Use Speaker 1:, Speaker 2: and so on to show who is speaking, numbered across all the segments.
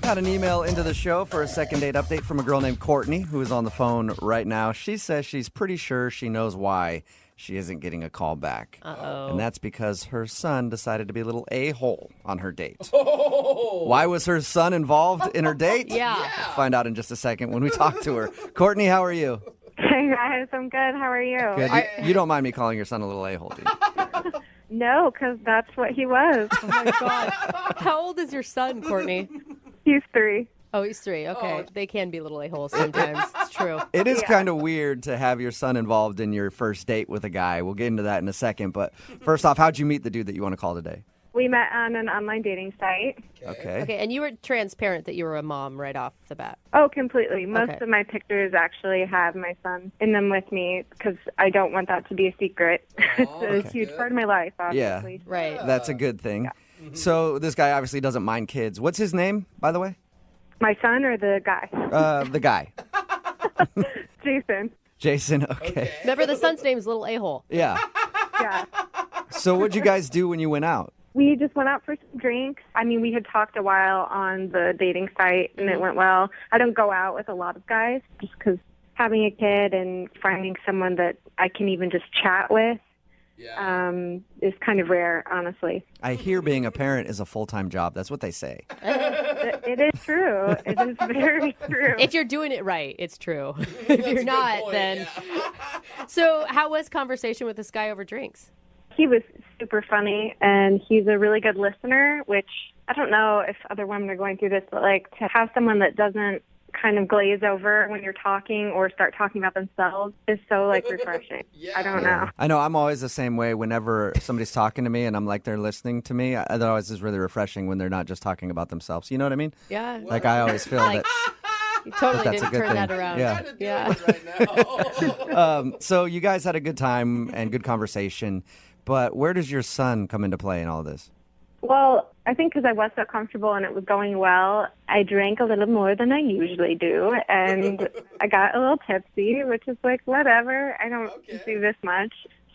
Speaker 1: Got an email into the show for a second date update from a girl named Courtney, who is on the phone right now. She says she's pretty sure she knows why she isn't getting a call back.
Speaker 2: Uh-oh.
Speaker 1: And that's because her son decided to be a little a-hole on her date.
Speaker 3: Oh.
Speaker 1: Why was her son involved in her date?
Speaker 2: Yeah.
Speaker 1: We'll find out in just a second when we talk to her. Courtney, how are you?
Speaker 4: Hey guys, I'm good. How are you?
Speaker 1: Good. You don't mind me calling your son a little a-hole, do you?
Speaker 4: No, because that's what he was.
Speaker 2: Oh, my God. How old is your son, Courtney?
Speaker 4: He's 3.
Speaker 2: Oh, he's 3. Okay. They can be little a-holes sometimes. It's true.
Speaker 1: It is kind of weird to have your son involved in your first date with a guy. We'll get into that in a second. But first off, how'd you meet the dude that you want to call today?
Speaker 4: We met on an online dating site.
Speaker 1: Okay.
Speaker 2: Okay, and you were transparent that you were a mom right off the bat.
Speaker 4: Oh, completely. Most
Speaker 2: Okay.
Speaker 4: of my pictures actually have my son in them with me because I don't want that to be a secret. It's a huge part of my life, obviously.
Speaker 2: Right.
Speaker 1: That's a good thing. So this guy obviously doesn't mind kids. What's his name, by the way?
Speaker 4: My son or the guy?
Speaker 1: The guy.
Speaker 4: Jason.
Speaker 1: Jason, okay.
Speaker 2: Remember, the son's name's Little A-hole.
Speaker 1: Yeah.
Speaker 4: Yeah.
Speaker 1: So what'd you guys do when you went out?
Speaker 4: We just went out for some drinks. I mean, we had talked a while on the dating site, and it went well. I don't go out with a lot of guys just because having a kid and finding someone that I can even just chat with is kind of rare, honestly.
Speaker 1: I hear being a parent is a full-time job. That's what they say.
Speaker 4: It is true. It is very true.
Speaker 2: If you're doing it right, it's true. If you're not, then... So how was conversation with this guy over drinks?
Speaker 4: He was super funny, and he's a really good listener, which I don't know if other women are going through this, but like to have someone that doesn't kind of glaze over when you're talking or start talking about themselves is so like refreshing. I don't know.
Speaker 1: I know I'm always the same way whenever somebody's talking to me and I'm like they're listening to me. That always is really refreshing when they're not just talking about themselves. You know what I mean?
Speaker 2: Yeah.
Speaker 1: Like I always feel that.
Speaker 2: You totally
Speaker 1: That's a
Speaker 2: didn't
Speaker 1: good
Speaker 2: turn that
Speaker 1: thing.
Speaker 2: around.
Speaker 1: Yeah.
Speaker 2: Yeah.
Speaker 1: So you guys had a good time and good conversation, but where does your son come into play in all this?
Speaker 4: Well, I think because I was so comfortable and it was going well, I drank a little more than I usually do, and I got a little tipsy, which is like, whatever, I don't do this much.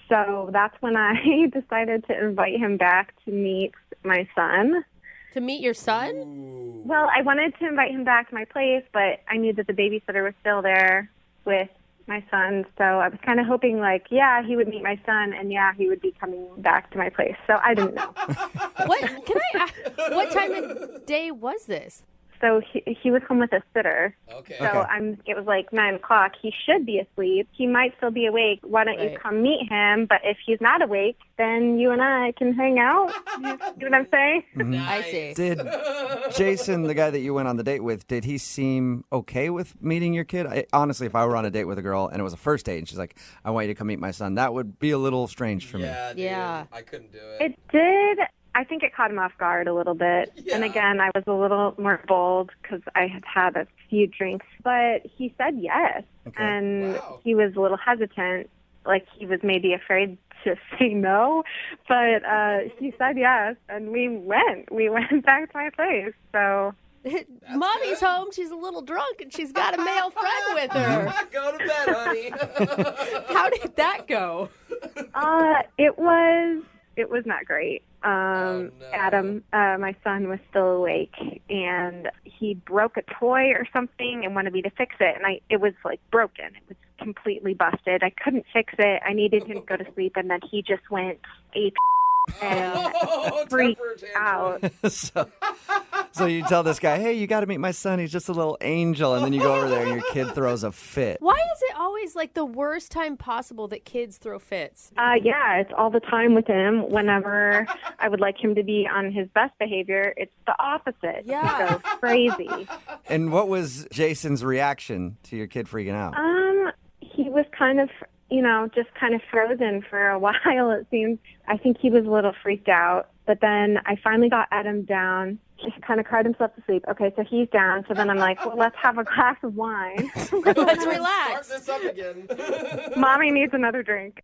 Speaker 4: So that's when I decided to invite him back to meet my son.
Speaker 2: To meet your son?
Speaker 4: Well, I wanted to invite him back to my place, but I knew that the babysitter was still there with my son, so I was kind of hoping, like, yeah, he would meet my son, and yeah, he would be coming back to my place. So I didn't know.
Speaker 2: What time of day was this?
Speaker 4: So he was home with a sitter.
Speaker 3: Okay.
Speaker 4: So it was like 9 o'clock. He should be asleep. He might still be awake. Why don't you come meet him? But if he's not awake, then you and I can hang out. You know what I'm saying?
Speaker 3: Nice.
Speaker 2: I see.
Speaker 1: Did Jason, the guy that you went on the date with, did he seem okay with meeting your kid? Honestly, if I were on a date with a girl and it was a first date and she's like, I want you to come meet my son, that would be a little strange for me.
Speaker 3: Yeah, dude,
Speaker 2: Yeah.
Speaker 3: I couldn't do it.
Speaker 4: It did. I think it caught him off guard a little bit.
Speaker 3: Yeah.
Speaker 4: And again, I was a little more bold because I had had a few drinks. But he said yes.
Speaker 1: Okay.
Speaker 4: And
Speaker 3: Wow.
Speaker 4: he was a little hesitant, like he was maybe afraid to say no. But he said yes, and we went. We went back to my place. So
Speaker 2: Mommy's home. She's a little drunk, and she's got a male friend with her.
Speaker 3: Go to bed, honey.
Speaker 2: How did that go?
Speaker 4: it was not great.
Speaker 3: No.
Speaker 4: Adam, my son, was still awake, and he broke a toy or something and wanted me to fix it. And it was like broken. It was completely busted. I couldn't fix it. I needed him to go to sleep, and then he just went ape and freaked out.
Speaker 1: So you tell this guy, hey, you got to meet my son. He's just a little angel. And then you go over there and your kid throws a fit.
Speaker 2: Why is it always like the worst time possible that kids throw fits?
Speaker 4: Yeah, it's all the time with him. Whenever I would like him to be on his best behavior, it's the opposite.
Speaker 2: Yeah.
Speaker 4: He goes crazy.
Speaker 1: And what was Jason's reaction to your kid freaking out?
Speaker 4: He was kind of, just kind of frozen for a while, it seems. I think he was a little freaked out. But then I finally got Adam down. He kind of cried himself to sleep. Okay, so he's down. So then I'm like, well, let's have a glass of wine.
Speaker 2: Let's
Speaker 3: Start
Speaker 2: relax.
Speaker 3: this up again.
Speaker 4: Mommy needs another drink.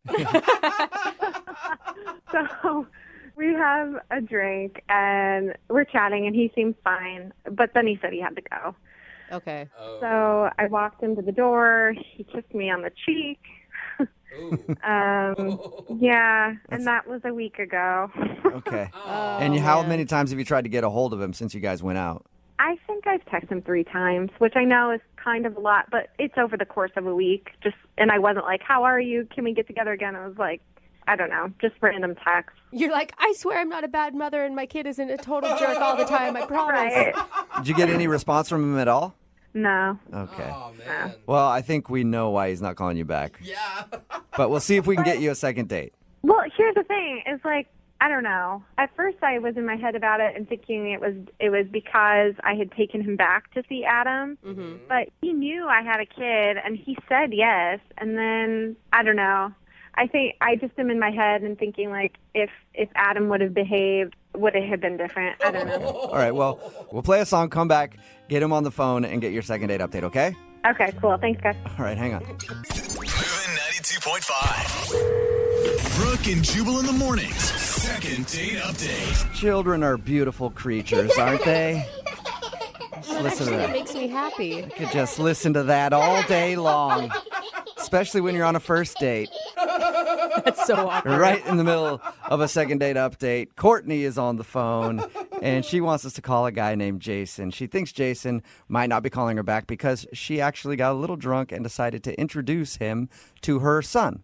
Speaker 4: So we have a drink, and we're chatting, and he seems fine. But then he said he had to go.
Speaker 2: Okay.
Speaker 4: So I walked him to the door. He kissed me on the cheek. Yeah, and that was a week ago.
Speaker 1: Okay. And how many times have you tried to get a hold of him since you guys went out?
Speaker 4: I think I've texted him 3 times, which I know is kind of a lot, but it's over the course of a week. And I wasn't like, how are you? Can we get together again? I was like, I don't know, just random texts.
Speaker 2: You're like, I swear I'm not a bad mother and my kid isn't a total jerk all the time. I promise.
Speaker 4: Right.
Speaker 1: Did you get any response from him at all?
Speaker 4: No.
Speaker 1: Okay.
Speaker 3: Oh, man.
Speaker 1: Well, I think we know why he's not calling you back.
Speaker 3: Yeah.
Speaker 1: But we'll see if we can get you a second date.
Speaker 4: Well, here's the thing. It's like, I don't know. At first I was in my head about it and thinking it was because I had taken him back to see Adam.
Speaker 2: Mm-hmm.
Speaker 4: But he knew I had a kid and he said yes. And then, I don't know. I think I just am in my head and thinking like if Adam would have behaved, would it have been different? I don't know.
Speaker 1: All right, well, we'll play a song, come back, get him on the phone, and get your second date update, okay?
Speaker 4: Okay, cool. Thanks, guys.
Speaker 1: All right, hang on.
Speaker 5: Moving 92.5. Brooke and Jubal in the mornings. Second date update.
Speaker 1: Children are beautiful creatures, aren't they? Just listen to
Speaker 2: It
Speaker 1: that.
Speaker 2: makes me happy.
Speaker 1: You could just listen to that all day long, especially when you're on a first date.
Speaker 2: That's so awkward.
Speaker 1: Right in the middle of a second date update, Courtney is on the phone, and she wants us to call a guy named Jason. She thinks Jason might not be calling her back because she actually got a little drunk and decided to introduce him to her son.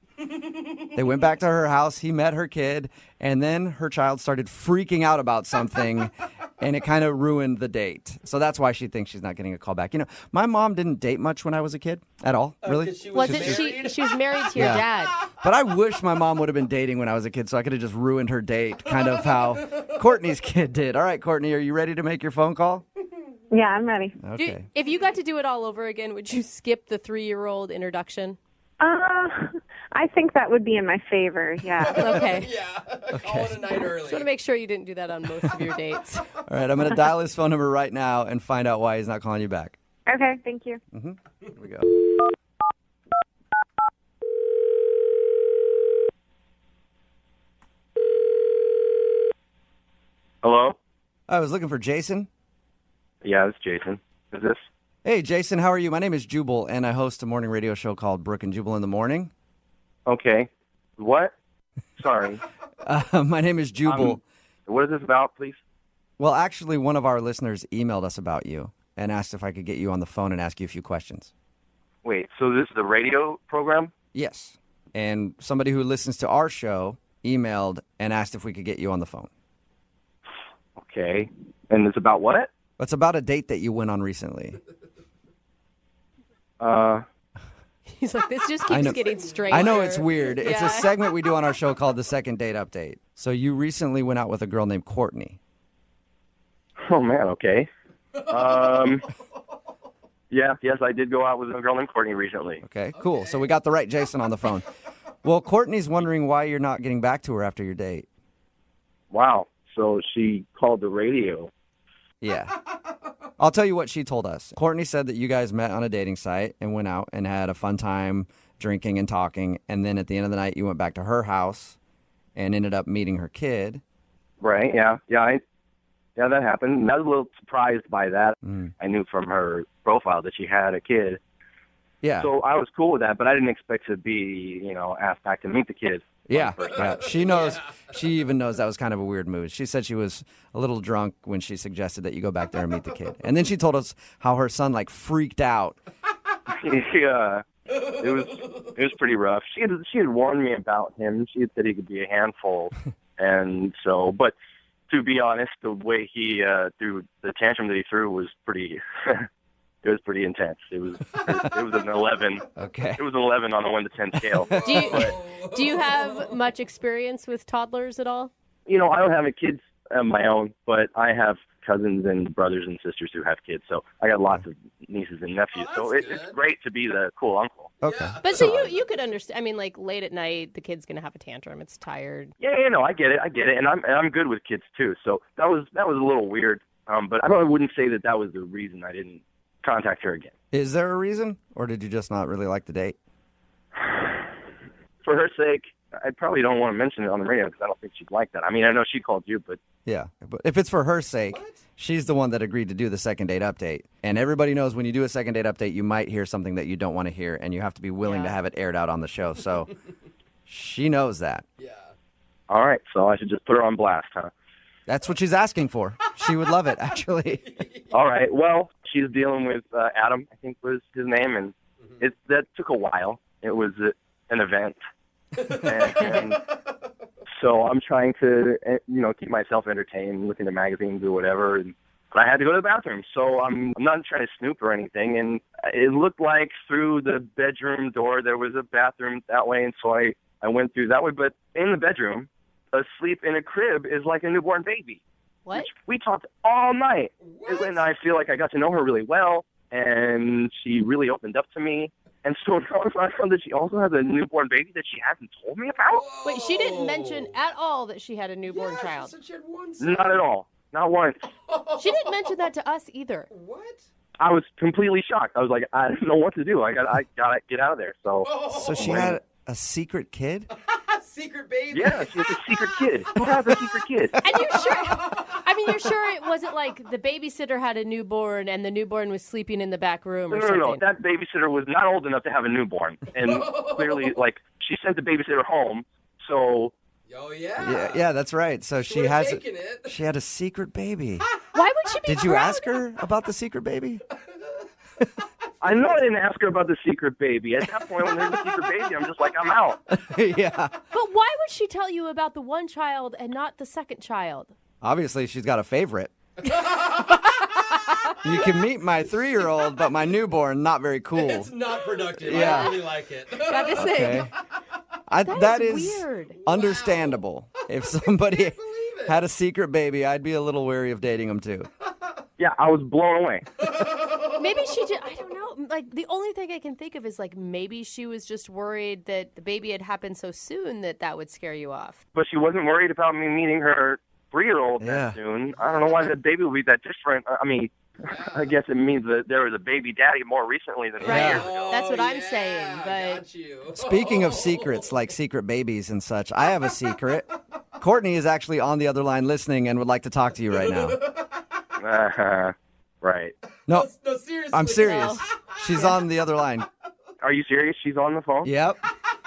Speaker 1: They went back to her house, he met her kid, and then her child started freaking out about something, and it kind of ruined the date. So that's why she thinks she's not getting a call back. You know, my mom didn't date much when I was a kid at all, really.
Speaker 3: She
Speaker 2: Wasn't
Speaker 3: married?
Speaker 2: she was married to your
Speaker 1: Yeah.
Speaker 2: dad.
Speaker 1: But I wish my mom would have been dating when I was a kid so I could have just ruined her date, kind of how Courtney's kid did. All right, Courtney, are you ready to make your phone call?
Speaker 4: Yeah, I'm ready.
Speaker 1: Okay.
Speaker 2: If you got to do it all over again, would you skip the 3-year-old introduction?
Speaker 4: I think that would be in my favor, yeah.
Speaker 2: Okay.
Speaker 3: Yeah. Call it a night early.
Speaker 2: Just want to make sure you didn't do that on most of your dates.
Speaker 1: All right, I'm going to dial his phone number right now and find out why he's not calling you back.
Speaker 4: Okay, thank you.
Speaker 1: Here we go.
Speaker 6: Hello?
Speaker 1: I was looking for Jason.
Speaker 6: Yeah, it's Jason. Is this?
Speaker 1: Hey, Jason, how are you? My name is Jubal, and I host a morning radio show called Brooke and Jubal in the Morning.
Speaker 6: Okay. What? Sorry.
Speaker 1: My name is Jubal.
Speaker 6: What is this about, please?
Speaker 1: Well, actually, one of our listeners emailed us about you and asked if I could get you on the phone and ask you a few questions.
Speaker 6: Wait, so this is the radio program?
Speaker 1: Yes. And somebody who listens to our show emailed and asked if we could get you on the phone.
Speaker 6: Okay. And it's about what?
Speaker 1: It's about a date that you went on recently.
Speaker 2: He's like, this just
Speaker 1: I
Speaker 2: keeps
Speaker 1: know-
Speaker 2: getting stranger.
Speaker 1: I know it's weird. It's
Speaker 2: Yeah.
Speaker 1: a segment we do on our show called The Second Date Update. So you recently went out with a girl named Courtney.
Speaker 6: Oh, man, okay. Yes, I did go out with a girl named Courtney recently.
Speaker 1: Okay, cool. So we got the right Jason on the phone. Well, Courtney's wondering why you're not getting back to her after your date.
Speaker 6: Wow. So she called the radio.
Speaker 1: Yeah. I'll tell you what she told us. Courtney said that you guys met on a dating site and went out and had a fun time drinking and talking. And then at the end of the night, you went back to her house and ended up meeting her kid.
Speaker 6: Right, yeah. Yeah, that happened. And I was a little surprised by that.
Speaker 1: Mm.
Speaker 6: I knew from her profile that she had a kid.
Speaker 1: Yeah.
Speaker 6: So I was cool with that, but I didn't expect to be, asked back to meet the kid.
Speaker 1: Yeah. She knows. She even knows that was kind of a weird move. She said she was a little drunk when she suggested that you go back there and meet the kid. And then she told us how her son freaked out.
Speaker 6: Yeah, it was pretty rough. She had warned me about him. She had said he could be a handful, and so. But to be honest, the way he threw the tantrum that he threw was pretty. It was pretty intense. It was an 11.
Speaker 1: Okay.
Speaker 6: It was an 11 on a 1 to 10 scale.
Speaker 2: Do you have much experience with toddlers at all?
Speaker 6: I don't have any kids of my own, but I have cousins and brothers and sisters who have kids, so I got lots of nieces and nephews. So it's great to be the cool uncle.
Speaker 1: Okay.
Speaker 2: But so you could understand. I mean, late at night, the kid's gonna have a tantrum. It's tired.
Speaker 6: Yeah, I get it, and I'm good with kids too. So that was a little weird, but I wouldn't say that was the reason I didn't contact her again.
Speaker 1: Is there a reason, or did you just not really like the date?
Speaker 6: For her sake, I probably don't want to mention it on the radio because I don't think she'd like that. I mean, I know she called you, but
Speaker 1: Yeah, but if it's for her sake, she's the one that agreed to do the second date update. And everybody knows when you do a second date update, you might hear something that you don't want to hear, and you have to be willing to have it aired out on the show. So she knows that.
Speaker 3: Yeah.
Speaker 6: all right, so I should just put her on blast, huh?
Speaker 1: That's what she's asking for. She would love it, actually.
Speaker 6: All right. Well, she's dealing with Adam, I think was his name, and that took a while. It was an event. and so I'm trying to, keep myself entertained, looking at magazines or whatever, but I had to go to the bathroom. So I'm not trying to snoop or anything, and it looked like through the bedroom door there was a bathroom that way, and so I went through that way. But in the bedroom, asleep in a crib is like a newborn baby.
Speaker 2: What?
Speaker 6: Which we talked all night. And I feel like I got to know her really well, and she really opened up to me. And so now I found that she also has a newborn baby that she hasn't told me about.
Speaker 2: Wait, she didn't mention at all that she had a newborn child.
Speaker 3: She had one son.
Speaker 6: Not at all. Not once.
Speaker 2: She didn't mention that to us either.
Speaker 3: What?
Speaker 6: I was completely shocked. I was like, I don't know what to do. I gotta get out of there.
Speaker 1: So she had a secret kid?
Speaker 3: Secret baby.
Speaker 6: Yeah, she was a secret kid. Who has a secret kid?
Speaker 2: And you're sure? I mean, you're sure it wasn't like the babysitter had a newborn and the newborn was sleeping in the back room or something?
Speaker 6: No. That babysitter was not old enough to have a newborn, and clearly, she sent the babysitter home. So.
Speaker 3: Oh yeah.
Speaker 1: Yeah, that's right. So she had a secret baby.
Speaker 2: Why would she be
Speaker 1: Did you
Speaker 2: proud?
Speaker 1: ask her about the secret baby?
Speaker 6: I know I didn't ask her about the secret baby. At that point, when there's a secret baby, I'm just like, I'm out.
Speaker 1: Yeah.
Speaker 2: But why would she tell you about the one child and not the second child?
Speaker 1: Obviously, she's got a favorite. You can meet my 3-year-old, but my newborn, not very cool.
Speaker 3: It's not productive.
Speaker 1: Yeah.
Speaker 3: I really like it.
Speaker 2: Gotta say.
Speaker 1: Okay.
Speaker 2: That is weird.
Speaker 1: Understandable. If somebody had a secret baby, I'd be a little wary of dating them too.
Speaker 6: Yeah, I was blown away.
Speaker 2: Maybe she just, I don't know. Like, the only thing I can think of is, like, maybe she was just worried that the baby had happened so soon that would scare you off.
Speaker 6: But she wasn't worried about me meeting her 3-year-old that soon. I don't know why the baby would be that different. I mean, I guess it means that there was a baby daddy more recently than
Speaker 2: Right.
Speaker 6: years ago.
Speaker 2: That's what I'm saying. But
Speaker 3: Got you.
Speaker 1: Speaking of secrets, like secret babies and such, I have a secret. Courtney is actually on the other line listening and would like to talk to you right now.
Speaker 6: Right.
Speaker 1: No,
Speaker 3: No, seriously.
Speaker 1: I'm serious. She's on the other line.
Speaker 6: Are you serious? She's on the phone?
Speaker 1: Yep.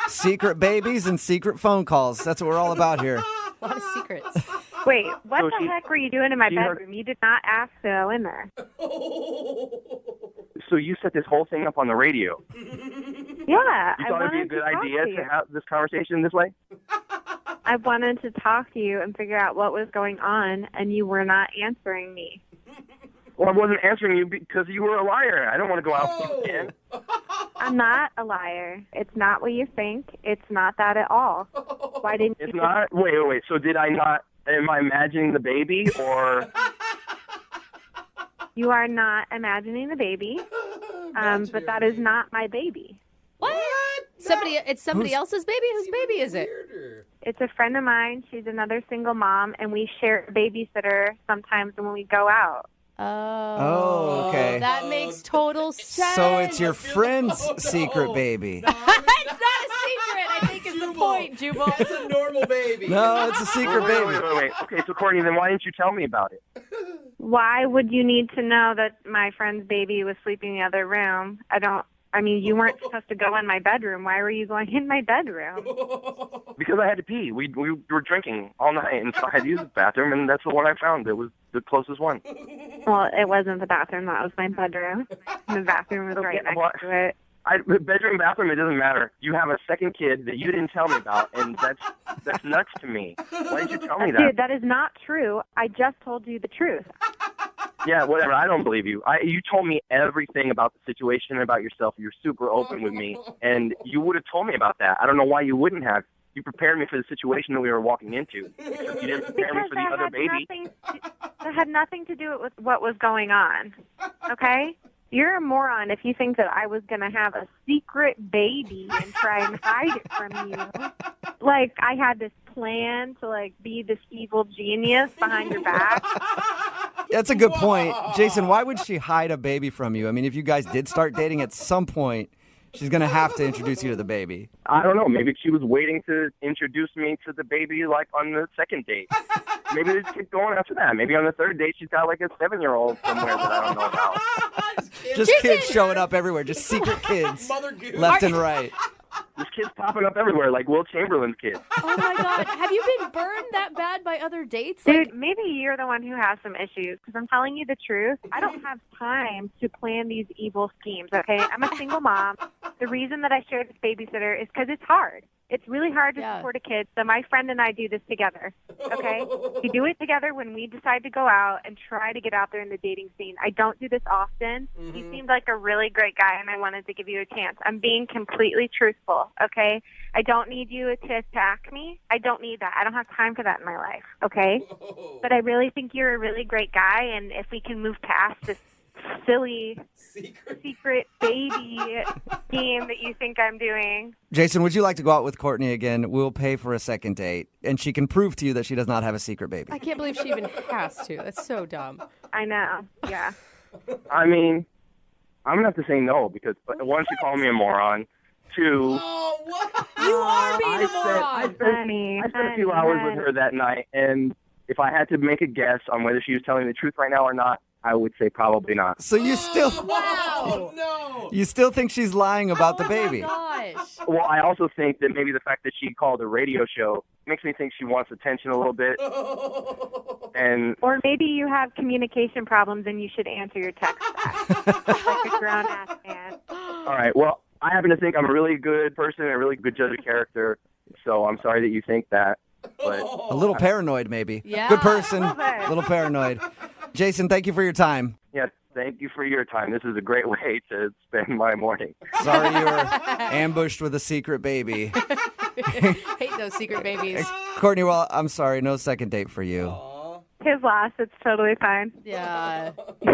Speaker 1: Secret babies and secret phone calls. That's what we're all about here.
Speaker 2: a lot of secrets.
Speaker 4: Wait, what
Speaker 6: So
Speaker 4: the heck were you doing in my
Speaker 6: she heard-
Speaker 4: bedroom? You did not ask to go in there.
Speaker 6: So you set this whole thing up on the radio.
Speaker 4: Yeah,
Speaker 6: You
Speaker 4: I
Speaker 6: thought it'd be a
Speaker 4: wanted
Speaker 6: good
Speaker 4: to talk
Speaker 6: idea
Speaker 4: to
Speaker 6: to
Speaker 4: you.
Speaker 6: have this conversation this way?
Speaker 4: I wanted to talk to you and figure out what was going on, and you were not answering me.
Speaker 6: Well, I wasn't answering you because you were a liar. I don't want to go out with you again.
Speaker 4: I'm not a liar. It's not what you think. It's not that at all. Why didn't
Speaker 6: It's
Speaker 4: you
Speaker 6: not? Wait. So did I not? Am I imagining the baby or?
Speaker 4: You are not imagining the baby, but that is not my baby.
Speaker 2: What? It's somebody else's baby? Whose baby is it?
Speaker 3: Weirder.
Speaker 4: It's a friend of mine. She's another single mom, and we share a babysitter sometimes when we go out.
Speaker 1: Oh, okay.
Speaker 2: That makes total sense.
Speaker 1: So it's your friend's secret baby.
Speaker 2: It's not a secret, I think is the point, Jubal.
Speaker 3: It's a normal baby.
Speaker 1: No, it's a secret baby.
Speaker 6: Wait. Okay, so Courtney, then why didn't you tell me about it?
Speaker 4: Why would you need to know that my friend's baby was sleeping in the other room? I mean, you weren't supposed to go in my bedroom. Why were you going in my bedroom?
Speaker 6: Because I had to pee. We were drinking all night, and so I had to use the bathroom, and that's the one I found. It was the closest one.
Speaker 4: Well, it wasn't the bathroom. That was my bedroom. The bathroom was right next to it.
Speaker 6: Bedroom, bathroom, it doesn't matter. You have a second kid that you didn't tell me about, and that's nuts to me. Why didn't you tell me that?
Speaker 4: Dude, that is not true. I just told you the truth.
Speaker 6: Yeah, whatever. I don't believe you. You told me everything about the situation and about yourself. You're super open with me, and you would have told me about that. I don't know why you wouldn't have. You prepared me for the situation that we were walking into. Except you didn't prepare me
Speaker 4: Because
Speaker 6: for the other baby.
Speaker 4: that had nothing to do with what was going on. Okay? You're a moron if you think that I was going to have a secret baby and try and hide it from you. Like, I had this plan to, like, be this evil genius behind your back.
Speaker 1: That's a good point. Jason, why would she hide a baby from you? I mean, if you guys did start dating at some point, she's going to have to introduce you to the baby.
Speaker 6: I don't know. Maybe she was waiting to introduce me to the baby, like, on the second date. Maybe they just keep going after that. Maybe on the third date, she's got, like, a 7-year-old somewhere that I don't know about.
Speaker 1: Just kids showing up everywhere. Just secret kids
Speaker 3: Mother Goose.
Speaker 1: left and right.
Speaker 6: This kid's popping up everywhere, like Will Chamberlain's kid.
Speaker 2: Oh my God. Have you been burned that bad by other dates?
Speaker 4: Dude, maybe you're the one who has some issues because I'm telling you the truth. I don't have time to plan these evil schemes, okay? I'm a single mom. The reason that I share this babysitter is because it's hard. It's really hard to support a kid, so my friend and I do this together, okay? We do it together when we decide to go out and try to get out there in the dating scene. I don't do this often. You seemed like a really great guy, and I wanted to give you a chance. I'm being completely truthful, okay? I don't need you to attack me. I don't need that. I don't have time for that in my life, okay? But I really think you're a really great guy, and if we can move past this silly secret baby game that you think I'm doing.
Speaker 1: Jason, would you like to go out with Courtney again? We'll pay for a second date, and she can prove to you that she does not have a secret baby.
Speaker 2: I can't believe she even has to. That's so dumb.
Speaker 4: I know, yeah.
Speaker 6: I mean, I'm going to have to say no because, one, she called me a moron. Two,
Speaker 3: Oh, what?
Speaker 2: You are being a
Speaker 6: I
Speaker 2: moron.
Speaker 6: spent a few hours with her that night, and if I had to make a guess on whether she was telling the truth right now or not, I would say probably not.
Speaker 1: So you still
Speaker 3: Oh, no.
Speaker 1: you still think she's lying about the baby?
Speaker 2: Oh my gosh.
Speaker 6: Well, I also think that maybe the fact that she called a radio show makes me think she wants attention a little bit. And
Speaker 4: Or maybe you have communication problems and you should answer your text back. Like a grown-ass man.
Speaker 6: all right, well, I happen to think I'm a really good person and a really good judge of character, so I'm sorry that you think that. But
Speaker 1: A little paranoid, maybe.
Speaker 2: Yeah.
Speaker 1: Good person,
Speaker 4: bit.
Speaker 1: a little paranoid. Jason, thank you for your time.
Speaker 6: yes, thank you for your time. This is a great way to spend my morning.
Speaker 1: Sorry you were ambushed with a secret baby.
Speaker 2: Hate those secret babies.
Speaker 1: Courtney, well, I'm sorry, no second date for you.
Speaker 4: His loss, it's totally fine.
Speaker 2: Yeah.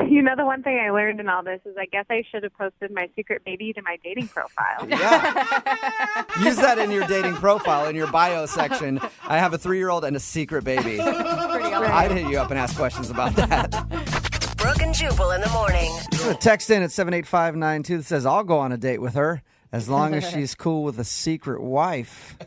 Speaker 4: You know, the one thing I learned in all this is I guess I should have posted my secret baby to my dating profile.
Speaker 1: Yeah. Use that in your dating profile, in your bio section. I have a 3-year-old and a secret baby.
Speaker 2: Pretty awesome.
Speaker 1: I'd hit you up and ask questions about that.
Speaker 7: Brooke and Jubal in the morning.
Speaker 1: Text in at 78592 that says, I'll go on a date with her as long as she's cool with a secret wife.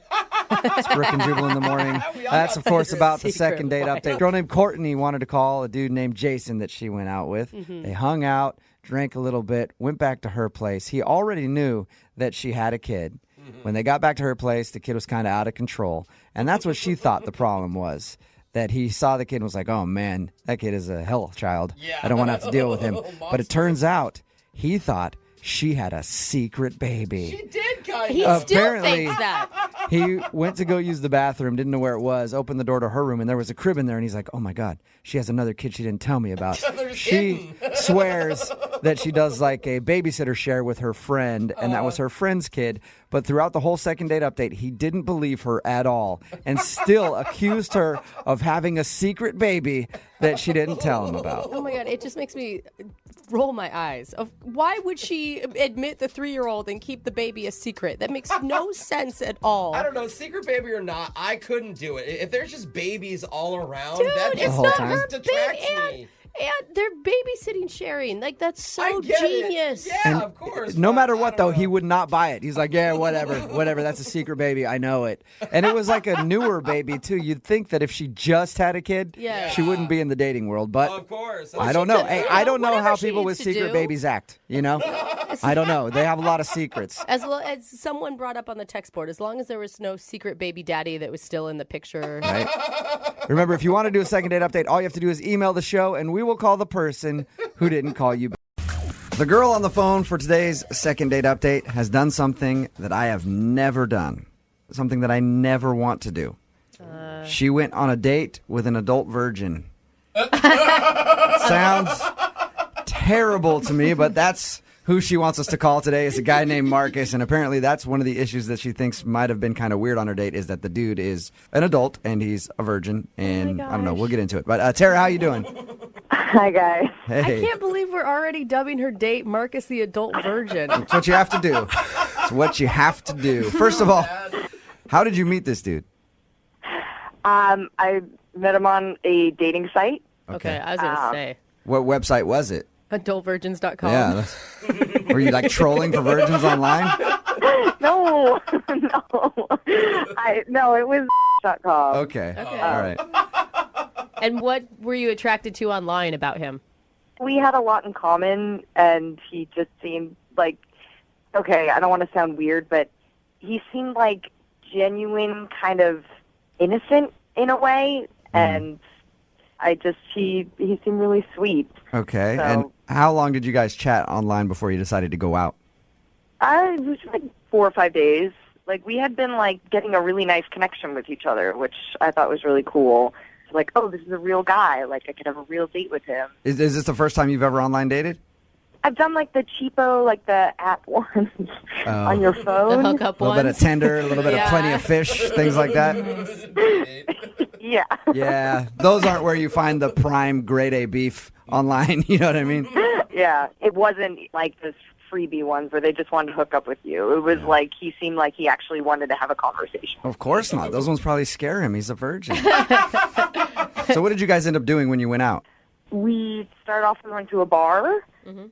Speaker 1: It's Brooke and Jubal in the morning. That's, of course, about the
Speaker 2: Secret
Speaker 1: second date
Speaker 2: wife.
Speaker 1: update. A girl named Courtney wanted to call a dude named Jason that she went out with. They hung out, drank a little bit, went back to her place. He already knew that she had a kid. When they got back to her place, the kid was kind of out of control. And that's what she thought the problem was. That he saw the kid and was like, oh, man, that kid is a hell child.
Speaker 3: Yeah.
Speaker 1: I don't want to have to deal with him. But
Speaker 3: Monster.
Speaker 1: it turns out he thought she had a secret baby.
Speaker 3: She did kind
Speaker 2: He
Speaker 3: of.
Speaker 2: still
Speaker 1: Apparently-
Speaker 2: thinks that.
Speaker 1: He went to go use the bathroom, didn't know where it was, opened the door to her room, and there was a crib in there, and he's like, oh, my God, she has another kid she didn't tell me about.
Speaker 3: Another
Speaker 1: She
Speaker 3: kitten.
Speaker 1: swears that she does like a babysitter share with her friend, and that was her friend's kid. But throughout the whole second date update, he didn't believe her at all and still accused her of having a secret baby that she didn't tell him about.
Speaker 2: Oh my God, it just makes me roll my eyes. Why would she admit the 3-year-old and keep the baby a secret? That makes no sense at all.
Speaker 3: I don't know, secret baby or not, I couldn't do it. If there's just babies all around,
Speaker 2: Dude,
Speaker 3: that
Speaker 2: it's
Speaker 3: just
Speaker 1: whole
Speaker 2: not
Speaker 1: time.
Speaker 2: her
Speaker 3: detracts
Speaker 2: baby.
Speaker 3: me.
Speaker 2: And they're babysitting sharing. Like, that's
Speaker 3: I
Speaker 2: so
Speaker 3: get it.
Speaker 2: genius.
Speaker 3: Yeah, of course.
Speaker 1: No
Speaker 3: but
Speaker 1: matter
Speaker 3: I
Speaker 1: what,
Speaker 3: don't
Speaker 1: though, he
Speaker 3: know.
Speaker 1: would not buy it. He's like, yeah, whatever, that's a secret baby. I know it. And it was like a newer baby, too. You'd think that if she just had a kid,
Speaker 2: Yeah.
Speaker 1: she wouldn't be in the dating world. But
Speaker 3: Of course.
Speaker 1: I don't know. Hey, I don't know
Speaker 2: Whatever
Speaker 1: how
Speaker 2: she
Speaker 1: people
Speaker 2: needs
Speaker 1: with
Speaker 2: to
Speaker 1: secret
Speaker 2: do.
Speaker 1: babies act, you know? I don't know. They have a lot of secrets.
Speaker 2: As someone brought up on the text board, as long as there was no secret baby daddy that was still in the picture.
Speaker 1: Right? Remember, if you want to do a second date update, all you have to do is email the show, and we will call the person who didn't call you back. The girl on the phone for today's second date update has done something that I have never done, something that I never want to do. She went on a date with an adult virgin. Sounds terrible to me, but that's who she wants us to call today. Is a guy named Marcus, and apparently that's one of the issues that she thinks might have been kind of weird on her date is that the dude is an adult and he's a virgin, and I don't know, we'll get into it. But Tara, how you doing?
Speaker 4: Hi, guys.
Speaker 2: I
Speaker 1: Hey,
Speaker 2: can't believe we're already dubbing her date Marcus the adult virgin.
Speaker 1: it's what you have to do. It's what you have to do. First of all, how did you meet this dude?
Speaker 8: I met him on a dating site.
Speaker 2: Okay, I was going to say.
Speaker 1: What website was it?
Speaker 2: Adultvirgins.com.
Speaker 1: Yeah. Were you like trolling for virgins online?
Speaker 8: No, no, it was .com.
Speaker 1: Okay.
Speaker 2: Okay.
Speaker 1: All right.
Speaker 2: And what were you attracted to online about him?
Speaker 8: We had a lot in common, and he just seemed like, okay, I don't want to sound weird, but he seemed like genuine, kind of innocent in a way, and he seemed really sweet.
Speaker 1: Okay.
Speaker 8: So-
Speaker 1: And how long did you guys chat online before you decided to go out?
Speaker 8: It was like 4 or 5 days. Like, we had been, like, getting a really nice connection with each other, which I thought was really cool. Like, oh, this is a real guy. Like, I could have a real date with him.
Speaker 1: Is this the first time you've ever online dated?
Speaker 8: I've done, like, the cheapo, like, the app ones on your
Speaker 2: The
Speaker 8: phone.
Speaker 2: hookup
Speaker 1: A little bit of
Speaker 2: ones.
Speaker 1: Tinder, a little bit of
Speaker 2: Yeah.
Speaker 1: Plenty of Fish, things like that.
Speaker 8: Yeah.
Speaker 1: Yeah, those aren't where you find the prime grade A beef online. You know what I mean?
Speaker 8: Yeah. It wasn't, like, this freebie ones where they just wanted to hook up with you. It was like he seemed like he actually wanted to have a conversation.
Speaker 1: Of course not. Those ones probably scare him. He's a virgin. So what did you guys end up doing when you went out?
Speaker 8: We started off and went to a bar,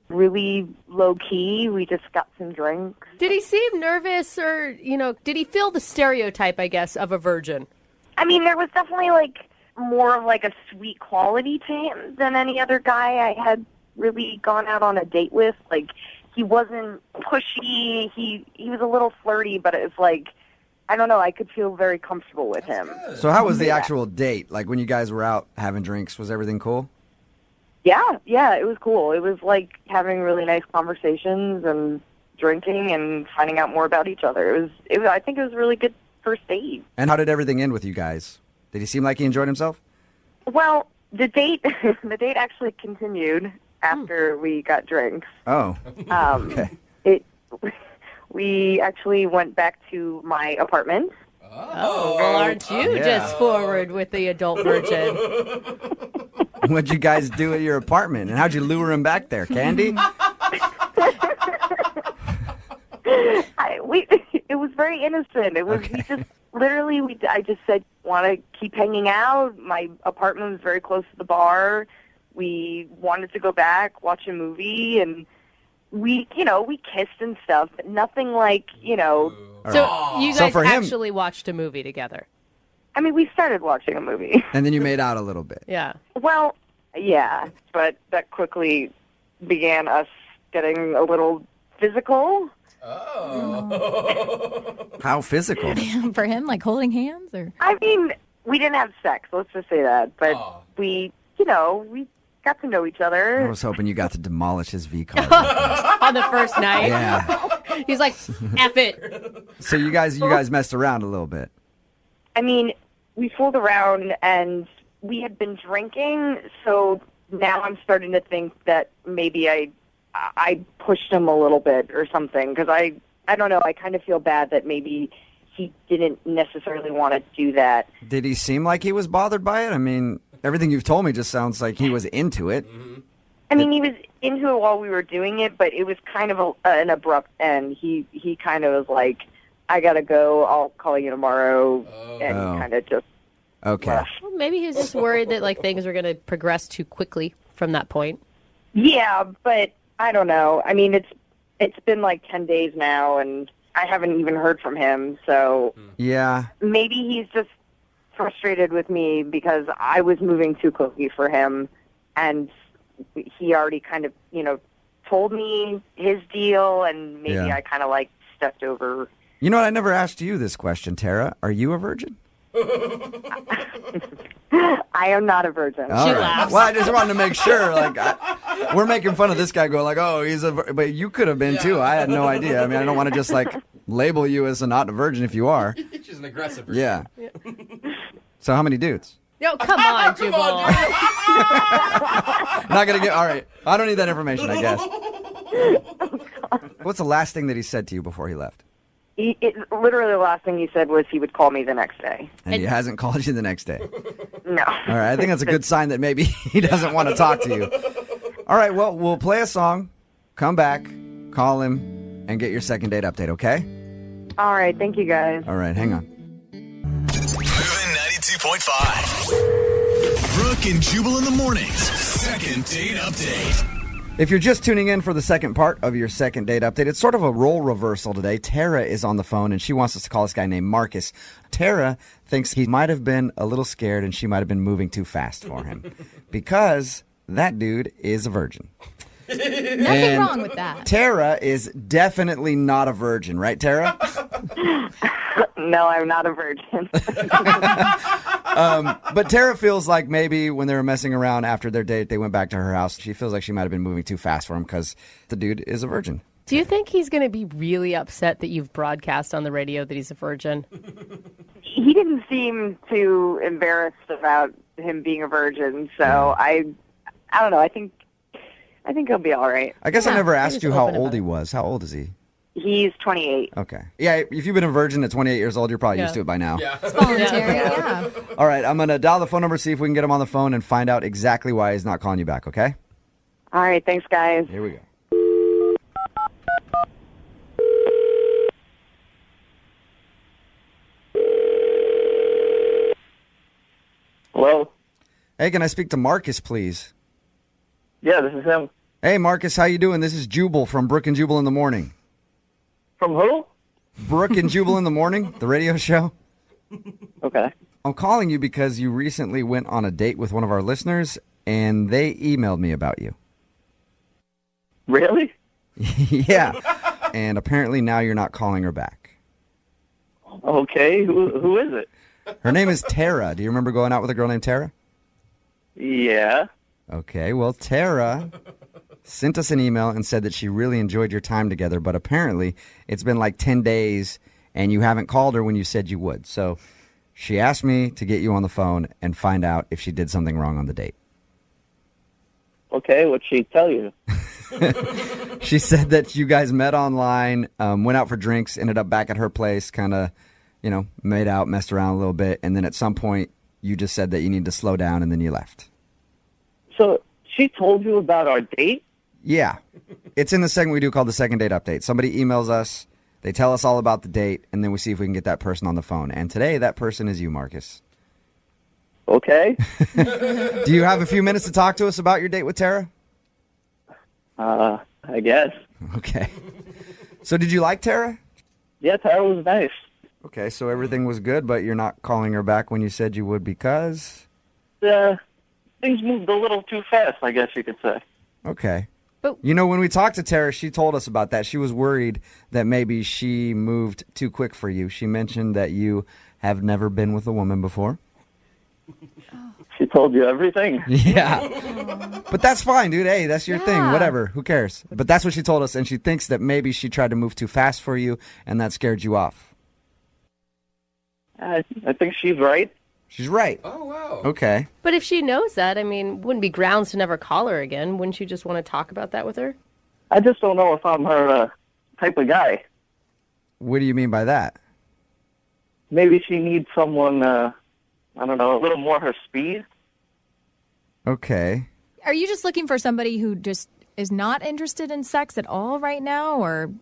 Speaker 8: really low-key. We just got some drinks.
Speaker 2: Did he seem nervous or, did he feel the stereotype, I guess, of a virgin?
Speaker 8: I mean, there was definitely, like, more of, like, a sweet quality to him than any other guy I had really gone out on a date with. Like, he wasn't pushy. He was a little flirty, but it was like, I don't know, I could feel very comfortable with him.
Speaker 1: So how was the actual date? Like when you guys were out having drinks, was everything cool?
Speaker 8: Yeah, it was cool. It was like having really nice conversations and drinking and finding out more about each other. I think it was a really good first date.
Speaker 1: And how did everything end with you guys? Did he seem like he enjoyed himself?
Speaker 8: Well, the date actually continued after we got drinks.
Speaker 1: Oh, okay.
Speaker 8: We actually went back to my apartment.
Speaker 2: Oh, well, aren't you just forward with the adult virgin?
Speaker 1: What'd you guys do at your apartment? And how'd you lure him back there? Candy?
Speaker 8: It was very innocent. It was
Speaker 1: Okay.
Speaker 8: we just literally I just said want to keep hanging out. My apartment was very close to the bar. We wanted to go back, watch a movie, and we kissed and stuff, but nothing like,
Speaker 2: So you
Speaker 1: So
Speaker 2: guys
Speaker 1: for him-
Speaker 2: actually watched a movie together?
Speaker 8: I mean, we started watching a movie.
Speaker 1: And then you made out a little bit.
Speaker 2: Yeah.
Speaker 8: Well, yeah, but that quickly began us getting a little physical.
Speaker 1: How physical?
Speaker 9: For him, like holding hands or?
Speaker 8: I mean, we didn't have sex, let's just say that, but we got to know each
Speaker 1: I
Speaker 8: other.
Speaker 1: was hoping you got to demolish his V card.
Speaker 2: On the first night?
Speaker 1: Yeah.
Speaker 2: He's like, F it.
Speaker 1: So you guys messed around a little bit.
Speaker 8: I mean, we fooled around and we had been drinking, so now I'm starting to think that maybe I pushed him a little bit or something, because I don't know, I kind of feel bad that maybe he didn't necessarily want to do that.
Speaker 1: Did he seem like he was bothered by it? I mean, everything you've told me just sounds like he was into it.
Speaker 8: I mean, he was into it while we were doing it, but it was kind of an abrupt end. He kind of was like, I gotta go, I'll call you tomorrow, and kind of just
Speaker 1: Okay.
Speaker 8: left.
Speaker 2: Well, maybe he was just worried that things were going to progress too quickly from that point.
Speaker 8: Yeah, but I don't know. I mean, it's been like 10 days now, and I haven't even heard from him, so
Speaker 1: Yeah.
Speaker 8: maybe he's just frustrated with me because I was moving too quickly for him, and he already kind of, told me his deal, and maybe
Speaker 1: Yeah.
Speaker 8: I kind of stepped over.
Speaker 1: You know what? I never asked you this question, Tara. Are you a virgin?
Speaker 8: I am not a virgin.
Speaker 1: All right.
Speaker 2: laughs.
Speaker 1: Well, I just wanted to make sure. We're making fun of this guy, going oh, he's but you could have been too. I had no idea. I mean, I don't want to just label you as not a virgin if you are.
Speaker 3: She's an aggressive.
Speaker 1: Yeah. So how many dudes?
Speaker 2: No, come on, Jubal.
Speaker 1: Not gonna get. All right. I don't need that information, I guess. What's the last thing that he said to you before he left?
Speaker 8: Literally the last thing he said was he would call me the next day.
Speaker 1: And he hasn't called you the next day.
Speaker 8: No.
Speaker 1: All right. I think that's a good sign that maybe he doesn't want to talk to you. All right. Well, we'll play a song, come back, call him, and get your second date update, okay?
Speaker 8: All right. Thank you, guys.
Speaker 1: All right. Hang on.
Speaker 5: Moving 92.5. Brooke and Jubal in the mornings. Second date update.
Speaker 1: If you're just tuning in for the second part of your second date update, it's sort of a role reversal today. Tara is on the phone, and she wants us to call this guy named Marcus. Tara thinks he might have been a little scared, and she might have been moving too fast for him because that dude is a virgin.
Speaker 9: Nothing wrong with that.
Speaker 1: Tara is definitely not a virgin, right, Tara?
Speaker 8: No, I'm not a virgin.
Speaker 1: But Tara feels like maybe when they were messing around after their date, they went back to her house. She feels like she might have been moving too fast for him because the dude is a virgin.
Speaker 2: Do you think he's going to be really upset that you've broadcast on the radio that he's a virgin?
Speaker 8: He didn't seem too embarrassed about him being a virgin, so I don't know. I think he'll be all right.
Speaker 1: I guess I never
Speaker 2: he
Speaker 1: asked
Speaker 2: was
Speaker 1: you how
Speaker 2: open
Speaker 1: old
Speaker 2: about
Speaker 1: he
Speaker 2: it.
Speaker 1: was. How old is he?
Speaker 8: He's 28.
Speaker 1: Okay. Yeah, if you've been a virgin at 28 years old, you're probably used to it by now.
Speaker 3: Yeah.
Speaker 9: Voluntary, yeah.
Speaker 1: All right, I'm going to dial the phone number, see if we can get him on the phone and find out exactly why he's not calling you back, okay?
Speaker 8: All right, thanks, guys.
Speaker 1: Here we go.
Speaker 6: Hello?
Speaker 1: Hey, can I speak to Marcus, please?
Speaker 6: Yeah, this is him.
Speaker 1: Hey, Marcus, how you doing? This is Jubal from Brooke and Jubal in the Morning.
Speaker 6: From who?
Speaker 1: Brooke and Jubal in the Morning, the radio show.
Speaker 6: Okay.
Speaker 1: I'm calling you because you recently went on a date with one of our listeners, and they emailed me about you.
Speaker 6: Really?
Speaker 1: Yeah. And apparently now you're not calling her back.
Speaker 6: Okay, who is it?
Speaker 1: Her name is Tara. Do you remember going out with a girl named Tara?
Speaker 6: Yeah.
Speaker 1: Okay, well, Tara sent us an email and said that she really enjoyed your time together, but apparently it's been like 10 days and you haven't called her when you said you would. So she asked me to get you on the phone and find out if she did something wrong on the date.
Speaker 6: Okay, what'd she tell you?
Speaker 1: She said that you guys met online, went out for drinks, ended up back at her place, kind of, made out, messed around a little bit, and then at some point you just said that you need to slow down and then you left.
Speaker 6: So she told you about our date?
Speaker 1: Yeah. It's in the segment we do called the Second Date Update. Somebody emails us, they tell us all about the date, and then we see if we can get that person on the phone. And today, that person is you, Marcus.
Speaker 6: Okay.
Speaker 1: Do you have a few minutes to talk to us about your date with Tara?
Speaker 6: I guess.
Speaker 1: Okay. So did you like Tara?
Speaker 6: Yeah, Tara was nice.
Speaker 1: Okay, so everything was good, but you're not calling her back when you said you would because?
Speaker 6: Things moved a little too fast, I guess you could say.
Speaker 1: Okay.
Speaker 2: But-
Speaker 1: when we talked to Tara, she told us about that. She was worried that maybe she moved too quick for you. She mentioned that you have never been with a woman before.
Speaker 6: She told you everything?
Speaker 1: Yeah. But that's fine, dude. Hey, that's your thing.
Speaker 9: Yeah.
Speaker 1: Whatever. Who cares? But that's what she told us, and she thinks that maybe she tried to move too fast for you, and that scared you off.
Speaker 6: I think she's right.
Speaker 1: She's right.
Speaker 3: Oh, wow.
Speaker 1: Okay.
Speaker 2: But if she knows that, wouldn't be grounds to never call her again. Wouldn't you just want to talk about that with her?
Speaker 6: I just don't know if I'm her type of guy.
Speaker 1: What do you mean by that?
Speaker 6: Maybe she needs someone, I don't know, a little more her speed.
Speaker 1: Okay.
Speaker 9: Are you just looking for somebody who just is not interested in sex at all right now, or?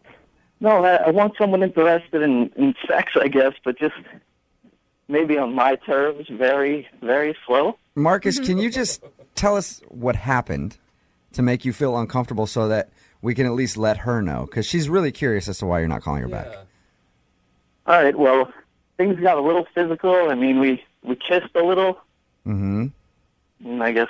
Speaker 6: No, I want someone interested in sex, I guess, but just maybe on my terms, very, very slow.
Speaker 1: Marcus, can you just tell us what happened to make you feel uncomfortable so that we can at least let her know? Because she's really curious as to why you're not calling her back.
Speaker 6: All right, well, things got a little physical. We kissed a little.
Speaker 1: Mm-hmm.
Speaker 6: And I guess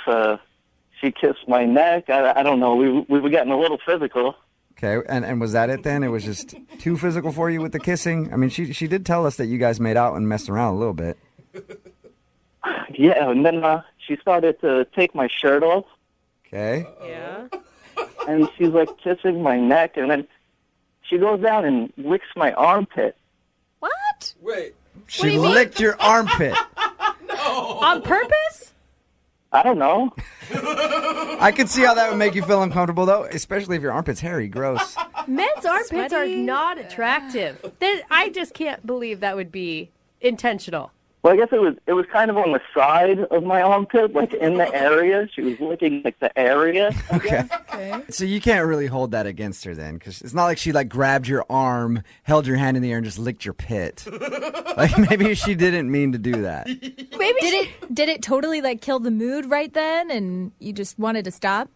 Speaker 6: she kissed my neck. I don't know. We were getting a little physical.
Speaker 1: Okay, and was that it then? It was just too physical for you with the kissing? She did tell us that you guys made out and messed around a little bit.
Speaker 6: Yeah, and then she started to take my shirt off.
Speaker 1: Okay.
Speaker 2: Yeah.
Speaker 6: And she's like kissing my neck, and then she goes down and licks my armpit.
Speaker 9: What?
Speaker 3: Wait.
Speaker 1: She licked your armpit.
Speaker 2: On purpose?
Speaker 6: I don't know.
Speaker 1: I could see how that would make you feel uncomfortable, though, especially if your armpit's hairy. Gross.
Speaker 2: Men's armpits are
Speaker 9: Sweaty.
Speaker 2: not attractive. I just can't believe that would be intentional.
Speaker 6: Well, I guess it was kind of on the side of my armpit, like in the area. She was licking like the area.
Speaker 1: Okay. So you can't really hold that against her then, because it's not like she grabbed your arm, held your hand in the air, and just licked your pit. Maybe she didn't mean to do that.
Speaker 2: Maybe
Speaker 9: Did it totally kill the mood right then, and you just wanted to stop?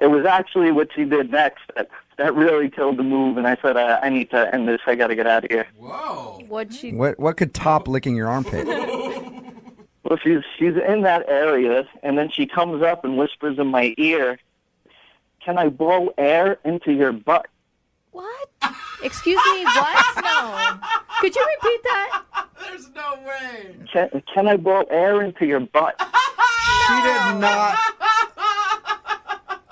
Speaker 6: It was actually what she did next that really killed the move, and I said, I need to end this. I got to get out of here.
Speaker 3: Whoa.
Speaker 1: What could top licking your armpit?
Speaker 6: Well, she's in that area, and then she comes up and whispers in my ear, "Can I blow air into your butt?"
Speaker 9: What?
Speaker 2: Excuse me, what?
Speaker 9: No.
Speaker 2: Could you repeat that?
Speaker 3: There's no way.
Speaker 6: Can I blow air into your butt?
Speaker 1: She did not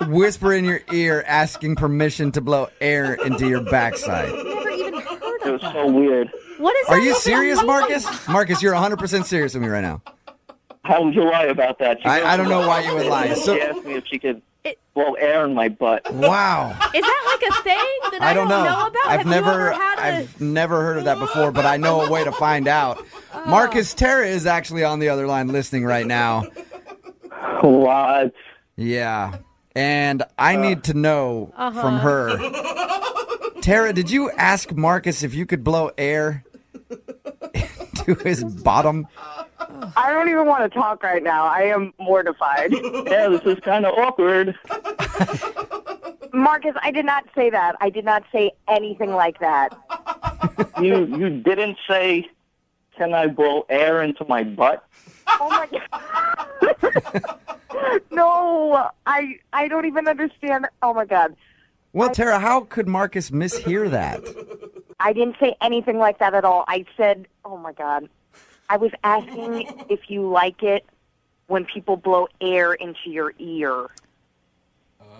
Speaker 1: whisper in your ear asking permission to blow air into your backside.
Speaker 2: Never even heard
Speaker 6: It
Speaker 2: of
Speaker 6: was
Speaker 2: that.
Speaker 6: so weird.
Speaker 2: What is that?
Speaker 1: Are you
Speaker 2: even
Speaker 1: serious,
Speaker 2: mean?
Speaker 1: Marcus? Marcus, you're 100% serious with me right now.
Speaker 6: How would you lie about that?
Speaker 1: I don't know why you would lie.
Speaker 6: She
Speaker 1: So,
Speaker 6: asked me if she could blow air in my butt.
Speaker 1: wow.
Speaker 2: Is that like a thing that I
Speaker 1: don't know.
Speaker 2: about?
Speaker 1: I've
Speaker 2: Have you
Speaker 1: never,
Speaker 2: ever had
Speaker 1: I've never heard of that before, but I know a way to find out. Marcus, Tara is actually on the other line listening right now.
Speaker 6: What?
Speaker 1: Yeah, and I need to know from her. Tara, did you ask Marcus if you could blow air into his bottom?
Speaker 8: I don't even want to talk right now. I am mortified.
Speaker 6: Yeah, this is kind of awkward.
Speaker 8: Marcus, I did not say that. I did not say anything like that.
Speaker 6: You didn't say, can I blow air into my butt?
Speaker 8: Oh my God. No, I don't even understand. Oh my God.
Speaker 1: Well, Tara, how could Marcus mishear that?
Speaker 8: I didn't say anything like that at all. I said, oh my God. I was asking if you like it when people blow air into your ear.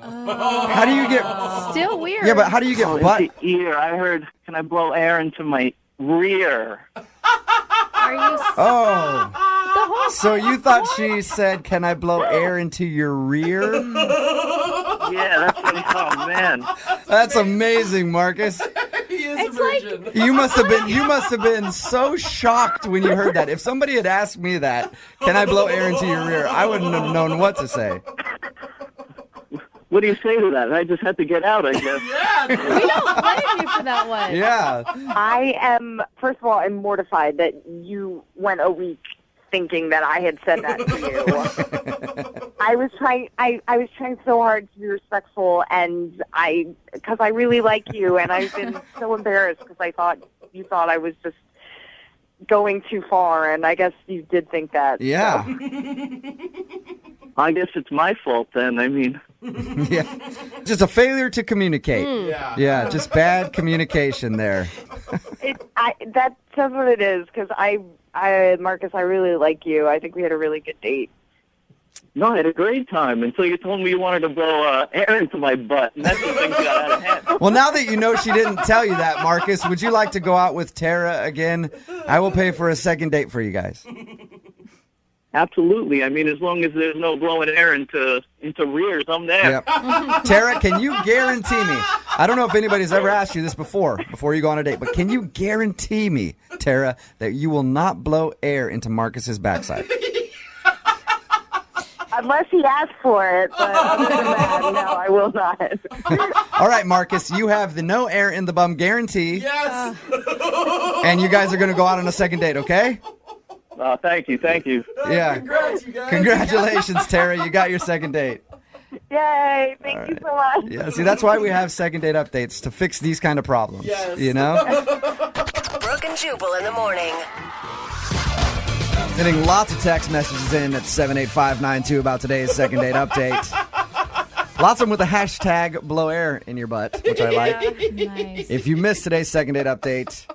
Speaker 1: How do you get?
Speaker 2: Still weird.
Speaker 1: Yeah, but how do you get butt?
Speaker 6: Into ear. I heard, can I blow air into my rear?
Speaker 2: Are you
Speaker 1: Oh,
Speaker 2: the whole
Speaker 1: so you thought she said, "Can I blow air into your rear?"
Speaker 6: Yeah, that's what oh man.
Speaker 1: That's amazing, Marcus.
Speaker 3: He is
Speaker 2: It's
Speaker 3: a virgin.
Speaker 1: You must have been so shocked when you heard that. If somebody had asked me that, "Can I blow air into your rear?" I wouldn't have known what to say.
Speaker 6: What do you say to that? I just had to get out, I guess.
Speaker 2: We don't blame you for that one.
Speaker 1: Yeah.
Speaker 8: I am, first of all, I'm mortified that you went a week thinking that I had said that to you. I was trying so hard to be respectful, and because I really like you, and I've been so embarrassed because you thought I was just going too far, and I guess you did think that.
Speaker 1: Yeah.
Speaker 6: I guess it's my fault then. I mean,
Speaker 1: Yeah. Just a failure to communicate.
Speaker 3: Yeah.
Speaker 1: Yeah, just bad communication there.
Speaker 8: That says what it is, because Marcus, I really like you. I think we had a really good date.
Speaker 6: no, I had a great time until you told me you wanted to blow air into my butt, and that's when things got out of hand.
Speaker 1: Well, now that you know she didn't tell you that, Marcus, would you like to go out with Tara again? I will pay for a second date for you guys.
Speaker 6: Absolutely. I mean, as long as there's no blowing air into rears, I'm there.
Speaker 1: Yep. Tara, can you guarantee me? I don't know if anybody's ever asked you this before you go on a date, but can you guarantee me, Tara, that you will not blow air into Marcus's backside?
Speaker 8: Unless he asks for it, but other than that, no, I will not.
Speaker 1: All right, Marcus, you have the no air in the bum guarantee,
Speaker 3: Yes.
Speaker 1: and you guys are going to go out on a second date, okay?
Speaker 6: Thank you.
Speaker 1: Yeah.
Speaker 3: Congrats, you guys.
Speaker 1: Congratulations, Tara. You got your second date.
Speaker 8: Yay, thank you so much.
Speaker 1: Yeah, see, that's why we have second date updates, to fix these kind of problems.
Speaker 3: Yes.
Speaker 1: You know?
Speaker 7: Brooke and Jubal in the morning.
Speaker 1: Getting lots of text messages in at 78592 about today's second date update. Lots of them with the hashtag blow air in your butt, which I like.
Speaker 9: Nice.
Speaker 1: If you missed today's second date update,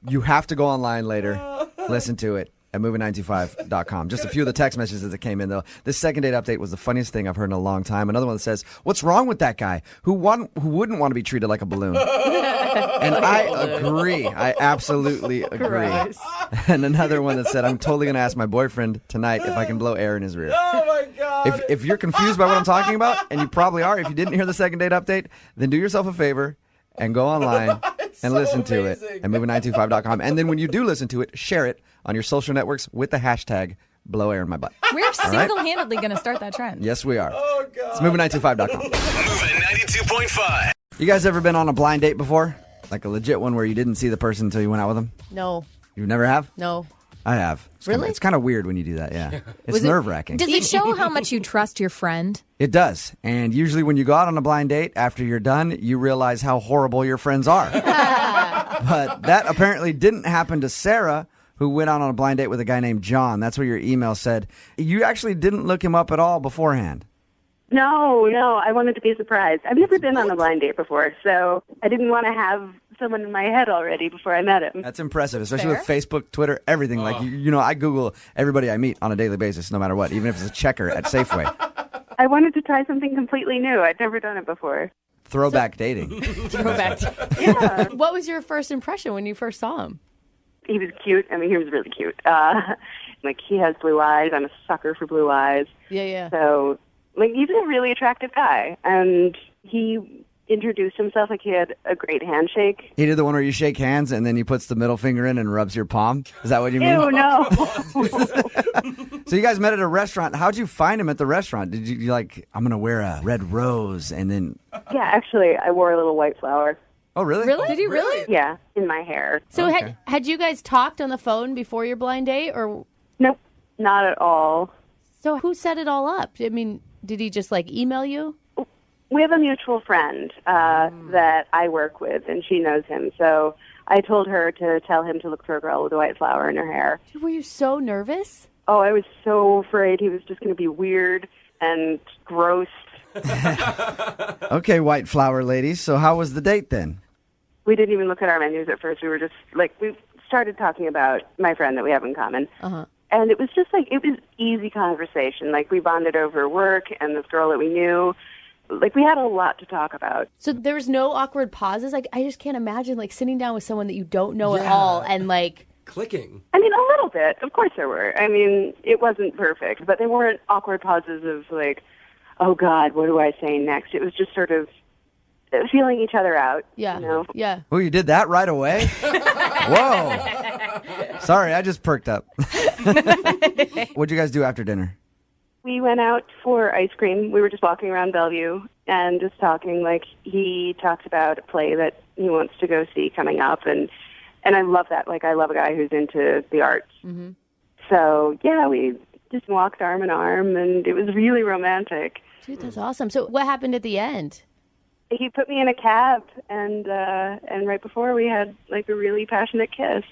Speaker 1: you have to go online later, listen to it at movie925.com. Just a few of the text messages that came in, though. This second date update was the funniest thing I've heard in a long time. Another one that says, what's wrong with that guy who wouldn't want to be treated like a balloon? And I agree. I absolutely agree.
Speaker 2: Gross.
Speaker 1: And another one that said, I'm totally going to ask my boyfriend tonight if I can blow air in his rear.
Speaker 3: Oh my God.
Speaker 1: If you're confused by what I'm talking about, and you probably are, if you didn't hear the second date update, then do yourself a favor and go online and listen to it at movie925.com. And then when you do listen to it, share it on your social networks with the hashtag blow air in my butt.
Speaker 9: We're single-handedly going to start that trend.
Speaker 1: Yes, we are.
Speaker 3: Oh God.
Speaker 1: It's movie925.com.
Speaker 5: Moving 92.5.
Speaker 1: You guys ever been on a blind date before? Like a legit one where you didn't see the person until you went out with them?
Speaker 2: No.
Speaker 1: You never have?
Speaker 2: No.
Speaker 1: I have.
Speaker 2: Really?
Speaker 1: It's kind of weird when you do that, yeah. It's
Speaker 2: Was it-
Speaker 1: nerve-wracking.
Speaker 9: Does it show how much you trust your friend?
Speaker 1: It does. And usually when you go out on a blind date, after you're done, you realize how horrible your friends are. But that apparently didn't happen to Sarah, who went out on a blind date with a guy named John. That's what your email said. You actually didn't look him up at all beforehand.
Speaker 4: No, I wanted to be surprised. I've never been on a blind date before, so I didn't want to have someone in my head already before I met him.
Speaker 1: That's impressive, especially with Facebook, Twitter, everything. Like, I Google everybody I meet on a daily basis, no matter what, even if it's a checker at Safeway.
Speaker 4: I wanted to try something completely new. I'd never done it before.
Speaker 1: Throwback dating.
Speaker 2: Throwback.
Speaker 4: Yeah.
Speaker 2: What was your first impression when you first saw him?
Speaker 4: He was cute. I mean, he was really cute. Like, he has blue eyes. I'm a sucker for blue eyes.
Speaker 2: Yeah.
Speaker 4: So, like, he's a really attractive guy. And he introduced himself like he had a great handshake.
Speaker 1: He did the one where you shake hands and then he puts the middle finger in and rubs your palm? Is that what you mean?
Speaker 4: Ew, no.
Speaker 1: So you guys met at a restaurant. How'd you find him at the restaurant? Did you like, I'm going to wear a red rose and then...
Speaker 4: Yeah, actually, I wore a little white flower.
Speaker 1: Oh, really?
Speaker 2: Really? Did you really?
Speaker 4: Yeah, in my hair.
Speaker 2: So
Speaker 1: Okay.
Speaker 2: had you guys talked on the phone before your blind date, or
Speaker 4: Nope, not at all.
Speaker 2: so who set it all up? I mean, did he just like email you?
Speaker 4: We have a mutual friend that I work with, and she knows him. So I told her to tell him to look for a girl with a white flower in her hair.
Speaker 2: Were you so nervous?
Speaker 4: Oh, I was so afraid he was just going to be weird and gross.
Speaker 1: Okay, white flower ladies. So how was the date then?
Speaker 4: We didn't even look at our menus at first. We were just, like, we started talking about my friend that we have in common.
Speaker 2: Uh-huh.
Speaker 4: And it was just, like, it was easy conversation. Like, we bonded over work and this girl that we knew. Like, we had a lot to talk about.
Speaker 2: So there was no awkward pauses? Like, I just can't imagine, like, sitting down with someone that you don't know at all and, like...
Speaker 3: Clicking.
Speaker 4: I mean, a little bit. Of course there were. I mean, it wasn't perfect. But they weren't awkward pauses of, like, oh, God, what do I say next? It was just sort of feeling each other out.
Speaker 2: Yeah.
Speaker 4: You know?
Speaker 2: Yeah.
Speaker 1: Oh, you did that right away? Whoa. Sorry, I just perked up. What'd you guys do after dinner?
Speaker 4: We went out for ice cream. We were just walking around Bellevue and just talking. Like, he talked about a play that he wants to go see coming up, and I love that. Like, I love a guy who's into the arts.
Speaker 2: Mm-hmm.
Speaker 4: So, yeah, we just walked arm in arm, and it was really romantic.
Speaker 2: Dude, that's awesome. So what happened at the end?
Speaker 4: He put me in a cab, and right before we had, like, a really passionate kiss.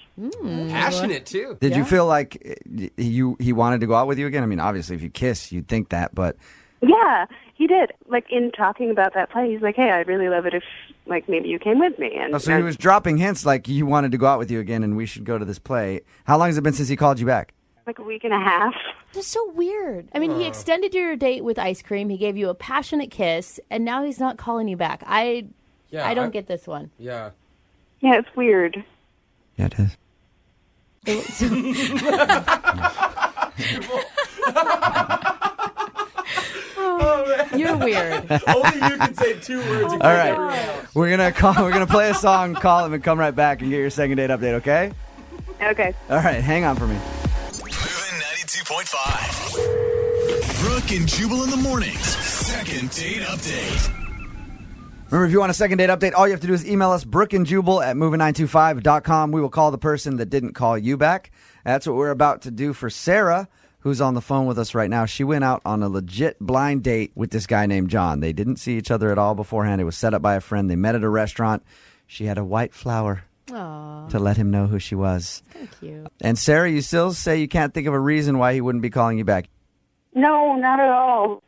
Speaker 3: Passionate, too.
Speaker 1: Did you feel like he wanted to go out with you again? I mean, obviously, if you kiss, you'd think that, but...
Speaker 4: Yeah, he did. Like, in talking about that play, he's like, hey, I'd really love it if, like, maybe you came with me. And
Speaker 1: So he was dropping hints like he wanted to go out with you again and we should go to this play. How long has it been since he called you back?
Speaker 4: like a week and a half.
Speaker 2: That's so weird. I mean, he extended your date with ice cream. He gave you a passionate kiss, and now he's not calling you back. I don't get this one.
Speaker 3: Yeah.
Speaker 4: Yeah, it's weird.
Speaker 1: Yeah, it is.
Speaker 2: You're weird.
Speaker 3: Only you can say 2 words.
Speaker 1: All right. We're gonna play a song, call him, and come right back and get your second date update, okay?
Speaker 4: Okay.
Speaker 1: All right, hang on for me.
Speaker 5: Moving 92.5. Brooke and Jubal in the mornings. Second date update.
Speaker 1: Remember, if you want a second date update, all you have to do is email us, brookeandjubal@moving925.com. We will call the person that didn't call you back. That's what we're about to do for Sarah, who's on the phone with us right now. She went out on a legit blind date with this guy named John. They didn't see each other at all beforehand. It was set up by a friend. They met at a restaurant. She had a white flower to let him know who she was.
Speaker 2: Thank you.
Speaker 1: And Sarah, you still say you can't think of a reason why he wouldn't be calling you back.
Speaker 4: No, not at all.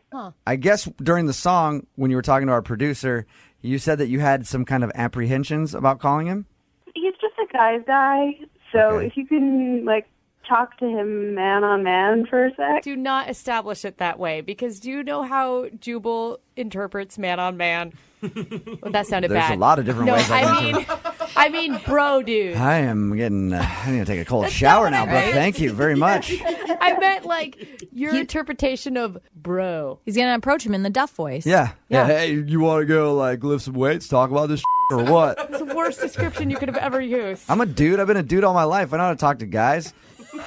Speaker 1: I guess during the song, when you were talking to our producer, you said that you had some kind of apprehensions about calling him?
Speaker 4: He's just a guy's guy. So
Speaker 1: Okay.
Speaker 4: if you can, like, talk to him man on man for a sec.
Speaker 2: Do not establish it that way, because do you know how Jubal interprets man on man? Well, that sounded
Speaker 1: There's
Speaker 2: bad.
Speaker 1: a lot of different ways I can
Speaker 2: I mean, bro, dude.
Speaker 1: I am getting, I need to take a cold shower now, bro. Thank you very much.
Speaker 2: I meant like your interpretation of bro.
Speaker 9: He's going to approach him in the Duff voice.
Speaker 1: Yeah. Hey, you want to go, like, lift some weights, talk about this or what?
Speaker 2: It's the worst description you could have ever used.
Speaker 1: I'm a dude. I've been a dude all my life. I know how to talk to guys.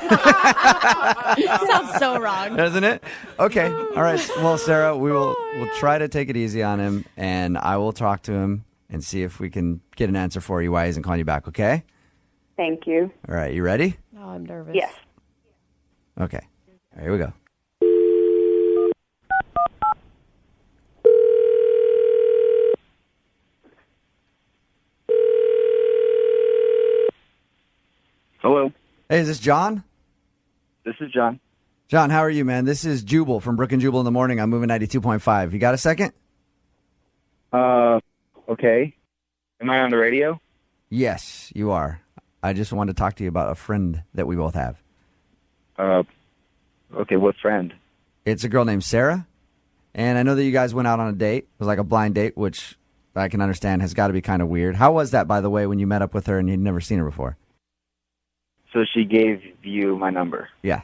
Speaker 2: Sounds so wrong.
Speaker 1: Doesn't it? Okay. All right. Well, Sarah, we'll try to take it easy on him, and I will talk to him and see if we can get an answer for you why he isn't calling you back, okay?
Speaker 4: Thank you.
Speaker 1: All right. You ready?
Speaker 2: Oh, I'm nervous.
Speaker 4: Yes.
Speaker 1: Okay. All right, here we go.
Speaker 6: Hello,
Speaker 1: Hey, is this John?
Speaker 6: this is John.
Speaker 1: John, how are you, man? This is Jubal from Brooke and Jubal in the morning. I'm moving 92.5. You got a second?
Speaker 6: Okay. Am I on the radio?
Speaker 1: Yes, you are. I just wanted to talk to you about a friend that we both have.
Speaker 10: Okay, what friend?
Speaker 1: It's a girl named Sarah, and I know that you guys went out on a date. It was like a blind date, which I can understand has got to be kind of weird. How was that, by the way, when you met up with her and you'd never seen her before?
Speaker 10: So she gave you my number?
Speaker 1: Yeah.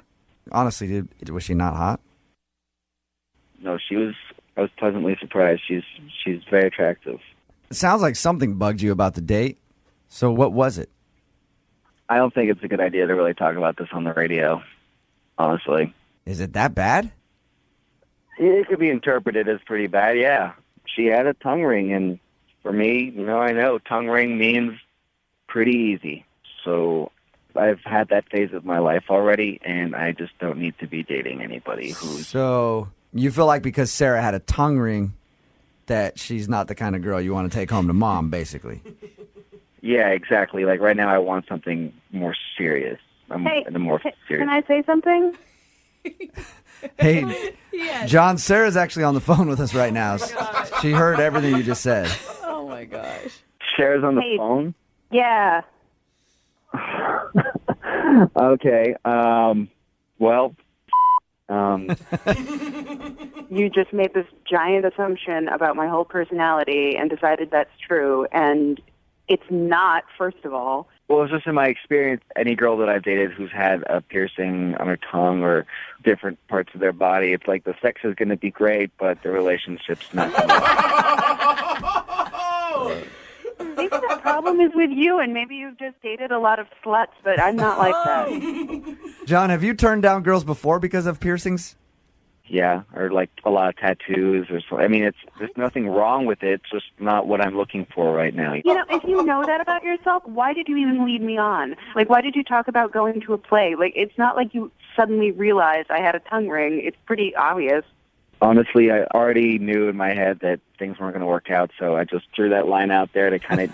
Speaker 1: Honestly, dude, was she not hot?
Speaker 10: No, she was. I was pleasantly surprised. She's very attractive.
Speaker 1: It sounds like something bugged you about the date. So what was it?
Speaker 10: I don't think it's a good idea to really talk about this on the radio, honestly.
Speaker 1: Is it that bad?
Speaker 10: It could be interpreted as pretty bad, yeah. She had a tongue ring, and for me, I know tongue ring means pretty easy. So I've had that phase of my life already, and I just don't need to be dating anybody who's...
Speaker 1: So you feel like because Sarah had a tongue ring that she's not the kind of girl you want to take home to mom, basically.
Speaker 10: Yeah, exactly. Like right now I want something more serious.
Speaker 4: Hey,
Speaker 10: more serious.
Speaker 4: can I say something?
Speaker 1: Hey,
Speaker 2: Yes.
Speaker 1: John, Sarah's actually on the phone with us right now. She heard everything you just said.
Speaker 2: Oh my gosh.
Speaker 10: Sarah's on the
Speaker 4: Hey.
Speaker 10: phone?
Speaker 4: Yeah.
Speaker 10: Okay. Well,
Speaker 4: You just made this giant assumption about my whole personality and decided that's true, and it's not, first of all.
Speaker 10: well, it's just in my experience, any girl that I've dated who's had a piercing on her tongue or different parts of their body, it's like the sex is going to be great, but the relationship's not going to
Speaker 4: Maybe the problem is with you, and maybe you've just dated a lot of sluts, but I'm not like that.
Speaker 1: John, have you turned down girls before because of piercings?
Speaker 10: Yeah, or like a lot of tattoos or so. I mean, there's nothing wrong with it. It's just not what I'm looking for right now.
Speaker 4: If you know that about yourself, why did you even lead me on? Like, why did you talk about going to a play? Like, it's not like you suddenly realized I had a tongue ring. It's pretty obvious.
Speaker 10: Honestly, I already knew in my head that things weren't going to work out, so I just threw that line out there to kind of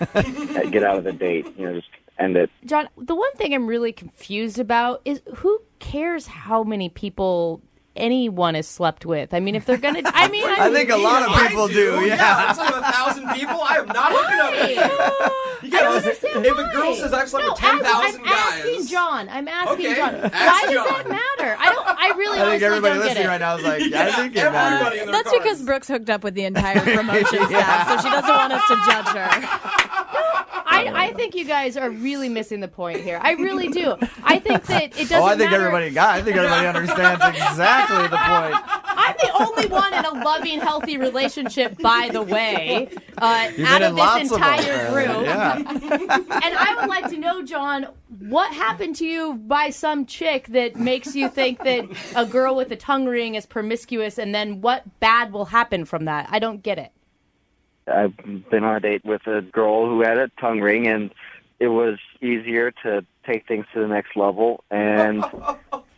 Speaker 10: get out of the date, just end it.
Speaker 2: John, the one thing I'm really confused about is who cares how many people anyone has slept with? I mean, if they're gonna, I
Speaker 1: think a lot of people do. Yeah,
Speaker 3: it's like 1,000 people. I am not hooking up with you.
Speaker 2: I don't understand
Speaker 3: If
Speaker 2: why.
Speaker 3: a girl says I've slept with
Speaker 2: I'm
Speaker 3: 10,000 guys,
Speaker 2: asking John. I'm asking
Speaker 3: Okay,
Speaker 2: John.
Speaker 3: ask
Speaker 2: Why does
Speaker 3: John.
Speaker 2: that matter? I really
Speaker 1: I think
Speaker 2: honestly
Speaker 1: everybody
Speaker 2: don't get
Speaker 1: listening
Speaker 2: it.
Speaker 1: right now is like, I think it
Speaker 3: everybody
Speaker 1: matters.
Speaker 3: in their
Speaker 9: That's
Speaker 3: cars.
Speaker 9: because Brooke's hooked up with the entire promotion staff, so she doesn't want us to judge her.
Speaker 2: I think you guys are really missing the point here. I really do. I think that it doesn't
Speaker 1: Oh, I think
Speaker 2: matter.
Speaker 1: everybody understands exactly the point.
Speaker 2: I'm the only one in a loving, healthy relationship, by the way, out
Speaker 1: been
Speaker 2: of
Speaker 1: in
Speaker 2: this
Speaker 1: lots of them,
Speaker 2: entire group.
Speaker 1: Yeah.
Speaker 2: And I would like to know, John, what happened to you by some chick that makes you think that a girl with a tongue ring is promiscuous, and then what bad will happen from that? I don't get it.
Speaker 10: I've been on a date with a girl who had a tongue ring, and it was easier to take things to the next level. And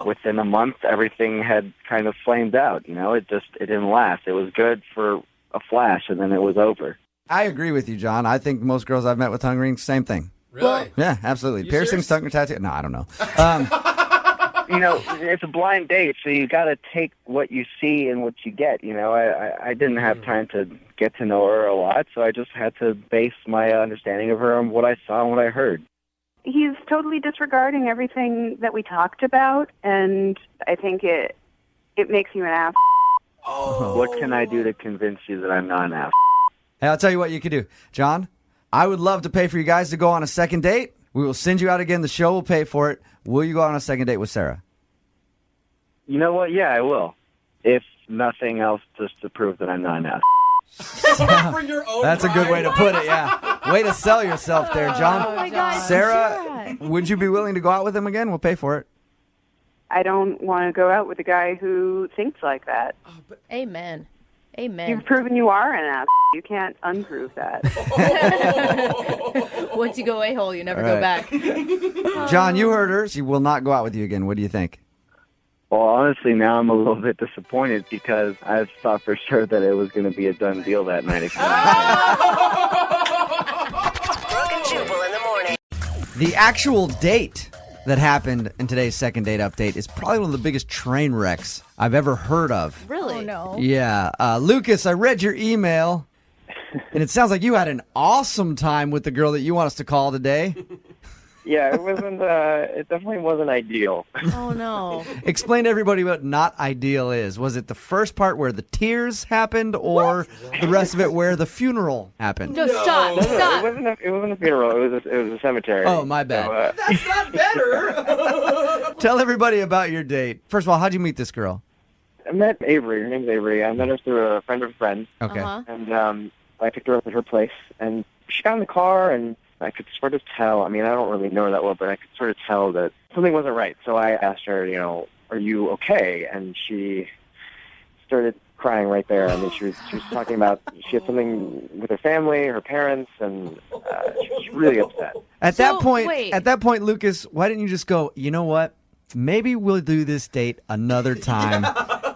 Speaker 10: within a month, everything had kind of flamed out. It didn't last. It was good for a flash, and then it was over.
Speaker 1: I agree with you, John. I think most girls I've met with tongue rings, same thing.
Speaker 3: Really?
Speaker 1: Yeah, absolutely.
Speaker 3: You
Speaker 1: Piercings,
Speaker 3: serious?
Speaker 1: tongue tattoo. No, I don't know.
Speaker 10: It's a blind date, so you got to take what you see and what you get. I didn't have time to get to know her a lot, so I just had to base my understanding of her on what I saw and what I heard.
Speaker 4: He's totally disregarding everything that we talked about, and I think it makes you an ass.
Speaker 10: What can I do to convince you that I'm not an ass?
Speaker 1: Hey, I'll tell you what you could do. John, I would love to pay for you guys to go on a second date. We will send you out again. The show will pay for it. Will you go on a second date with Sarah?
Speaker 10: You know what? Yeah, I will. If nothing else, just to prove that I'm not an ass.
Speaker 3: For your own
Speaker 1: That's a good
Speaker 3: pride.
Speaker 1: way to put it, yeah. Way to sell yourself there, John.
Speaker 2: Oh my God,
Speaker 1: Sarah, would you be willing to go out with him again? We'll pay for it.
Speaker 4: I don't want to go out with a guy who thinks like that.
Speaker 2: Amen. Amen.
Speaker 4: You've proven you are an ass. You can't unprove that.
Speaker 2: Once you go a-hole, you never
Speaker 1: All
Speaker 2: go
Speaker 1: right.
Speaker 2: back.
Speaker 1: John, you heard her. She will not go out with you again. What do you think?
Speaker 10: Well, honestly, now I'm a little bit disappointed because I thought for sure that it was going to be a done deal that night.
Speaker 7: Brooke and Jubal in the morning.
Speaker 1: The actual date that happened in today's second date update is probably one of the biggest train wrecks I've ever heard of.
Speaker 2: Really?
Speaker 9: Oh, no.
Speaker 1: Yeah. Lucas, I read your email. And it sounds like you had an awesome time with the girl that you want us to call today.
Speaker 10: Yeah, it wasn't. It definitely wasn't ideal.
Speaker 2: Oh, no.
Speaker 1: Explain to everybody what not ideal is. Was it the first part where the tears happened, or the rest of it where the funeral happened?
Speaker 2: No, stop.
Speaker 10: No,
Speaker 2: Stop.
Speaker 10: it wasn't a funeral. It was a cemetery.
Speaker 1: Oh, my bad.
Speaker 10: So,
Speaker 3: That's not better.
Speaker 1: Tell everybody about your date. First of all, how'd you meet this girl?
Speaker 10: I met Avery. Her name's Avery. I met her through a friend of a friend.
Speaker 1: Okay.
Speaker 2: Uh-huh.
Speaker 10: And I picked her up at her place, and she got in the car, and I could sort of tell. I mean, I don't really know her that well, but I could sort of tell that something wasn't right. So I asked her, are you okay? And she started crying right there. I mean, she was talking about she had something with her family, her parents, and she was really upset.
Speaker 1: At
Speaker 2: So,
Speaker 1: that point, Lucas, why didn't you just go, you know what? Maybe we'll do this date another time,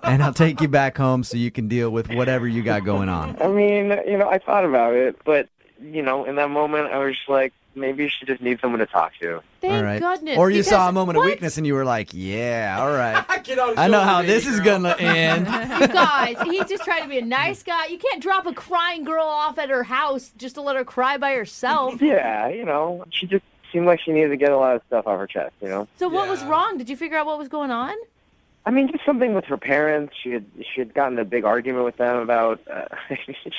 Speaker 1: and I'll take you back home so you can deal with whatever you got going on.
Speaker 10: I mean, I thought about it, but, in that moment, I was just like, maybe she just needs someone to talk to.
Speaker 2: Thank
Speaker 1: All right.
Speaker 2: goodness.
Speaker 1: Or you
Speaker 2: because
Speaker 1: saw a moment
Speaker 2: what?
Speaker 1: of weakness and you were like, yeah, all right.
Speaker 3: Get on his
Speaker 1: I know
Speaker 3: shoulder,
Speaker 1: how
Speaker 3: baby
Speaker 1: this is
Speaker 3: girl.
Speaker 1: going to end.
Speaker 2: You guys, he's just trying to be a nice guy. You can't drop a crying girl off at her house just to let her cry by herself.
Speaker 10: Yeah, she just seemed like she needed to get a lot of stuff off her chest,
Speaker 2: So what was
Speaker 3: Yeah.
Speaker 2: wrong? Did you figure out what was going on?
Speaker 10: I mean, just something with her parents. She had gotten a big argument with them about,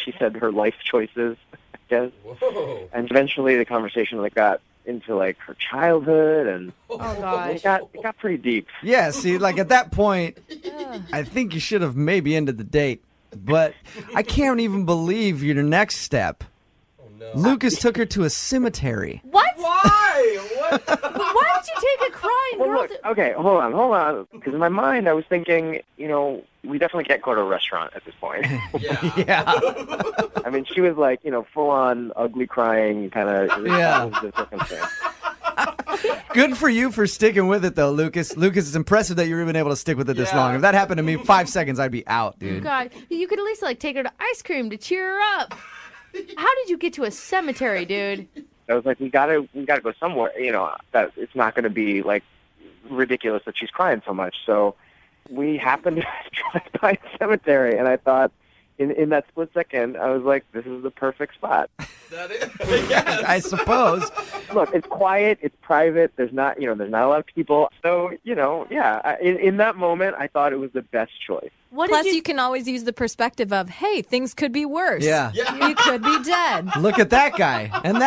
Speaker 10: she said, her life choices, I guess.
Speaker 3: Whoa.
Speaker 10: And eventually the conversation got into her childhood, and
Speaker 2: Oh, gosh.
Speaker 10: it got pretty deep.
Speaker 1: Yeah, see, at that point, I think you should have maybe ended the date. But I can't even believe your next step.
Speaker 3: Oh, no.
Speaker 1: Lucas took her to a cemetery.
Speaker 2: What?
Speaker 3: Why? What?
Speaker 2: Why would you take a crying
Speaker 10: Well,
Speaker 2: girl
Speaker 10: look,
Speaker 2: to...
Speaker 10: okay, hold on. Because in my mind, I was thinking, we definitely can't go to a restaurant at this point.
Speaker 3: Yeah.
Speaker 1: Yeah.
Speaker 10: I mean, she was full on ugly crying kind of.
Speaker 1: Yeah.
Speaker 10: The circumstance.
Speaker 1: Good for you for sticking with it, though, Lucas. Lucas, it's impressive that you've even able to stick with it this
Speaker 3: Yeah.
Speaker 1: long. If that happened to me, 5 seconds, I'd be out, dude.
Speaker 2: God, you could at least take her to ice cream to cheer her up. How did you get to a cemetery, dude?
Speaker 10: I was like, we gotta go somewhere. That it's not going to be ridiculous that she's crying so much. So we happened to drive by a cemetery, and I thought, in that split second, I was like, this is the perfect spot.
Speaker 3: That is. Yes.
Speaker 1: I suppose.
Speaker 10: Look, it's quiet, it's private. There's not a lot of people. So yeah. In that moment, I thought it was the best choice.
Speaker 2: What
Speaker 9: Plus,
Speaker 2: did
Speaker 9: you can always use the perspective of, hey, things could be worse.
Speaker 1: Yeah.
Speaker 3: Yeah.
Speaker 9: You could be dead.
Speaker 1: Look at that guy, and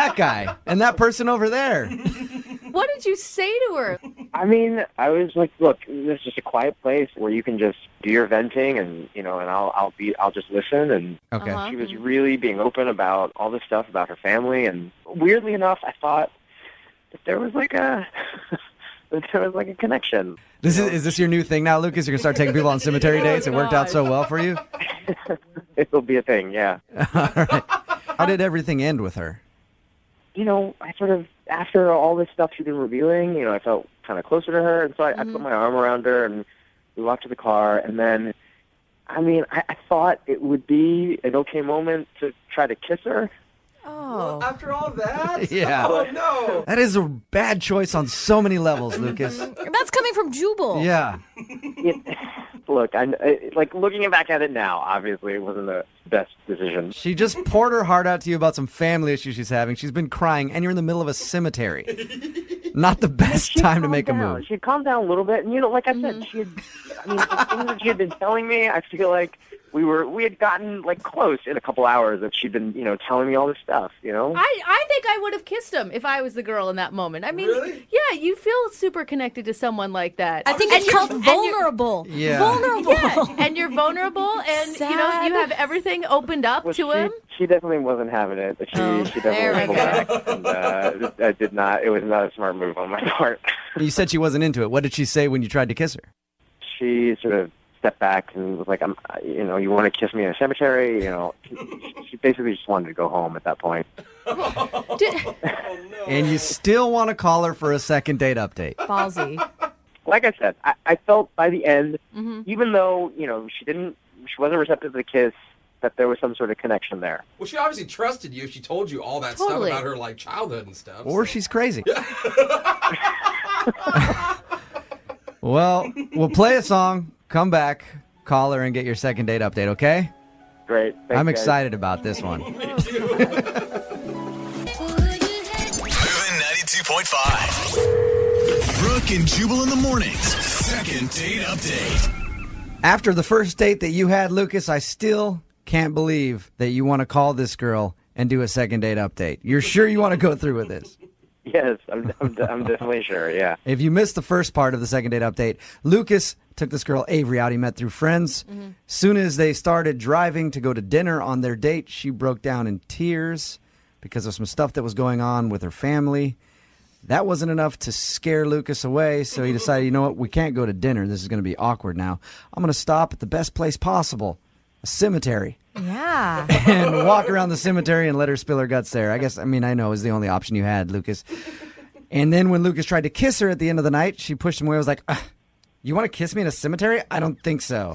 Speaker 1: that person over there.
Speaker 2: What did you say to her?
Speaker 10: I mean, I was like, look, this is just a quiet place where you can just do your venting, and and I'll just listen. And
Speaker 1: Okay.
Speaker 2: Uh-huh.
Speaker 10: she was really being open about all this stuff about her family. And weirdly enough, I thought that there was a connection.
Speaker 1: Is this your new thing now, Lucas? You're going to start taking people on cemetery dates? It worked out so well for you?
Speaker 10: It'll be a thing, yeah.
Speaker 1: All right. How did everything end with her?
Speaker 10: I sort of, after all this stuff she'd been revealing, I felt kind of closer to her. And so I put my arm around her, and we walked to the car. And then, I thought it would be an okay moment to try to kiss her.
Speaker 9: Oh.
Speaker 3: After all that?
Speaker 1: Yeah.
Speaker 3: Oh, no.
Speaker 1: That is a bad choice on so many levels, Lucas.
Speaker 9: That's coming from Jubal.
Speaker 1: Yeah.
Speaker 10: Look, looking back at it now, obviously it wasn't the best decision.
Speaker 1: She just poured her heart out to you about some family issues she's having. She's been crying, and you're in the middle of a cemetery. Not the best time to make a move.
Speaker 10: She had calmed down a little bit, and like I said, the things that she had been telling me, I feel like we had gotten close in a couple hours that she'd been telling me all this stuff.
Speaker 2: I think I would have kissed him if I was the girl in that moment. I mean,
Speaker 3: Really?
Speaker 2: yeah, you feel super connected to someone like that.
Speaker 9: I think it's called vulnerable.
Speaker 1: Yeah.
Speaker 9: Vulnerable.
Speaker 2: Yeah, and you're vulnerable, and
Speaker 9: Sad.
Speaker 2: you have everything opened up to him.
Speaker 10: She definitely wasn't having it. She
Speaker 9: there
Speaker 10: definitely
Speaker 9: we
Speaker 10: pulled back, and I did not. It was not a smart move on my part.
Speaker 1: You said she wasn't into it. What did she say when you tried to kiss her?
Speaker 10: She sort of stepped back and was like, you want to kiss me in a cemetery? She basically just wanted to go home at that point.
Speaker 1: And you still want to call her for a second date update.
Speaker 9: Ballsy.
Speaker 10: Like I said, I felt by the end, even though, she wasn't receptive to the kiss, that there was some sort of connection there.
Speaker 3: Well, she obviously trusted you if she told you all that
Speaker 2: Totally.
Speaker 3: stuff about her childhood and stuff.
Speaker 1: Or she's crazy. Well, we'll play a song, come back, call her, and get your second date update, okay?
Speaker 10: Great. Thanks,
Speaker 1: I'm
Speaker 10: guys.
Speaker 1: excited about this one.
Speaker 5: Moving 92.5. Brooke and Jubal in the mornings. Second date update.
Speaker 1: After the first date that you had, Lucas, I still can't believe that you want to call this girl and do a second date update. You're sure you want to go through with this?
Speaker 10: Yes, I'm definitely sure, yeah.
Speaker 1: If you missed the first part of the second date update, Lucas took this girl Avery out he met through friends. Soon as they started driving to go to dinner on their date, she broke down in tears because of some stuff that was going on with her family. That wasn't enough to scare Lucas away, so he decided, you know what, we can't go to dinner. This is going to be awkward now. I'm going to stop at the best place possible, a cemetery.
Speaker 9: Yeah.
Speaker 1: And walk around the cemetery and let her spill her guts there. I know it was the only option you had, Lucas. And then when Lucas tried to kiss her at the end of the night, she pushed him away. I was like, you want to kiss me in a cemetery? I don't think so.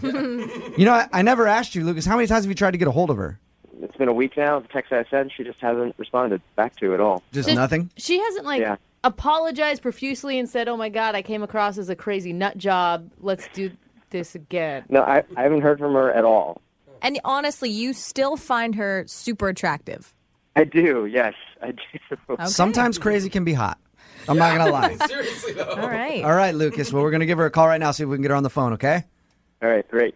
Speaker 1: I never asked you, Lucas, how many times have you tried to get a hold of her?
Speaker 10: It's been a week now. The text I sent, she just hasn't responded back to at all.
Speaker 1: Just nothing?
Speaker 2: She hasn't, apologized profusely and said, oh, my God, I came across as a crazy nut job. Let's do this again.
Speaker 10: No, I haven't heard from her at all.
Speaker 9: And honestly, you still find her super attractive.
Speaker 10: I do, yes, I do.
Speaker 9: Okay.
Speaker 1: Sometimes crazy can be hot. I'm not going to lie.
Speaker 3: Seriously, though.
Speaker 9: All right.
Speaker 1: All right, Lucas. Well, we're going to give her a call right now, see if we can get her on the phone, okay?
Speaker 10: All right, great.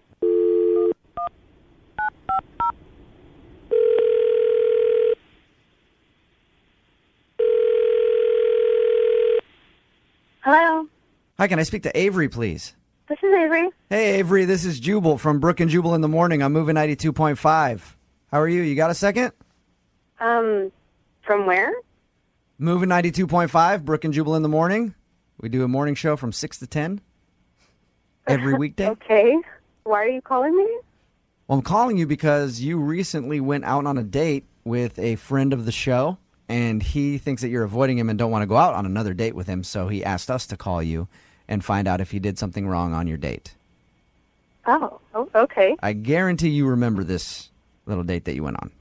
Speaker 4: Hello,
Speaker 1: Hi, can I speak to Avery, please?
Speaker 4: this is Avery.
Speaker 1: Hey, Avery, this is Jubal from Brooke and Jubal in the morning. I'm moving 92.5. How are you? You got a second?
Speaker 4: From where?
Speaker 1: Moving 92.5, Brooke and Jubal in the morning. We do a morning show from 6 to 10 every weekday.
Speaker 4: Okay. Why are you calling me?
Speaker 1: Well, I'm calling you because you recently went out on a date with a friend of the show, and he thinks that you're avoiding him and don't want to go out on another date with him, so he asked us to call you and find out if you did something wrong on your date.
Speaker 4: Oh, okay.
Speaker 1: I guarantee you remember this little date that you went on.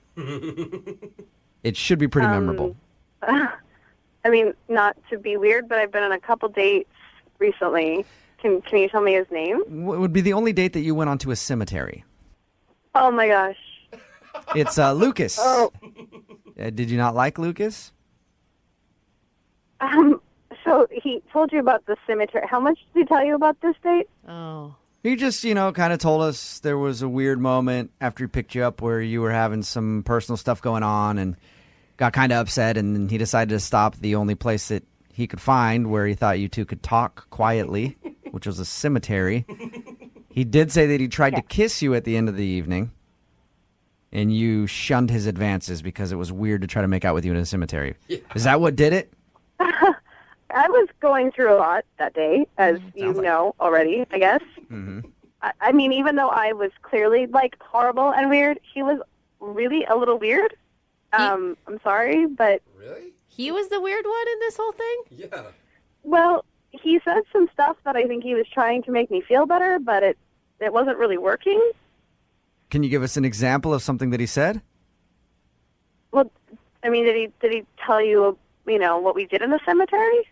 Speaker 1: It should be pretty memorable.
Speaker 4: I mean, not to be weird, but I've been on a couple dates recently. Can you tell me his name?
Speaker 1: What would be the only date that you went on to a cemetery?
Speaker 4: Oh my gosh.
Speaker 1: It's Lucas.
Speaker 4: Oh.
Speaker 1: Did you not like Lucas?
Speaker 4: So he told you about the cemetery. How much did he tell you about this date?
Speaker 2: Oh.
Speaker 1: He just, kind of told us there was a weird moment after he picked you up where you were having some personal stuff going on and got kind of upset, and then he decided to stop at the only place that he could find where he thought you two could talk quietly, which was a cemetery. He did say that he tried to kiss you at the end of the evening, and you shunned his advances because it was weird to try to make out with you in a cemetery. Yeah. Is that what did it?
Speaker 4: I was going through a lot that day, as you know already, I guess.
Speaker 1: Mm-hmm.
Speaker 4: I mean, even though I was clearly, horrible and weird, he was really a little weird. I'm sorry, but...
Speaker 3: Really?
Speaker 2: He was the weird one in this whole thing?
Speaker 3: Yeah.
Speaker 4: Well, he said some stuff that I think he was trying to make me feel better, but it wasn't really working.
Speaker 1: Can you give us an example of something that he said?
Speaker 4: Well, I mean, did he tell you, what we did in the cemetery?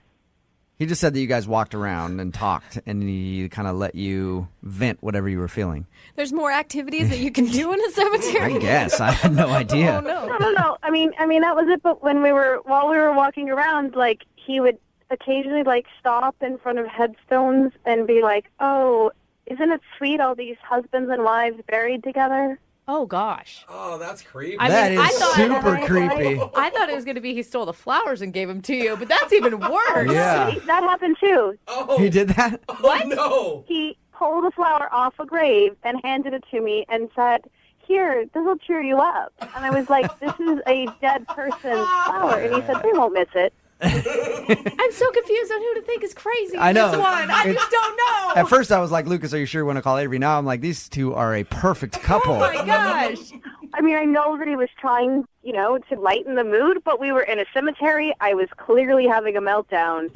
Speaker 1: He just said that you guys walked around and talked, and he kind of let you vent whatever you were feeling.
Speaker 9: There's more activities that you can do in a cemetery?
Speaker 1: I guess. I had no idea.
Speaker 9: Oh, no.
Speaker 4: No. I mean, that was it. But while we were walking around, he would occasionally, stop in front of headstones and be like, oh, isn't it sweet, all these husbands and wives buried together?
Speaker 2: Oh, gosh.
Speaker 3: Oh, that's creepy.
Speaker 1: That is super creepy.
Speaker 2: I thought it was going to be he stole the flowers and gave them to you, but that's even worse.
Speaker 1: Yeah.
Speaker 4: That happened, too.
Speaker 3: Oh.
Speaker 1: He did that?
Speaker 2: What?
Speaker 3: No.
Speaker 4: He pulled a flower off a grave and handed it to me and said, here, this will cheer you up. And I was like, this is a dead person's flower. And he said, they won't miss it.
Speaker 2: I'm so confused on who to think is crazy.
Speaker 1: I know.
Speaker 2: This one. I just don't know.
Speaker 1: At first I was like, Lucas, are you sure you want to call Avery? Now I'm like, these two are a perfect couple.
Speaker 2: Oh, my gosh.
Speaker 4: I mean, I know that he was trying, to lighten the mood, but we were in a cemetery. I was clearly having a meltdown.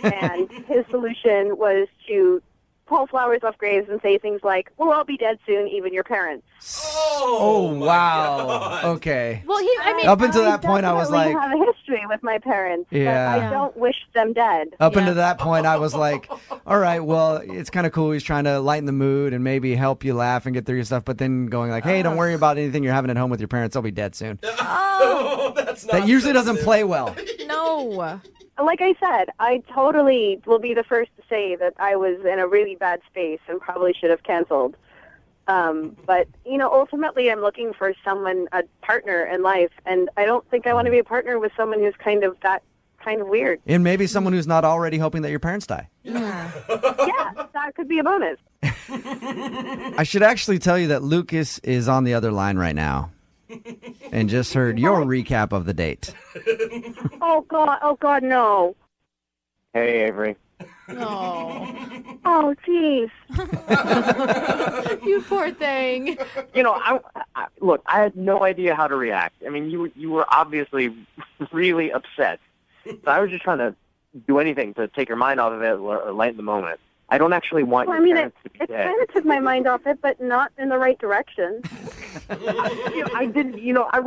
Speaker 4: And his solution was to pull flowers off graves and say things like, "We'll all be dead soon, even your parents."
Speaker 1: Oh, wow. Okay.
Speaker 2: Well,
Speaker 1: up until that point, I was like,
Speaker 4: I have a history with my parents.
Speaker 1: Yeah.
Speaker 4: But I don't wish them dead.
Speaker 1: up until that point, I was like, all right, well, it's kind of cool. He's trying to lighten the mood and maybe help you laugh and get through your stuff. But then going like, hey, don't worry about anything you're having at home with your parents. They'll be dead soon.
Speaker 3: That's not
Speaker 1: That usually doesn't play well.
Speaker 9: No.
Speaker 4: Like I said, I totally will be the first to say that I was in a really bad space and probably should have canceled. But, ultimately I'm looking for a partner in life, and I don't think I want to be a partner with someone who's kind of weird.
Speaker 1: And maybe someone who's not already hoping that your parents die.
Speaker 4: Yeah, that could be a bonus.
Speaker 1: I should actually tell you that Lucas is on the other line right now and just heard your recap of the date.
Speaker 4: Oh God, no.
Speaker 10: Hey, Avery.
Speaker 4: Oh, jeez.
Speaker 2: You poor thing.
Speaker 10: Look, I had no idea how to react. I mean, you were obviously really upset. So I was just trying to do anything to take your mind off of it or lighten the moment. I don't actually want your parents to be
Speaker 4: it
Speaker 10: dead.
Speaker 4: kind of took my mind off it, but not in the right direction.
Speaker 10: I didn't. I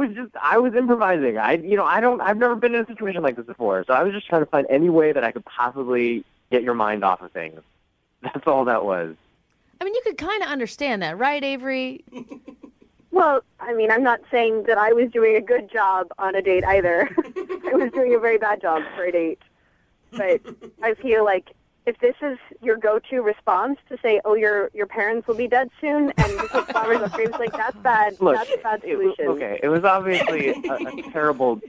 Speaker 10: was improvising. I've never been in a situation like this before. So I was just trying to find any way that I could possibly get your mind off of things. That's all that was.
Speaker 2: I mean, you could kind of understand that, right, Avery?
Speaker 4: Well, I mean, I'm not saying that I was doing a good job on a date either. I was doing a very bad job for a date. But I feel like if this is your go-to response to say, "Oh, your parents will be dead soon," and you put flowers on graves, like that's bad.
Speaker 10: Look,
Speaker 4: that's a bad solution.
Speaker 10: It was obviously a terrible,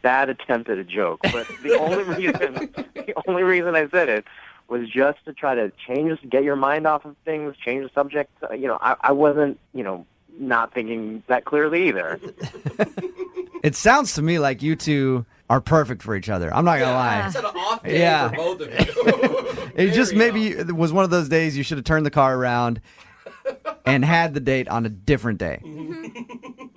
Speaker 10: bad attempt at a joke. But the only reason I said it was just to try to get your mind off of things, change the subject. I wasn't, not thinking that clearly either.
Speaker 1: It sounds to me like you two are perfect for each other. I'm not going to lie.
Speaker 3: It's an off day for both of you.
Speaker 1: It just maybe it was one of those days you should have turned the car around and had the date on a different day.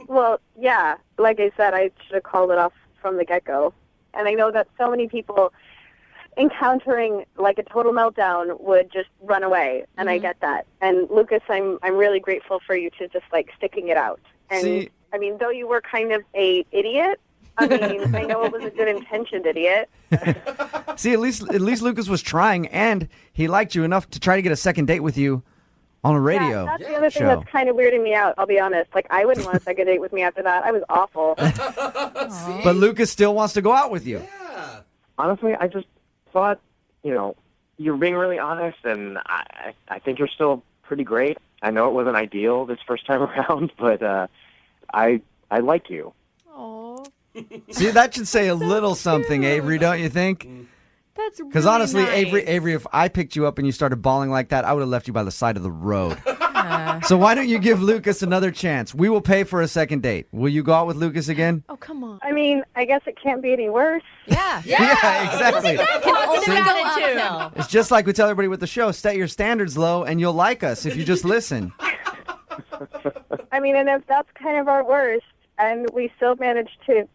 Speaker 4: Well, yeah, like I said, I should have called it off from the get-go. And I know that so many people encountering like a total meltdown would just run away, and I get that. And Lucas, I'm really grateful for you to just like sticking it out. And I mean, though you were kind of a idiot, I mean, I know it was a good intentioned idiot.
Speaker 1: See, at least Lucas was trying, and he liked you enough to try to get a second date with you on a radio
Speaker 4: that's the other thing
Speaker 1: show.
Speaker 4: that's kind of weirding me out, I'll be honest. Like, I wouldn't want a second date with me after that. I was awful.
Speaker 1: But Lucas still wants to go out with you.
Speaker 3: Yeah.
Speaker 10: Honestly, I just thought, you're being really honest, and I think you're still pretty great. I know it wasn't ideal this first time around, but I like you.
Speaker 2: Oh,
Speaker 1: See, that should say a little something, Avery, don't you think?
Speaker 2: that's really
Speaker 1: Because honestly,
Speaker 2: nice.
Speaker 1: Avery, if I picked you up and you started bawling like that, I would have left you by the side of the road. So why don't you give Lucas another chance? We will pay for a second date. Will you go out with Lucas again?
Speaker 2: Oh, come on.
Speaker 4: I mean, I guess it can't be any worse.
Speaker 9: Yeah.
Speaker 1: Yeah, exactly.
Speaker 9: Can only
Speaker 1: See?
Speaker 9: go uphill.
Speaker 1: It's just like we tell everybody with the show, set your standards low and you'll like us if you just listen.
Speaker 4: I mean, and if that's kind of our worst, and we still manage to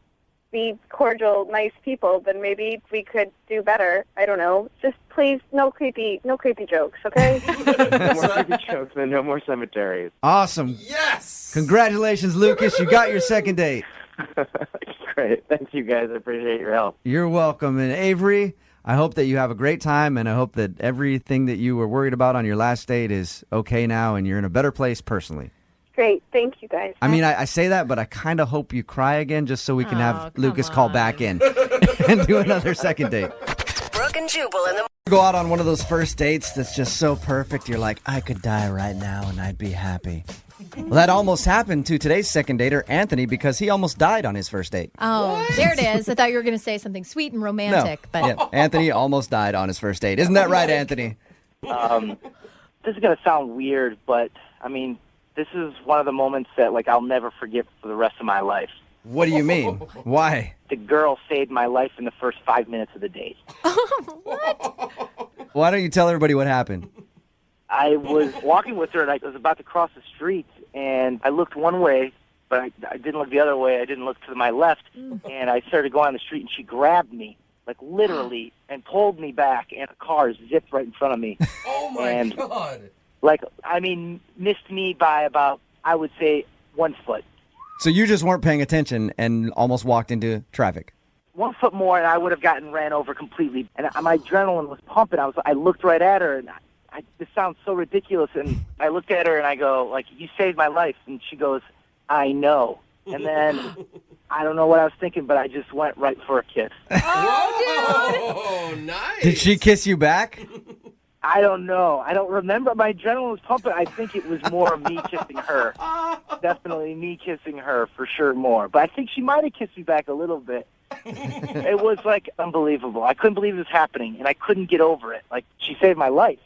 Speaker 4: be cordial, nice people, then maybe we could do better. I don't know. Just please, no creepy jokes, okay?
Speaker 10: No more creepy jokes and no more cemeteries.
Speaker 1: Awesome.
Speaker 3: Yes.
Speaker 1: Congratulations, Lucas. You got your second date.
Speaker 10: Great. Thanks, you guys. I appreciate your help.
Speaker 1: You're welcome. And Avery, I hope that you have a great time, and I hope that everything that you were worried about on your last date is okay now and you're in a better place personally.
Speaker 4: Great. Thank you, guys.
Speaker 1: I mean, I say that, but I kind of hope you cry again just so we can have
Speaker 2: come
Speaker 1: Lucas call
Speaker 2: on.
Speaker 1: back in and do another second date.
Speaker 7: Brooke and Jubal in the
Speaker 1: Go out on one of those first dates that's just so perfect. You're like, I could die right now and I'd be happy. Well, that almost happened to today's second dater, Anthony, because he almost died on his first date.
Speaker 9: Oh, there it is. I thought you were going to say something sweet and romantic. But
Speaker 1: Yeah, Anthony almost died on his first date. Isn't that right, Anthony?
Speaker 11: This is going to sound weird, but, I mean, this is one of the moments that, like, I'll never forget for the rest of my life.
Speaker 1: What do you mean? Why?
Speaker 11: The girl saved my life in the first 5 minutes of the date.
Speaker 1: Why don't you tell everybody what happened?
Speaker 11: I was walking with her, and I was about to cross the street, and I looked one way, but I didn't look the other way. I didn't look to my left, and I started going on the street, and she grabbed me like literally, and pulled me back, and a car zipped right in front of me.
Speaker 3: Oh, my God.
Speaker 11: Like, I mean, missed me by about, I would say, 1 foot.
Speaker 1: So you just weren't paying attention and almost walked into traffic.
Speaker 11: 1 foot more, and I would have gotten ran over completely. And my adrenaline was pumping. I looked right at her, and this sounds so ridiculous. And I looked at her, and I go, like, you saved my life. And she goes, I know. And then I don't know what I was thinking, but I just went right for a kiss.
Speaker 3: Oh, nice.
Speaker 1: Did she kiss you back?
Speaker 11: I don't know. I don't remember. My adrenaline was pumping. I think it was more of me kissing her. Definitely me kissing her for sure more. But I think she might have kissed me back a little bit. It was, like, unbelievable. I couldn't believe it was happening, and I couldn't get over it. Like, she saved my life.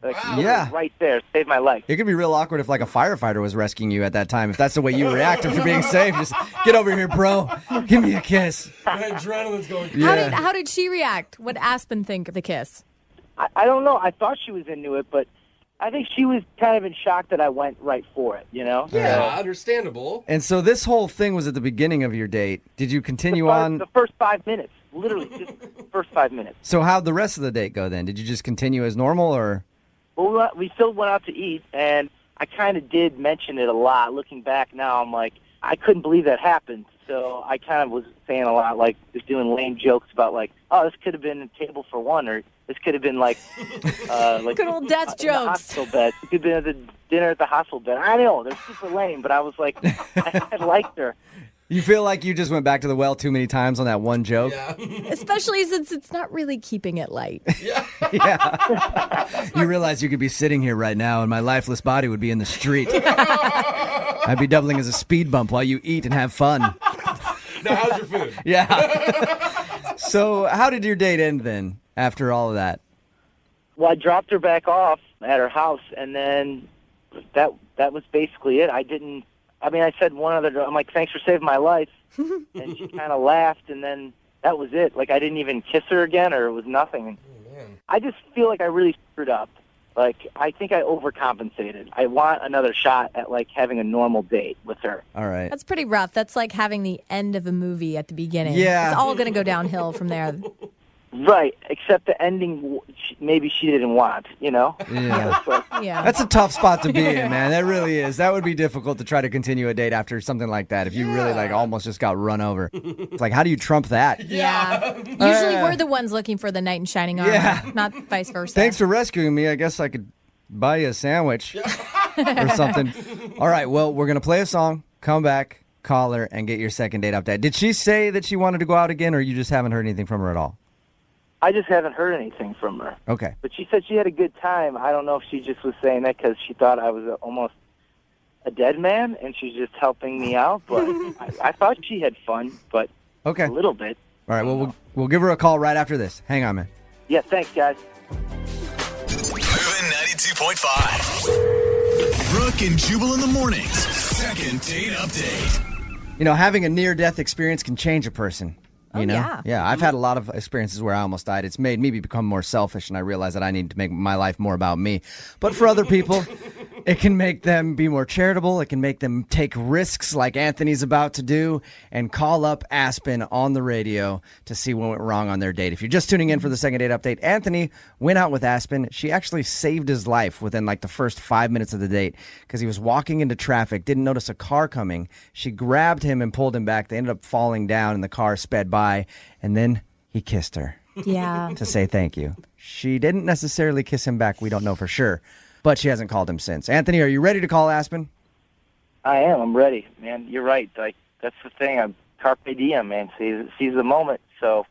Speaker 11: Like,
Speaker 1: Yeah.
Speaker 11: right there, saved my life.
Speaker 1: It could be real awkward if like a firefighter was rescuing you at that time. If that's the way you react after being saved, just get over here, bro. Give me a kiss.
Speaker 3: My adrenaline's going crazy.
Speaker 9: How did she react? What did Aspen think of the kiss?
Speaker 11: I don't know. I thought she was into it, but I think she was kind of in shock that I went right for it, you know?
Speaker 3: Yeah, understandable.
Speaker 1: And so this whole thing was at the beginning of your date. Did you continue on?
Speaker 11: The first 5 minutes. Literally, just the first 5 minutes.
Speaker 1: So how'd the rest of the date go then? Did you just continue as normal or?
Speaker 11: Well, we still went out to eat, and I kind of did mention it a lot. Looking back now, I'm like, I couldn't believe that happened. So I kind of was saying a lot, like, just doing lame jokes about, like, oh, this could have been a table for one, or this could have been, like
Speaker 9: good old death
Speaker 11: in the
Speaker 9: jokes.
Speaker 11: hospital bed. It could have been at the dinner at the hospital bed. I know, they're super lame, but I was like, I liked her.
Speaker 1: You feel like you just went back to the well too many times on that one joke?
Speaker 3: Yeah.
Speaker 9: Especially since it's not really keeping it light.
Speaker 1: Yeah. You realize you could be sitting here right now and my lifeless body would be in the street. I'd be doubling as a speed bump while you eat and have fun.
Speaker 3: Now, how's your food?
Speaker 1: Yeah. So how did your date end then after all of that?
Speaker 11: Well, I dropped her back off at her house, and then that was basically it. I said one other, I'm like, thanks for saving my life. And she kind of laughed, and then that was it. Like, I didn't even kiss her again, or it was nothing.
Speaker 3: Oh, man.
Speaker 11: I just feel like I really screwed up. Like, I think I overcompensated. I want another shot at, like, having a normal date with her.
Speaker 1: All right.
Speaker 9: That's pretty rough. That's like having the end of a movie at the beginning.
Speaker 1: Yeah.
Speaker 9: It's all going to go downhill from there.
Speaker 11: Right, except the ending maybe she didn't want, you know?
Speaker 1: Yeah.
Speaker 9: Yeah.
Speaker 1: That's a tough spot to be in, man. That really is. That would be difficult to try to continue a date after something like that if you really like almost just got run over. It's like, how do you trump that?
Speaker 9: Yeah. Usually we're the ones looking for the knight in shining armor,
Speaker 1: Yeah.
Speaker 9: not vice versa.
Speaker 1: Thanks for rescuing me. I guess I could buy you a sandwich or something. All right, well, we're going to play a song, come back, call her, and get your second date update. Did she say that she wanted to go out again, or you just haven't heard anything from her at all?
Speaker 11: I just haven't heard anything from her.
Speaker 1: Okay.
Speaker 11: But she said she had a good time. I don't know if she just was saying that because she thought I was almost a dead man, and she's just helping me out. But I thought she had fun, but
Speaker 1: Okay.
Speaker 11: a little bit.
Speaker 1: All right, well, we'll give her a call right after this. Hang on, man.
Speaker 11: Yeah, thanks, guys.
Speaker 5: Moving 92.5. Brooke and Jubal in the mornings. Second date update.
Speaker 1: You know, having a near-death experience can change a person. You know?
Speaker 9: yeah.
Speaker 1: Yeah, I've had a lot of experiences where I almost died. It's made me become more selfish, and I realize that I need to make my life more about me. But for other people, it can make them be more charitable. It can make them take risks like Anthony's about to do and call up Aspen on the radio to see what went wrong on their date. If you're just tuning in for the second date update, Anthony went out with Aspen. She actually saved his life within like the first 5 minutes of the date because he was walking into traffic, didn't notice a car coming. She grabbed him and pulled him back. They ended up falling down and the car sped by. And then he kissed her
Speaker 9: Yeah.
Speaker 1: to say thank you. She didn't necessarily kiss him back. We don't know for sure. But she hasn't called him since. Anthony, are you ready to call Aspen?
Speaker 11: I am. I'm ready, man. You're right. Like, that's the thing. I'm carpe diem, man. Seize the moment. So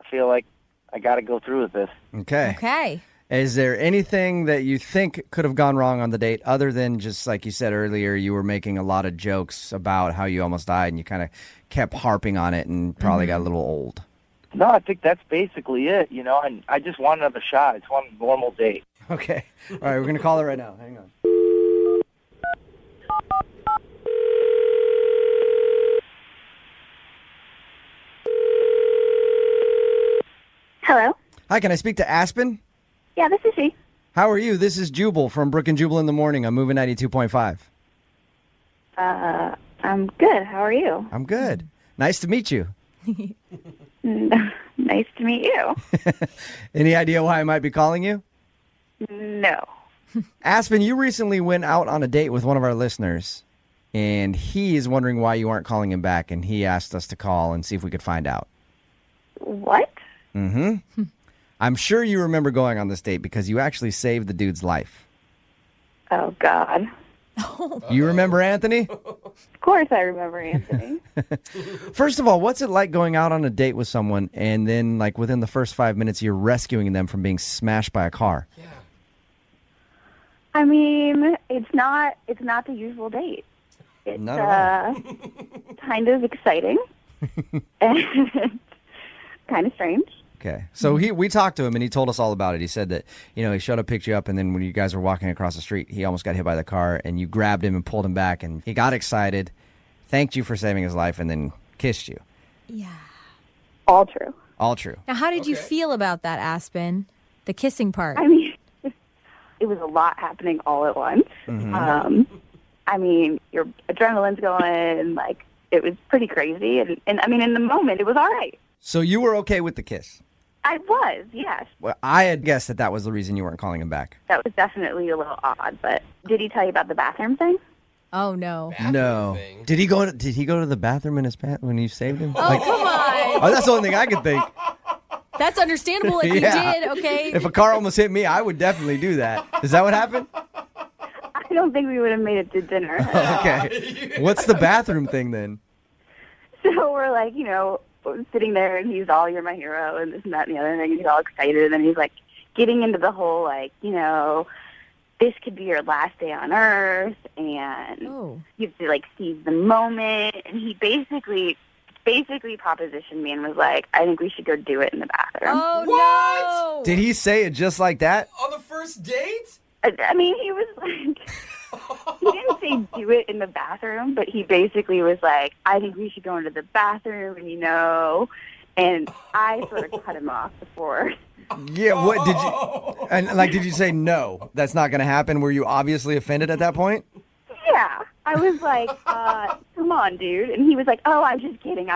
Speaker 11: I feel like I got to go through with this.
Speaker 1: Okay.
Speaker 9: Okay.
Speaker 1: Is there anything that you think could have gone wrong on the date other than just like you said earlier, you were making a lot of jokes about how you almost died and you kind of kept harping on it and probably got a little old?
Speaker 11: No, I think that's basically it, you know. And I just want another shot. I just want a normal date.
Speaker 1: Okay. All right, we're going to call her right now. Hang on.
Speaker 4: Hello?
Speaker 1: Hi, can I speak to Aspen?
Speaker 4: Yeah, this is she.
Speaker 1: How are you? This is Jubal from Brooke and Jubal in the morning. I'm moving 92.5.
Speaker 4: I'm good. How are you?
Speaker 1: I'm good. Nice to meet you.
Speaker 4: Nice to meet you.
Speaker 1: Any idea why I might be calling you?
Speaker 4: No.
Speaker 1: Aspen, you recently went out on a date with one of our listeners, and he is wondering why you aren't calling him back, and he asked us to call and see if we could find out.
Speaker 4: What?
Speaker 1: Mm-hmm. I'm sure you remember going on this date because you actually saved the dude's life.
Speaker 4: Oh, God.
Speaker 1: You remember Anthony?
Speaker 4: Of course I remember Anthony.
Speaker 1: First of all, what's it like going out on a date with someone and then, like, within the first 5 minutes, you're rescuing them from being smashed by a car?
Speaker 3: Yeah.
Speaker 4: I mean, it's not the usual date. It's
Speaker 1: Not at all.
Speaker 4: kind of exciting and kind of strange.
Speaker 1: Okay. So we talked to him, and he told us all about it. He said that, he showed up, picked you up, and then when you guys were walking across the street, he almost got hit by the car, and you grabbed him and pulled him back, and he got excited, thanked you for saving his life, and then kissed you.
Speaker 9: Yeah.
Speaker 4: All true.
Speaker 1: All true.
Speaker 9: Now, how did you feel about that, Aspen? The kissing part.
Speaker 4: I mean, it was a lot happening all at once.
Speaker 1: Mm-hmm.
Speaker 4: I mean, your adrenaline's going, like, it was pretty crazy. And I mean, in the moment, it was all right.
Speaker 1: So you were okay with the kiss?
Speaker 4: I was, yes.
Speaker 1: Well, I had guessed that was the reason you weren't calling him back.
Speaker 4: That was definitely a little odd, but did he tell you about the bathroom thing?
Speaker 9: Oh, no.
Speaker 1: No.
Speaker 3: Thing.
Speaker 1: Did he go to the bathroom in his pants when you saved him?
Speaker 9: Oh, come on.
Speaker 1: Oh, that's the only thing I could think.
Speaker 9: That's understandable if
Speaker 1: Yeah.
Speaker 9: you did, okay?
Speaker 1: If a car almost hit me, I would definitely do that. Is that what happened?
Speaker 4: I don't think we would have made it to dinner.
Speaker 1: Okay. What's the bathroom thing then?
Speaker 4: So we're like, sitting there, and he's all, you're my hero, and this and that and the other thing, and he's all excited, and he's like getting into the whole, like, this could be your last day on earth, and you have to, like, seize the moment, and he basically propositioned me and was like, I think we should go do it in the bathroom.
Speaker 9: Oh,
Speaker 3: What?
Speaker 9: no.
Speaker 1: Did he say it just like that?
Speaker 3: On the first date?
Speaker 4: I mean, he was like, he didn't say do it in the bathroom, but he basically was like, I think we should go into the bathroom, and I sort of cut him off before.
Speaker 1: Yeah, what did you, and like, did you say no, that's not going to happen? Were you obviously offended at that point?
Speaker 4: Yeah. I was like, come on, dude. And he was like, oh, I'm just kidding.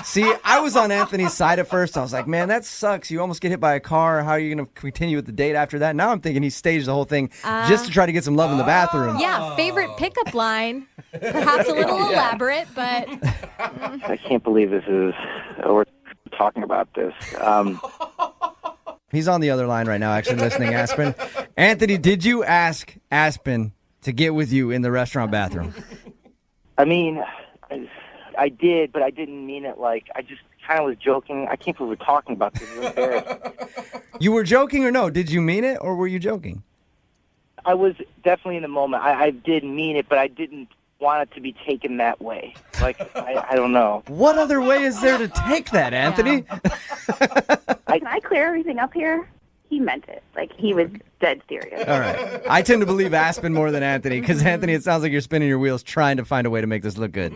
Speaker 1: See, I was on Anthony's side at first. I was like, man, that sucks. You almost get hit by a car. How are you going to continue with the date after that? Now I'm thinking he staged the whole thing just to try to get some love in the bathroom.
Speaker 9: Yeah, favorite pickup line. Perhaps a little elaborate, but...
Speaker 10: I can't believe we're talking about this.
Speaker 1: He's on the other line right now, actually listening, Aspen. Anthony, did you ask Aspen to get with you in the restaurant bathroom?
Speaker 11: I mean, I did, but I didn't mean it like, I just kind of was joking. I can't believe we're talking about this. I'm embarrassed.
Speaker 1: You were joking or no? Did you mean it or were you joking?
Speaker 11: I was definitely in the moment. I did mean it, but I didn't want it to be taken that way. Like, I don't know.
Speaker 1: What other way is there to take that, Anthony?
Speaker 4: Can I clear everything up here? He meant it. Like, he was dead serious.
Speaker 1: All right. I tend to believe Aspen more than Anthony because, Anthony, it sounds like you're spinning your wheels trying to find a way to make this look good.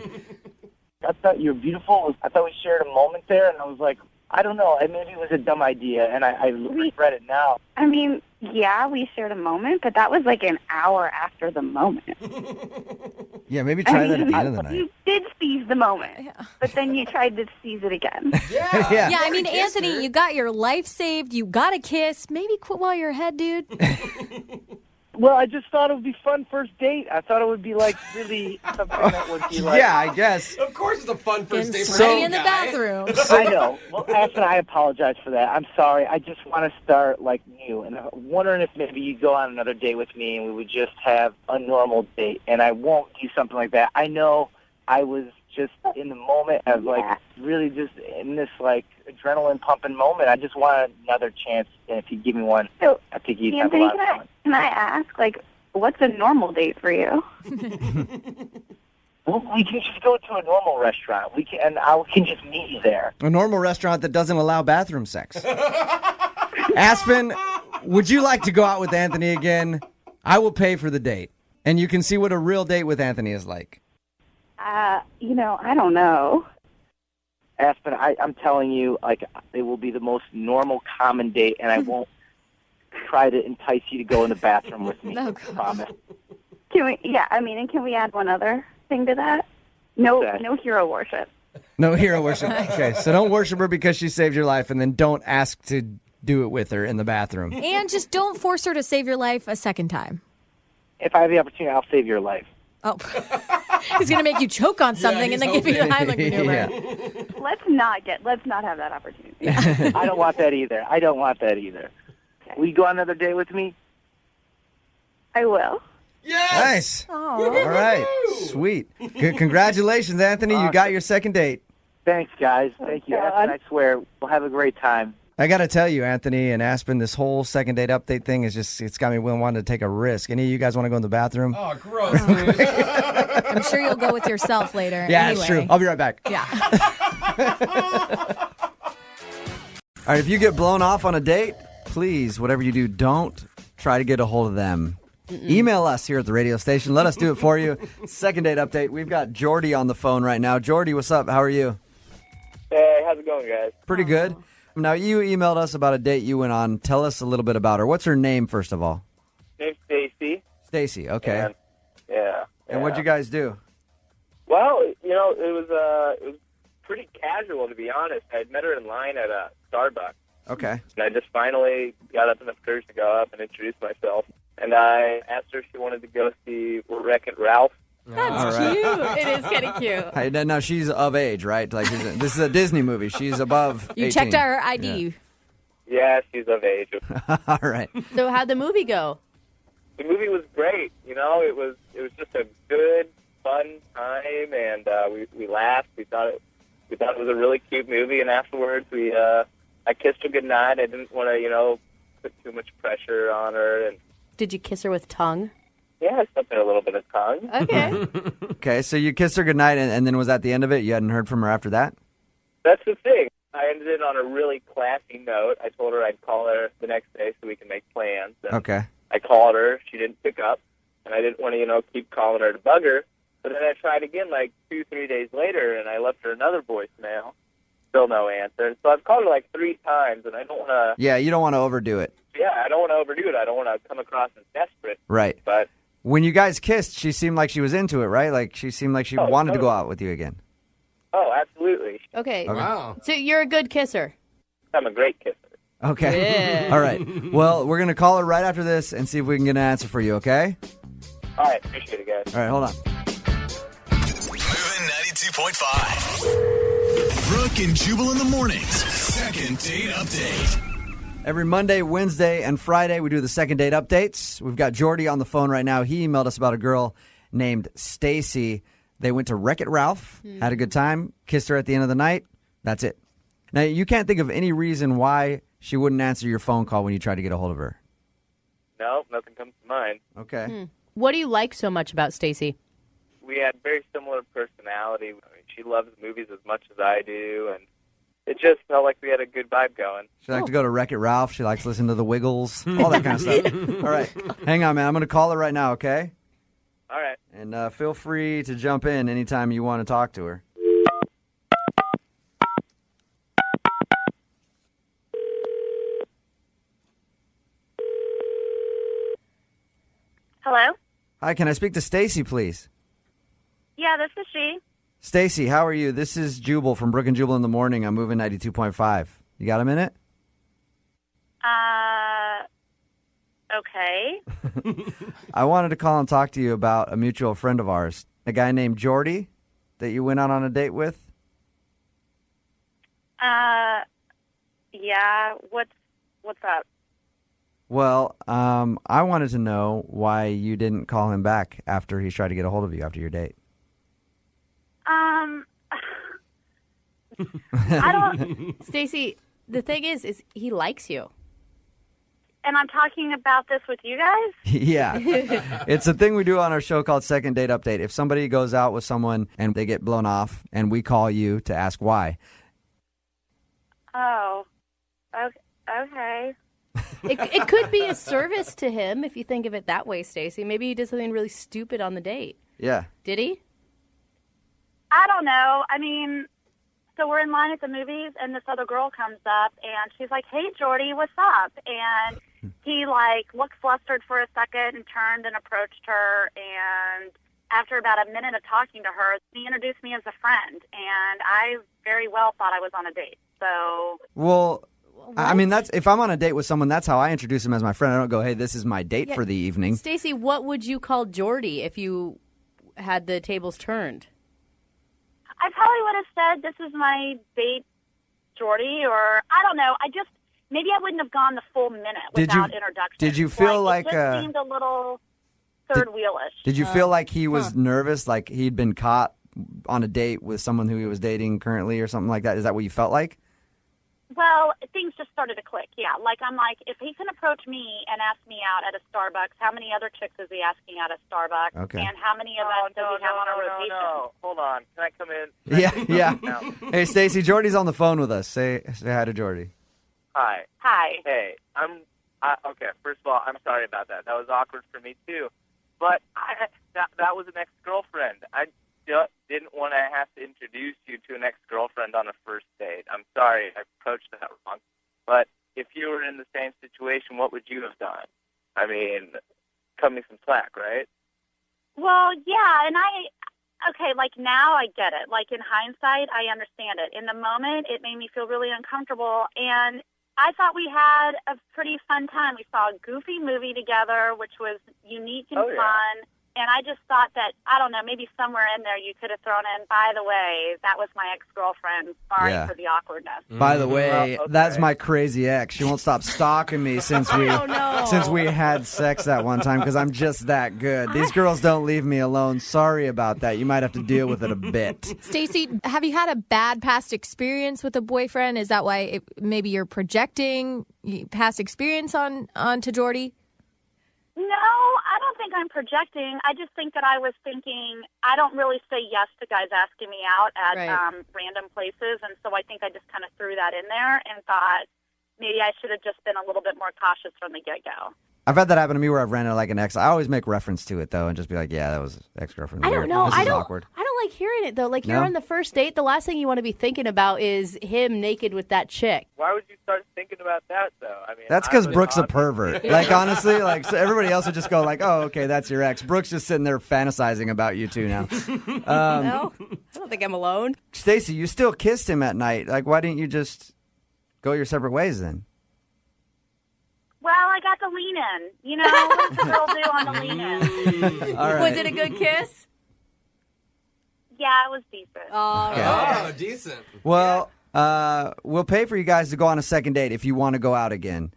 Speaker 11: I thought you were beautiful. I thought we shared a moment there, and I was like, I don't know. Maybe it was a dumb idea, and I regret it now.
Speaker 4: I mean, yeah, we shared a moment, but that was like an hour after the moment.
Speaker 1: Yeah, maybe try that at the end of the night.
Speaker 4: You did seize the moment, but then you tried to seize it again.
Speaker 1: Yeah.
Speaker 9: Yeah, I mean, Anthony, you got your life saved. You got a kiss. Maybe quit while you're ahead, dude.
Speaker 11: Well, I just thought it would be fun first date. I thought it would be like really something that would be like.
Speaker 1: Yeah, I guess.
Speaker 3: Of course, it's a fun first date for
Speaker 9: Sweaty
Speaker 3: any
Speaker 9: in the
Speaker 3: guy.
Speaker 9: bathroom.
Speaker 11: I know. Well, Aspen, I apologize for that. I'm sorry. I just want to start like new, and I'm wondering if maybe you'd go on another date with me, and we would just have a normal date, and I won't do something like that. I know I was just in the moment. I was like really just in this like adrenaline pumping moment. I just want another chance, and if you give me one,
Speaker 4: So,
Speaker 11: I think you'd have a
Speaker 4: Anthony,
Speaker 11: lot of fun.
Speaker 4: can I ask, like, what's a normal date for you?
Speaker 11: Well, we can just go to a normal restaurant. We can just meet you there.
Speaker 1: A normal restaurant that doesn't allow bathroom sex. Aspen, would you like to go out with Anthony again? I will pay for the date, and you can see what a real date with Anthony is like.
Speaker 4: I don't know.
Speaker 11: Aspen, I'm telling you, like, it will be the most normal, common date, and I won't try to entice you to go in the bathroom with me. I promise.
Speaker 4: Can we? Yeah, I mean, and can we add one other thing to that? No hero worship.
Speaker 1: No hero worship. Okay, so don't worship her because she saved your life, and then don't ask to do it with her in the bathroom.
Speaker 9: And just don't force her to save your life a second time.
Speaker 11: If I have the opportunity, I'll save your life.
Speaker 9: Oh. He's going to make you choke on something and then give you the Heimlich maneuver.
Speaker 1: Yeah.
Speaker 4: Let's not have that opportunity.
Speaker 11: I don't want that either. Okay. Will you go on another date with me?
Speaker 4: I will.
Speaker 3: Yes!
Speaker 1: Nice. All right. Sweet. Good. Congratulations, Anthony. You got your second date.
Speaker 11: Thanks, guys. Thank you.
Speaker 4: God.
Speaker 11: And I swear, we'll have a great time.
Speaker 1: I got to tell you, Anthony and Aspen, this whole second date update thing it's got me wanting to take a risk. Any of you guys want to go in the bathroom?
Speaker 3: Oh, gross.
Speaker 9: I'm sure you'll go with yourself later.
Speaker 1: Yeah,
Speaker 9: anyway.
Speaker 1: that's true. I'll be right back.
Speaker 9: Yeah.
Speaker 1: All right, if you get blown off on a date, please, whatever you do, don't try to get a hold of them. Email us here at the radio station. Let us do it for you. Second date update. We've got Jordy on the phone right now. Jordy, what's up? How are you?
Speaker 12: Hey, how's it going, guys?
Speaker 1: Pretty good. Now, you emailed us about a date you went on. Tell us a little bit about her. What's her name, first of all?
Speaker 12: Name's Stacy.
Speaker 1: Stacy, okay.
Speaker 12: And, yeah.
Speaker 1: And what'd you guys do?
Speaker 12: Well, it was pretty casual, to be honest. I had met her in line at a Starbucks.
Speaker 1: Okay.
Speaker 12: And I just finally got up enough courage to go up and introduce myself. And I asked her if she wanted to go see Wreck-It Ralph.
Speaker 2: That's cute. It is kind of cute.
Speaker 1: Hey, now, she's of age, right? Like this is a Disney movie. She's above 18.
Speaker 9: You checked out her ID.
Speaker 12: Yeah, she's of age.
Speaker 1: All right.
Speaker 2: So how'd the movie go?
Speaker 12: The movie was great. It was just a good, fun time, and we laughed. We thought it was a really cute movie, and afterwards I kissed her goodnight. I didn't want to, put too much pressure on her. And
Speaker 2: Did you kiss her with tongue?
Speaker 12: yeah, something a little bit of tongue.
Speaker 2: Okay.
Speaker 1: Okay, so you kissed her goodnight, and then was that the end of it? You hadn't heard from her after that?
Speaker 12: That's the thing. I ended it on a really classy note. I told her I'd call her the next day so we can make plans. And
Speaker 1: Okay.
Speaker 12: I called her. She didn't pick up, and I didn't want to, keep calling her to bug her. But then I tried again like 2-3 days later, and I left her another voicemail. Still no answer. And so I've called her like 3 times, and I don't want to...
Speaker 1: Yeah, you don't want to overdo it.
Speaker 12: Yeah, I don't want to overdo it. I don't want to come across as desperate.
Speaker 1: Right.
Speaker 12: But
Speaker 1: when you guys kissed, she seemed like she was into it, right? Like she seemed like she wanted to go out with you again.
Speaker 12: oh, absolutely.
Speaker 2: Okay.
Speaker 3: Wow.
Speaker 2: So you're a good kisser.
Speaker 12: I'm a great kisser.
Speaker 1: Okay.
Speaker 2: Yeah.
Speaker 1: All right. Well, we're going to call her right after this and see if we can get an answer for you, okay?
Speaker 12: All right, appreciate it, guys.
Speaker 1: All right, hold on.
Speaker 5: Moving 92.5. Brooke and Jubal in the mornings. Second date update.
Speaker 1: Every Monday, Wednesday, and Friday, we do the second date updates. We've got Jordy on the phone right now. He emailed us about a girl named Stacy. They went to Wreck-It Ralph, had a good time, kissed her at the end of the night. That's it. Now, you can't think of any reason why she wouldn't answer your phone call when you try to get a hold of her.
Speaker 12: No, nothing comes to mind.
Speaker 1: Okay.
Speaker 2: What do you like so much about Stacy?
Speaker 12: We had very similar personality. I mean, she loves movies as much as I do, and it just felt like we had a good vibe going.
Speaker 1: She likes to go to Wreck-It Ralph. She likes to listen to the Wiggles, all that kind of stuff. All right. Hang on, man. I'm going to call her right now, okay?
Speaker 12: All right.
Speaker 1: And feel free to jump in anytime you want to talk to her.
Speaker 4: Hello?
Speaker 1: Hi, can I speak to Stacy, please?
Speaker 4: Yeah, this is she.
Speaker 1: Stacy, how are you? This is Jubal from Brooke and Jubal in the morning. I'm moving 92.5. You got a minute?
Speaker 4: Okay.
Speaker 1: I wanted to call and talk to you about a mutual friend of ours, a guy named Jordy that you went out on a date with.
Speaker 4: Yeah, what's up?
Speaker 1: Well, I wanted to know why you didn't call him back after he tried to get a hold of you after your date.
Speaker 4: I don't...
Speaker 2: Stacy, the thing is he likes you.
Speaker 4: And I'm talking about this with you guys?
Speaker 1: Yeah. It's a thing we do on our show called Second Date Update. If somebody goes out with someone and they get blown off and we call you to ask why.
Speaker 4: Oh, okay.
Speaker 2: It could be a service to him if you think of it that way, Stacy. Maybe he did something really stupid on the date.
Speaker 1: Yeah.
Speaker 2: Did he?
Speaker 4: I don't know. I mean, so we're in line at the movies, and this other girl comes up, and she's like, "Hey, Jordy, what's up?" And he, looked flustered for a second and turned and approached her, and
Speaker 13: after about a minute of talking to her, he introduced me as a friend, and I very well thought I was on a date. So,
Speaker 1: Well, I mean, that's if I'm on a date with someone, that's how I introduce him as my friend. I don't go, hey, this is my date for the evening.
Speaker 2: Stacey, what would you call Jordy if you had the tables turned?
Speaker 13: I probably would have said, this is my date, Jordy, or I don't know. Maybe I wouldn't have gone the full minute without introduction.
Speaker 1: Did you feel like
Speaker 13: it just seemed a little third wheelish?
Speaker 1: Did you feel like he was nervous, like he'd been caught on a date with someone who he was dating currently or something like that? Is that what you felt like?
Speaker 13: Well, things just started to click, yeah. Like, I'm like, if he can approach me and ask me out at a Starbucks, how many other chicks is he asking out at Starbucks?
Speaker 1: Okay.
Speaker 13: And how many of us does he have on a rotation?
Speaker 12: No. Hold on. Can I come in?
Speaker 1: Yeah. Hey, Stacey, Jordy's on the phone with us. Say hi to Jordy.
Speaker 12: Hi.
Speaker 13: Hi.
Speaker 12: Hey, okay, first of all, I'm sorry about that. That was awkward for me, too. But that was an ex-girlfriend. I didn't want to have to introduce you to an ex-girlfriend on a first date. I'm sorry I approached that wrong. But if you were in the same situation, what would you have done? I mean, cut me some slack, right?
Speaker 13: Well, yeah, and okay, like now I get it. Like in hindsight, I understand it. In the moment, it made me feel really uncomfortable, and I thought we had a pretty fun time. We saw a goofy movie together, which was unique and fun. And I just thought that, I don't know, maybe somewhere in there you could have thrown in, by the way, that was my ex-girlfriend. Sorry for the awkwardness.
Speaker 1: By the way, that's my crazy ex. She won't stop stalking me since we had sex that one time because I'm just that good. These girls don't leave me alone. Sorry about that. You might have to deal with it a bit.
Speaker 9: Stacey, have you had a bad past experience with a boyfriend? Is that why maybe you're projecting past experience onto Jordy?
Speaker 13: No, I don't think I'm projecting. I just think that I was thinking I don't really say yes to guys asking me out at random places, and so I think I just kind of threw that in there and thought maybe I should have just been a little bit more cautious from the get-go.
Speaker 1: I've had that happen to me where I've ran into like an ex. I always make reference to it, though, and just be like, yeah, that was ex-girlfriend.
Speaker 2: I don't know.
Speaker 1: This is awkward.
Speaker 2: I don't like hearing it, though. Like,
Speaker 1: No?
Speaker 2: you're on the first date, the last thing you want to be thinking about is him naked with that chick.
Speaker 12: Why would you start thinking about that, though? I mean,
Speaker 1: That's because Brooke's a pervert. Like, honestly, like so everybody else would just go like, oh, okay, that's your ex. Brooke's just sitting there fantasizing about you two now.
Speaker 2: No, I don't think I'm alone.
Speaker 1: Stacey, you still kissed him at night. Like, why didn't you just go your separate ways then?
Speaker 13: Well, I got the lean in. You know, what does a girl do on the lean in?
Speaker 1: All right.
Speaker 2: Was it a good kiss?
Speaker 13: Yeah, it was decent.
Speaker 3: Oh, decent.
Speaker 1: Well, we'll pay for you guys to go on a second date if you want to go out again.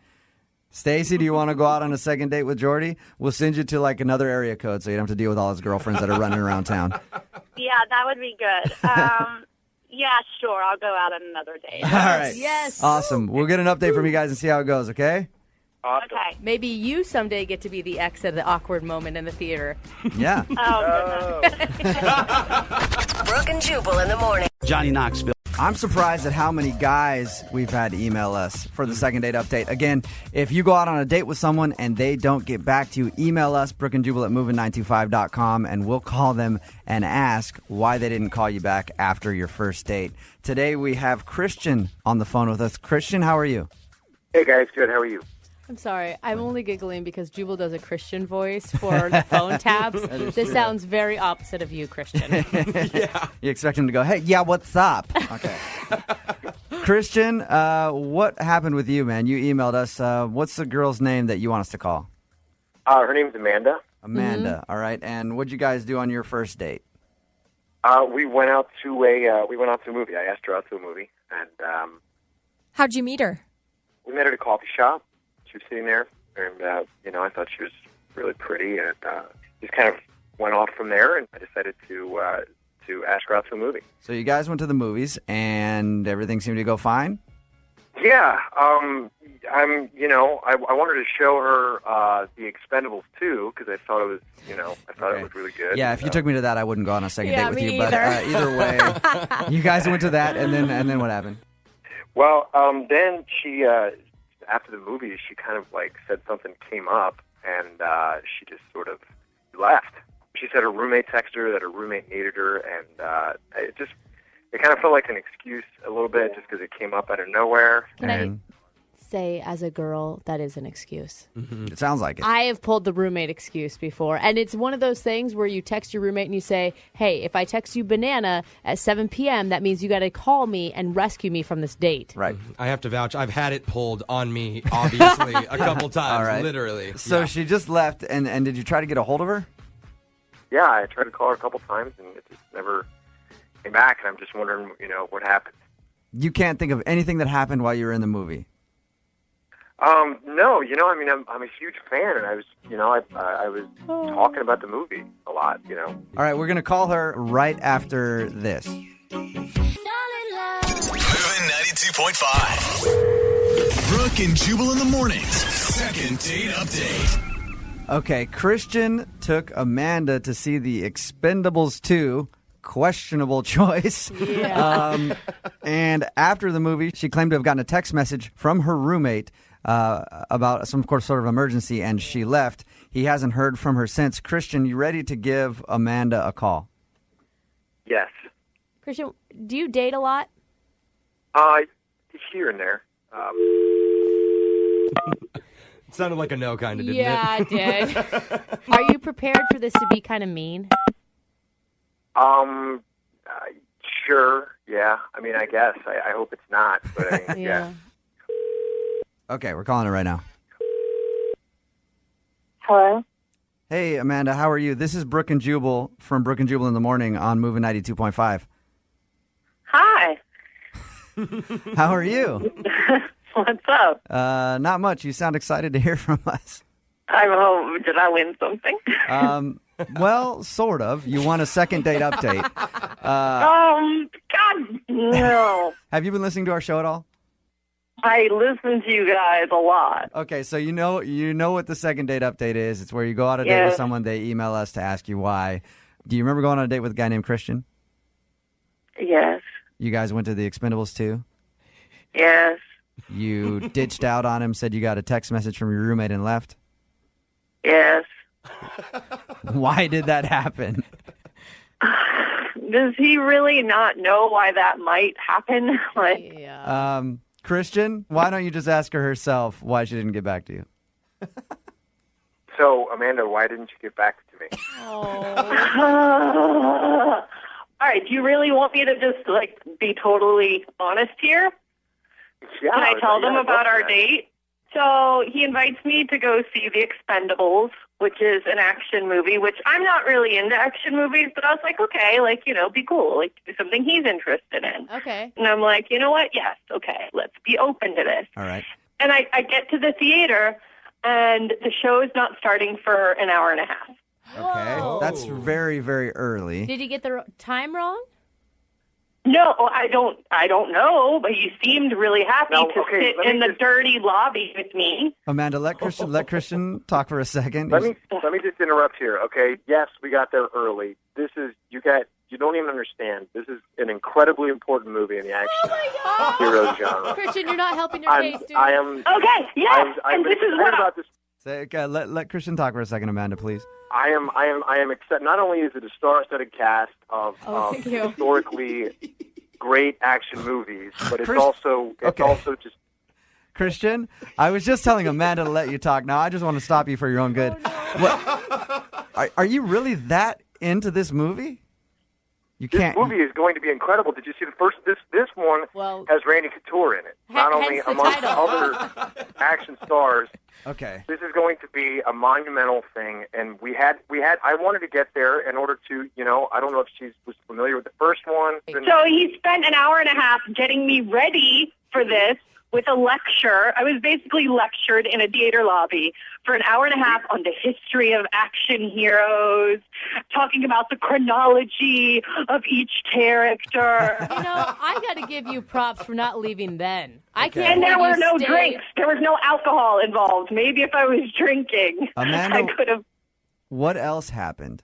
Speaker 1: Stacey, do you want to go out on a second date with Jordy? We'll send you to like another area code so you don't have to deal with all his girlfriends that are running around town.
Speaker 13: Yeah, that would be good. Yeah, sure. I'll go out on another date.
Speaker 1: All right.
Speaker 2: Yes.
Speaker 1: Awesome. We'll get an update from you guys and see how it goes, okay?
Speaker 12: Awesome.
Speaker 13: Okay.
Speaker 2: Maybe you someday get to be the ex at the awkward moment in the theater.
Speaker 1: Yeah.
Speaker 13: Oh, goodness.
Speaker 7: Brooke and Jubal in the morning.
Speaker 14: Johnny Knoxville.
Speaker 1: I'm surprised at how many guys we've had email us for the second date update. Again, if you go out on a date with someone and they don't get back to you, email us, brookeandjubal@moving925.com, and we'll call them and ask why they didn't call you back after your first date. Today we have Christian on the phone with us. Christian, how are you?
Speaker 15: Hey, guys. Good. How are you?
Speaker 2: I'm sorry. I'm only giggling because Jubal does a Christian voice for the phone tabs. This sounds very opposite of you, Christian.
Speaker 1: Yeah. You expect him to go, hey, yeah, what's up? Okay. Christian, what happened with you, man? You emailed us. What's the girl's name that you want us to call?
Speaker 15: Her name's Amanda.
Speaker 1: Amanda. All right. And what'd you guys do on your first date?
Speaker 15: We went out to a movie. I asked her out to a movie, and
Speaker 9: How'd you meet her?
Speaker 15: we met at a coffee shop. She was sitting there, and I thought she was really pretty, and just kind of went off from there. And I decided to ask her out to a movie.
Speaker 1: So you guys went to the movies, and everything seemed to go fine?
Speaker 15: Yeah, I wanted to show her The Expendables 2 because I thought it was, it was really good.
Speaker 1: Yeah, if you took me to that, I wouldn't go on a second date with
Speaker 9: me
Speaker 1: you. But either way, you guys went to that, and then what happened?
Speaker 15: Well, then she, after the movie, she kind of like said something came up, and she just sort of left. She said her roommate texted her that her roommate needed her, and it kind of felt like an excuse a little bit just because it came up out of nowhere.
Speaker 2: say, as a girl, that is an excuse.
Speaker 1: It sounds like it.
Speaker 2: I have pulled the roommate excuse before, and it's one of those things where you text your roommate and you say, hey, if I text you banana at 7 p.m., that means you got to call me and rescue me from this date.
Speaker 1: Right.
Speaker 3: I have to vouch. I've had it pulled on me, obviously, a couple times,
Speaker 1: All right.
Speaker 3: literally.
Speaker 1: So she just left, and did you try to get a hold of her?
Speaker 15: Yeah, I tried to call her a couple times, and it just never came back, and I'm just wondering, what happened.
Speaker 1: You can't think of anything that happened while you were in the movie?
Speaker 15: No, I'm a huge fan, and I was, I was talking about the movie a lot,
Speaker 1: All right, we're going to call her right after this.
Speaker 5: Moving 92.5. Brooke and Jubal in the mornings. Second date update.
Speaker 1: Okay, Christian took Amanda to see The Expendables 2. Questionable choice.
Speaker 2: Yeah.
Speaker 1: And after the movie, she claimed to have gotten a text message from her roommate about some sort of emergency, and she left. He hasn't heard from her since. Christian, you ready to give Amanda a call?
Speaker 15: Yes.
Speaker 2: Christian, do you date a lot?
Speaker 15: Here and there.
Speaker 3: It sounded like a no kind of, didn't
Speaker 2: Yeah,
Speaker 3: it?
Speaker 2: it did. Are you prepared for this to be kind of mean?
Speaker 15: Sure. Yeah. I mean, I guess. I hope it's not. But I mean, yeah.
Speaker 1: Okay, we're calling her right now.
Speaker 4: Hello?
Speaker 1: Hey, Amanda, how are you? This is Brooke and Jubal from Brooke and Jubal in the Morning on Moving 92.5.
Speaker 4: Hi.
Speaker 1: How are you?
Speaker 4: What's up?
Speaker 1: Not much. You sound excited to hear from us.
Speaker 4: I'm home. Did I win something?
Speaker 1: Well, sort of. You want a second date update.
Speaker 4: God, no.
Speaker 1: Have you been listening to our show at all?
Speaker 4: I listen to you guys a lot.
Speaker 1: Okay, so you know what the second date update is. It's where you go on a date with someone, they email us to ask you why. Do you remember going on a date with a guy named Christian?
Speaker 4: Yes.
Speaker 1: You guys went to The Expendables 2?
Speaker 4: Yes.
Speaker 1: You ditched out on him, said you got a text message from your roommate and left?
Speaker 4: Yes.
Speaker 1: Why did that happen?
Speaker 4: Does he really not know why that might happen?
Speaker 1: Christian, why don't you just ask her herself why she didn't get back to you?
Speaker 15: So, Amanda, why didn't you get back to me?
Speaker 4: All right. Do you really want me to just be totally honest here?
Speaker 15: Yeah.
Speaker 4: Can I tell them
Speaker 15: I'd
Speaker 4: about
Speaker 15: love
Speaker 4: our
Speaker 15: that.
Speaker 4: date? So he invites me to go see The Expendables, which is an action movie, which I'm not really into action movies, but I was like, okay, be cool, something he's interested in.
Speaker 2: Okay.
Speaker 4: And I'm like, you know what? Yes, okay, let's be open to this.
Speaker 1: All right.
Speaker 4: And I get to the theater, and the show is not starting for an hour and a half.
Speaker 1: Okay. That's very, very early.
Speaker 2: Did he get the time wrong?
Speaker 4: No, I don't know, but he seemed really happy
Speaker 15: Now,
Speaker 4: to
Speaker 15: okay,
Speaker 4: sit in the dirty lobby with me.
Speaker 1: Amanda, let Christian talk for a second.
Speaker 15: Let me just interrupt here, okay? Yes, we got there early. This is you don't even understand. This is an incredibly important movie in the action hero genre.
Speaker 2: Christian, you're not helping your case, dude.
Speaker 15: I am.
Speaker 4: Okay, yes,
Speaker 15: I'm
Speaker 4: and this is
Speaker 15: excited
Speaker 4: what
Speaker 15: about this.
Speaker 1: Okay, let Christian talk for a second, Amanda, please.
Speaker 15: I am excited. Not only is it a star-studded cast of
Speaker 2: thank you.
Speaker 15: historically great action movies, but it's
Speaker 1: Chris-
Speaker 15: also just.
Speaker 1: Christian, I was just telling Amanda to let you talk. Now I just want to stop you for your own good. What, are you really that into this movie? You can't.
Speaker 15: This movie is going to be incredible. Did you see the first? This one has Randy Couture in it. Not only
Speaker 2: hence the
Speaker 15: amongst
Speaker 2: title.
Speaker 15: other action stars.
Speaker 1: Okay.
Speaker 15: This is going to be a monumental thing, and I wanted to get there in order to, I don't know if she was familiar with the first one.
Speaker 4: So he spent an hour and a half getting me ready for this with a lecture. I was basically lectured in a theater lobby for an hour and a half on the history of action heroes, talking about the chronology of each character.
Speaker 2: I got to give you props for not leaving then. I can't.
Speaker 4: And there
Speaker 2: believe
Speaker 4: were
Speaker 2: you
Speaker 4: no
Speaker 2: stayed.
Speaker 4: drinks. There was no alcohol involved. Maybe if I was drinking,
Speaker 1: Amanda,
Speaker 4: I could have.
Speaker 1: what else happened?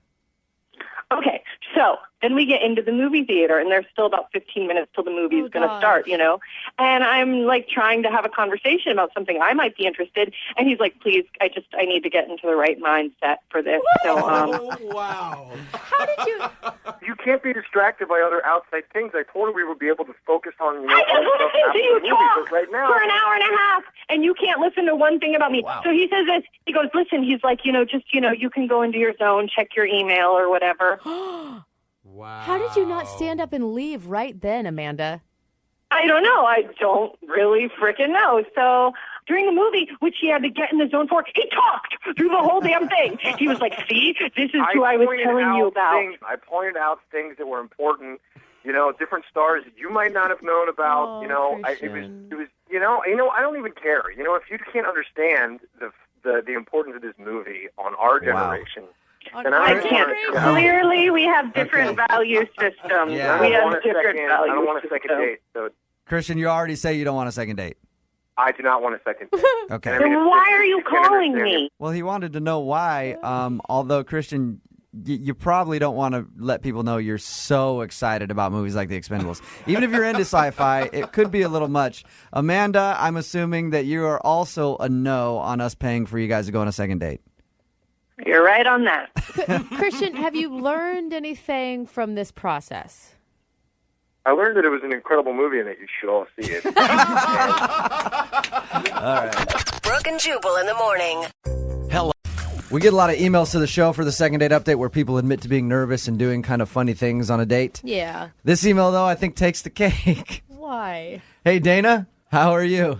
Speaker 4: Okay,
Speaker 14: So then we get into the movie theater, and there's still about 15 minutes till the movie's going to start, you know? And I'm, like, trying to have a conversation about something I might be interested. And he's like, please, I need to get into the right mindset for this. So,
Speaker 3: wow.
Speaker 2: How did you...
Speaker 15: You can't be distracted by other outside things. I told her we would be able to focus on,
Speaker 14: I just
Speaker 15: other stuff
Speaker 14: listened
Speaker 15: after
Speaker 14: to you
Speaker 15: the movie,
Speaker 14: talk
Speaker 15: but right now...
Speaker 14: for an hour and a half, and you can't listen to one thing about me.
Speaker 15: Wow.
Speaker 14: So he says this. He goes, listen, he's like, you can go into your zone, check your email or whatever.
Speaker 3: Wow.
Speaker 2: How did you not stand up and leave right then, Amanda?
Speaker 14: I don't know. I don't really freaking know. So during the movie, which he had to get in the zone for, he talked through the whole damn thing. He was like, see, this is who I was telling you about.
Speaker 15: I pointed out things that were important, different stars that you might not have known about. It was, I don't even care. If you can't understand the importance of this movie on our generation. And
Speaker 14: I can't. Clearly, we have different value systems.
Speaker 1: Yeah.
Speaker 14: We have different value
Speaker 15: I don't want a second date. So
Speaker 1: Christian, you already say you don't want a second date.
Speaker 15: I do not want a second date.
Speaker 1: Okay.
Speaker 14: Then why are you calling me?
Speaker 1: Well, he wanted to know why. Although, Christian, you probably don't want to let people know you're so excited about movies like The Expendables. Even if you're into sci-fi, it could be a little much. Amanda, I'm assuming that you are also a no on us paying for you guys to go on a second date.
Speaker 14: You're right on that.
Speaker 2: Christian, have you learned anything from this process?
Speaker 15: I learned that it was an incredible movie and that you should all see it.
Speaker 1: All right.
Speaker 7: Brooke and Jubal in the morning.
Speaker 1: Hello. We get a lot of emails to the show for the second date update where people admit to being nervous and doing kind of funny things on a date.
Speaker 2: Yeah.
Speaker 1: This email, though, I think takes the cake.
Speaker 2: Why?
Speaker 1: Hey, Dana, how are you?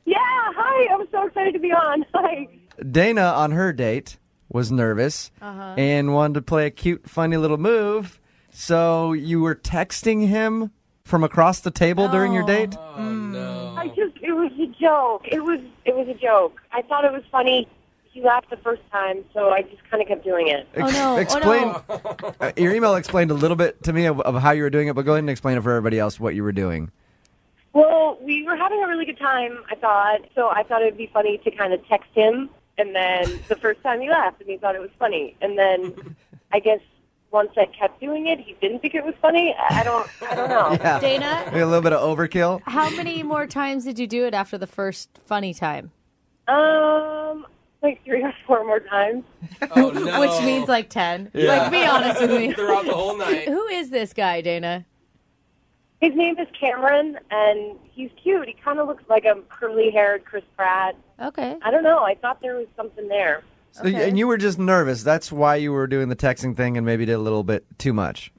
Speaker 14: Yeah, hi. I'm so excited to be on. Hi.
Speaker 1: Dana, on her date, was nervous and wanted to play a cute, funny little move. So you were texting him from across the table during your date?
Speaker 3: Oh, no.
Speaker 14: It was a joke. It was a joke. I thought it was funny. He laughed the first time, so I just kind of kept doing it.
Speaker 1: Explain. Your email explained a little bit to me of how you were doing it, but go ahead and explain it for everybody else what you were doing.
Speaker 14: Well, we were having a really good time, I thought. So I thought it would be funny to kind of text him. And then the first time he laughed, and he thought it was funny. And then I guess once I kept doing it, he didn't think it was funny. I don't know.
Speaker 1: Yeah.
Speaker 2: Dana?
Speaker 1: Maybe a little bit of overkill.
Speaker 2: How many more times did you do it after the first funny time?
Speaker 14: Like 3 or 4 more times.
Speaker 3: Oh, no.
Speaker 2: Which means like 10.
Speaker 1: Yeah.
Speaker 2: Like, be honest with me.
Speaker 3: Throughout the whole night.
Speaker 2: Who is this guy, Dana?
Speaker 14: His name is Cameron, and he's cute. He kind of looks like a curly-haired Chris Pratt.
Speaker 2: Okay.
Speaker 14: I don't know. I thought there was something there.
Speaker 1: So, and you were just nervous. That's why you were doing the texting thing and maybe did a little bit too much.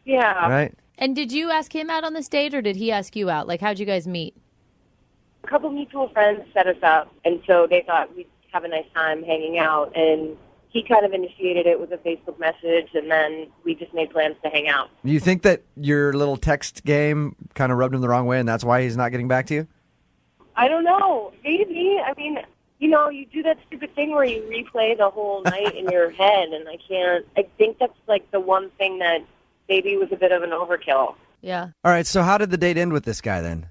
Speaker 14: Yeah.
Speaker 1: Right?
Speaker 2: And did you ask him out on this date, or did he ask you out? Like, how'd you guys meet?
Speaker 14: A couple mutual friends set us up, and so they thought we'd have a nice time hanging out, and he kind of initiated it with a Facebook message, and then we just made plans to hang out.
Speaker 1: Do you think that your little text game kind of rubbed him the wrong way and that's why he's not getting back to you?
Speaker 14: I don't know. Maybe. I mean, you do that stupid thing where you replay the whole night in your head, and I think that's like the one thing that maybe was a bit of an overkill.
Speaker 2: Yeah.
Speaker 1: All right, so how did the date end with this guy then?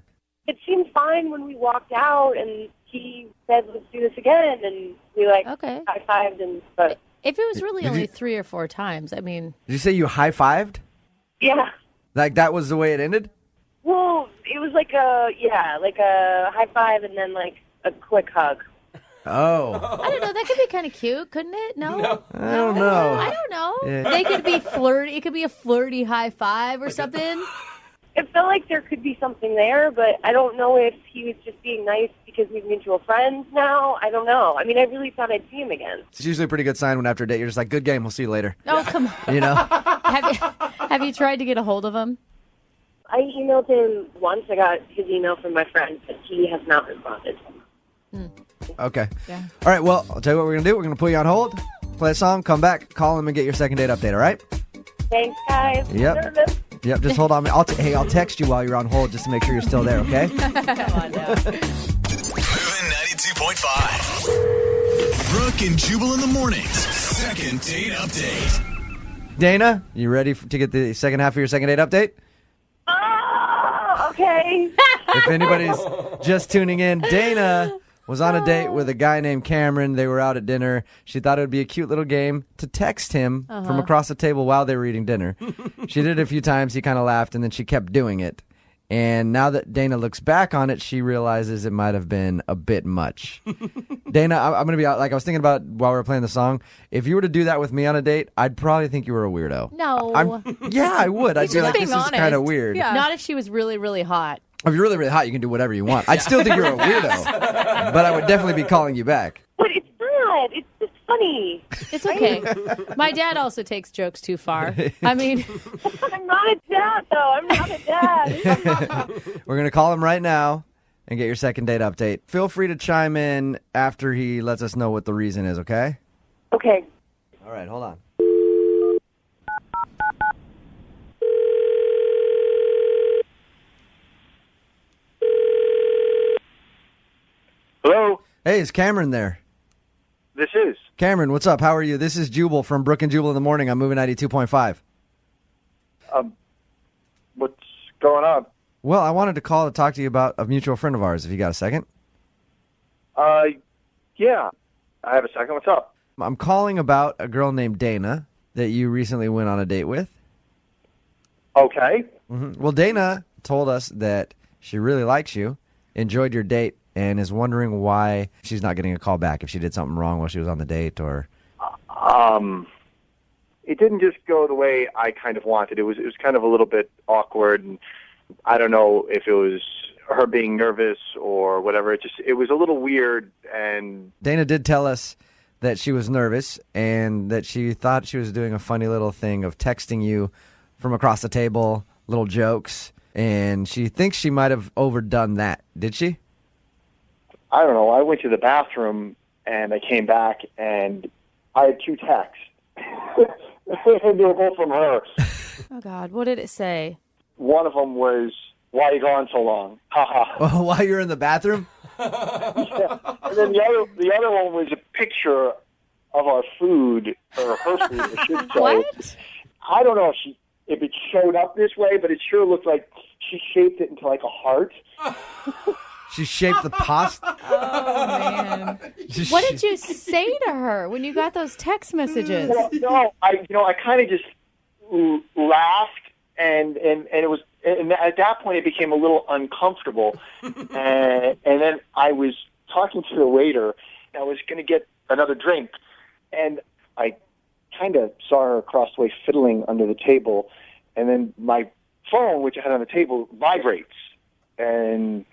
Speaker 14: It seemed fine when we walked out, and he said, let's do this again, and we high-fived, but...
Speaker 2: If it was really only 3 or 4 times, I mean...
Speaker 1: Did you say you high-fived?
Speaker 14: Yeah.
Speaker 1: Like that was the way it ended?
Speaker 14: Well, it was like a high five and then like a quick hug.
Speaker 1: Oh.
Speaker 2: I don't know. That could be kind of cute, couldn't it? No.
Speaker 1: I don't know.
Speaker 2: I don't know.
Speaker 1: Yeah.
Speaker 2: They could be flirty. It could be a flirty high five or something.
Speaker 14: It felt like there could be something there, but I don't know if he was just being nice because we're mutual friends now. I don't know. I mean, I really thought I'd see him again.
Speaker 1: It's usually a pretty good sign when after a date you're just like, good game, we'll see you later.
Speaker 2: Oh, come on.
Speaker 1: You know?
Speaker 2: Have you tried to get a hold of him?
Speaker 14: I emailed him once. I got his email from my friend, but he has not responded.
Speaker 1: Okay.
Speaker 2: Yeah.
Speaker 1: All right, well, I'll tell you what we're going to do. We're going to put you on hold, play a song, come back, call him, and get your second date update, all right?
Speaker 14: Thanks, guys.
Speaker 1: Yep.
Speaker 14: I'm nervous.
Speaker 1: Yep, just hold on. I'll text you while you're on hold just to make sure you're still there, okay?
Speaker 2: Come on now.
Speaker 5: Moving 92.5. Brooke and Jubal in the mornings. Second date update.
Speaker 1: Dana, you ready to get the second half of your second date update?
Speaker 14: Oh, okay.
Speaker 1: If anybody's just tuning in, Dana was on a date with a guy named Cameron. They were out at dinner. She thought it would be a cute little game to text him from across the table while they were eating dinner. She did it a few times. He kind of laughed, and then she kept doing it. And now that Dana looks back on it, she realizes it might have been a bit much. Dana, I'm going to be out. Like I was thinking about while we were playing the song, if you were to do that with me on a date, I'd probably think you were a weirdo.
Speaker 2: No.
Speaker 1: Yeah, I would. I'd be like, this is kind of weird.
Speaker 2: Yeah. Not if she was really, really hot.
Speaker 1: If you're really, really hot, you can do whatever you want. I'd still think you're a weirdo, but I would definitely be calling you back.
Speaker 14: But it's not. It's just funny.
Speaker 2: It's okay. My dad also takes jokes too far. I mean,
Speaker 14: I'm not a dad, though. I'm not a dad.
Speaker 1: We're going to call him right now and get your second date update. Feel free to chime in after he lets us know what the reason is, okay?
Speaker 14: Okay.
Speaker 1: All right, hold on.
Speaker 15: Hello?
Speaker 1: Hey, is Cameron there?
Speaker 15: This is.
Speaker 1: Cameron, what's up? How are you? This is Jubal from Brooke and Jubal in the Morning. I'm moving 92.5.
Speaker 15: What's going on?
Speaker 1: Well, I wanted to call to talk to you about a mutual friend of ours, if you got a second.
Speaker 15: Yeah. I have a second. What's up?
Speaker 1: I'm calling about a girl named Dana that you recently went on a date with.
Speaker 15: Okay.
Speaker 1: Well, Dana told us that she really likes you, enjoyed your date, and is wondering why she's not getting a call back, if she did something wrong while she was on the date or...
Speaker 15: It didn't just go the way I kind of wanted. It was kind of a little bit awkward, and I don't know if it was her being nervous or whatever. It was a little weird, and...
Speaker 1: Dana did tell us that she was nervous and that she thought she was doing a funny little thing of texting you from across the table, little jokes, and she thinks she might have overdone that. Did she?
Speaker 15: I don't know. I went to the bathroom, and I came back, and I had 2 texts. And they were both from her.
Speaker 2: oh, God, what did it say?
Speaker 15: One of them was, "Why are you gone so long?" Ha
Speaker 1: While you're in the bathroom?
Speaker 15: Yeah. And then the other one was a picture of our food, or her food, I should say.
Speaker 2: What?
Speaker 15: I don't know if it showed up this way, but it sure looked like she shaped it into like a heart.
Speaker 1: She shaped the pasta?
Speaker 2: Oh, man. What did you say to her when you got those text messages?
Speaker 15: Well, no, I kind of just laughed, and it was, and at that point it became a little uncomfortable, and then I was talking to the waiter, and I was going to get another drink, and I kind of saw her across the way fiddling under the table, and then my phone, which I had on the table, vibrates, and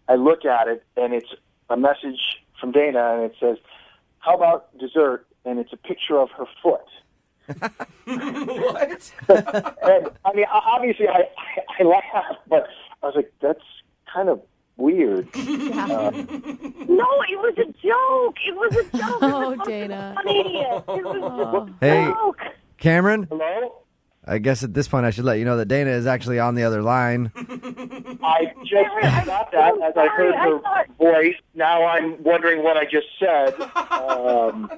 Speaker 15: I look at it, and it's a message from Dana, and it says, "How about dessert?" And it's a picture of her foot.
Speaker 3: What?
Speaker 15: And I mean, obviously, I laughed, but I was like, "That's kind of weird."
Speaker 14: No, it was a joke. It was a joke.
Speaker 2: Oh, Dana.
Speaker 14: Funny. It was just a
Speaker 1: Hey,
Speaker 14: joke.
Speaker 1: Cameron?
Speaker 15: Hello?
Speaker 1: I guess at this point I should let you know that Dana is actually on the other line.
Speaker 15: I just got that as I heard her voice. Now I'm wondering what I just said.
Speaker 14: Oh,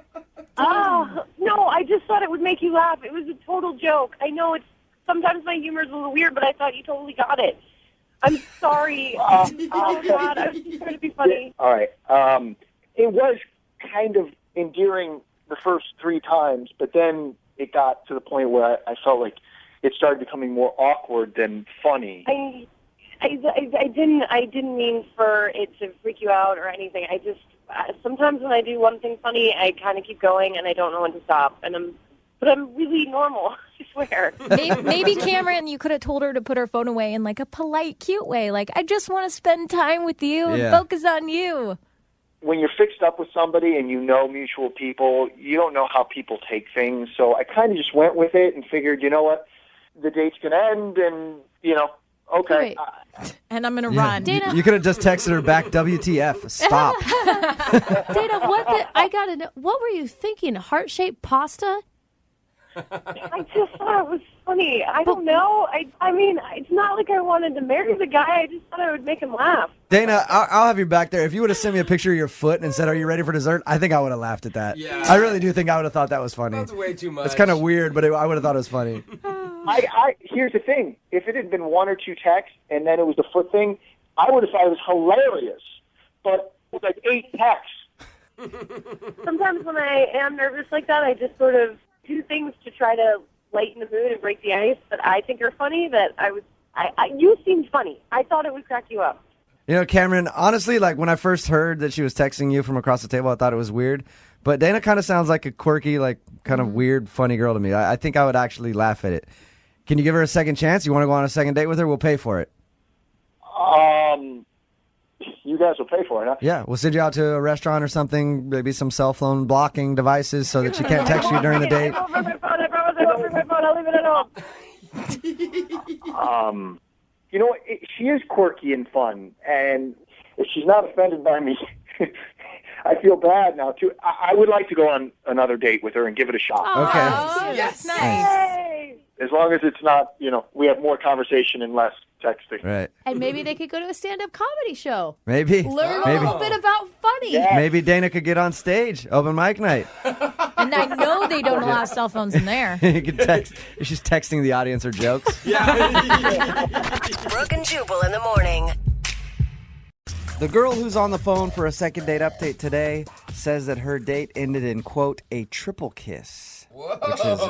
Speaker 14: no, I just thought it would make you laugh. It was a total joke. I know sometimes my humor is a little weird, but I thought you totally got it. I'm sorry. Oh, God, I was just trying to be funny.
Speaker 15: All right. It was kind of endearing the first 3 times, but then it got to the point where I felt like it started becoming more awkward than funny.
Speaker 14: I didn't mean for it to freak you out or anything. I just sometimes when I do one thing funny, I kind of keep going and I don't know when to stop. But I'm really normal, I swear.
Speaker 9: Maybe Cameron, you could have told her to put her phone away in like a polite, cute way. Like, I just want to spend time with you and focus on you.
Speaker 15: When you're fixed up with somebody and you know mutual people, you don't know how people take things. So I kind of just went with it and figured, you know what, the date's going to end and, okay.
Speaker 9: And I'm going to run.
Speaker 1: Dana, you could have just texted her back, WTF, stop.
Speaker 2: Dana, I got to know, what were you thinking? Heart-shaped pasta?
Speaker 14: I just thought it was funny. I don't know. I mean, it's not like I wanted to marry the guy. I just thought I would make him laugh.
Speaker 1: Dana, I'll have you back there. If you would have sent me a picture of your foot and said, "Are you ready for dessert?" I think I would have laughed at that.
Speaker 3: Yeah.
Speaker 1: I really do think I would have thought that was funny.
Speaker 3: That's way too much.
Speaker 1: It's kind of weird, but I would have thought it was funny.
Speaker 15: Here's the thing. If it had been 1 or 2 texts and then it was the foot thing, I would have thought it was hilarious. But
Speaker 11: with like 8 texts.
Speaker 14: Sometimes when I am nervous like that, I just sort of do things to try to lighten the mood and break the ice that I think are funny. That you seemed funny. I thought it would crack you up.
Speaker 1: You know, Cameron, honestly, like when I first heard that she was texting you from across the table, I thought it was weird. But Dana kind of sounds like a quirky, like kind of weird, funny girl to me. I think I would actually laugh at it. Can you give her a second chance? You want to go on a second date with her? We'll pay for it.
Speaker 11: You guys will pay for it, huh?
Speaker 1: Yeah, we'll send you out to a restaurant or something, maybe some cell phone blocking devices so that she can't text you during the date.
Speaker 14: I won't bring my phone. I promise I won't bring my phone. I'll leave it at home.
Speaker 11: You know, she is quirky and fun, and if she's not offended by me, I feel bad now, too. I would like to go on another date with her and give it a shot.
Speaker 1: Okay.
Speaker 9: Oh, that's nice.
Speaker 14: Hey.
Speaker 11: As long as it's not, we have more conversation and less texting.
Speaker 1: Right.
Speaker 2: And maybe they could go to a stand-up comedy show.
Speaker 1: Maybe.
Speaker 2: Learn a
Speaker 1: Maybe.
Speaker 2: little bit about funny.
Speaker 11: Yeah.
Speaker 1: Maybe Dana could get on stage, open mic night.
Speaker 9: And I know they don't allow cell phones in there.
Speaker 1: You could text. She's texting the audience her jokes.
Speaker 7: Brooke and Jubal in the morning.
Speaker 1: The girl who's on the phone for a second date update today says that her date ended in, quote, a triple kiss.
Speaker 3: Whoa.
Speaker 1: Which is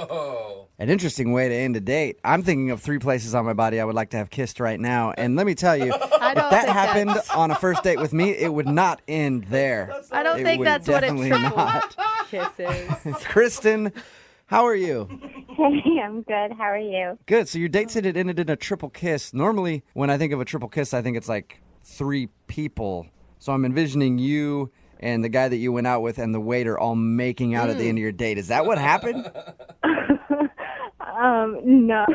Speaker 1: an interesting way to end a date. I'm thinking of 3 places on my body I would like to have kissed right now. And let me tell you, if that happened on a first date with me, it would not end there.
Speaker 2: I don't
Speaker 1: It
Speaker 2: think
Speaker 1: would
Speaker 2: that's what a
Speaker 1: definitely
Speaker 2: triple
Speaker 1: not.
Speaker 2: kiss is.
Speaker 1: Kristen, how are you?
Speaker 4: Hey, I'm good. How are you?
Speaker 1: Good. So your date said it ended in a triple kiss. Normally, when I think of a triple kiss, I think it's like 3 people. So I'm envisioning you and the guy that you went out with and the waiter all making out at the end of your date. Is that what happened?
Speaker 4: No.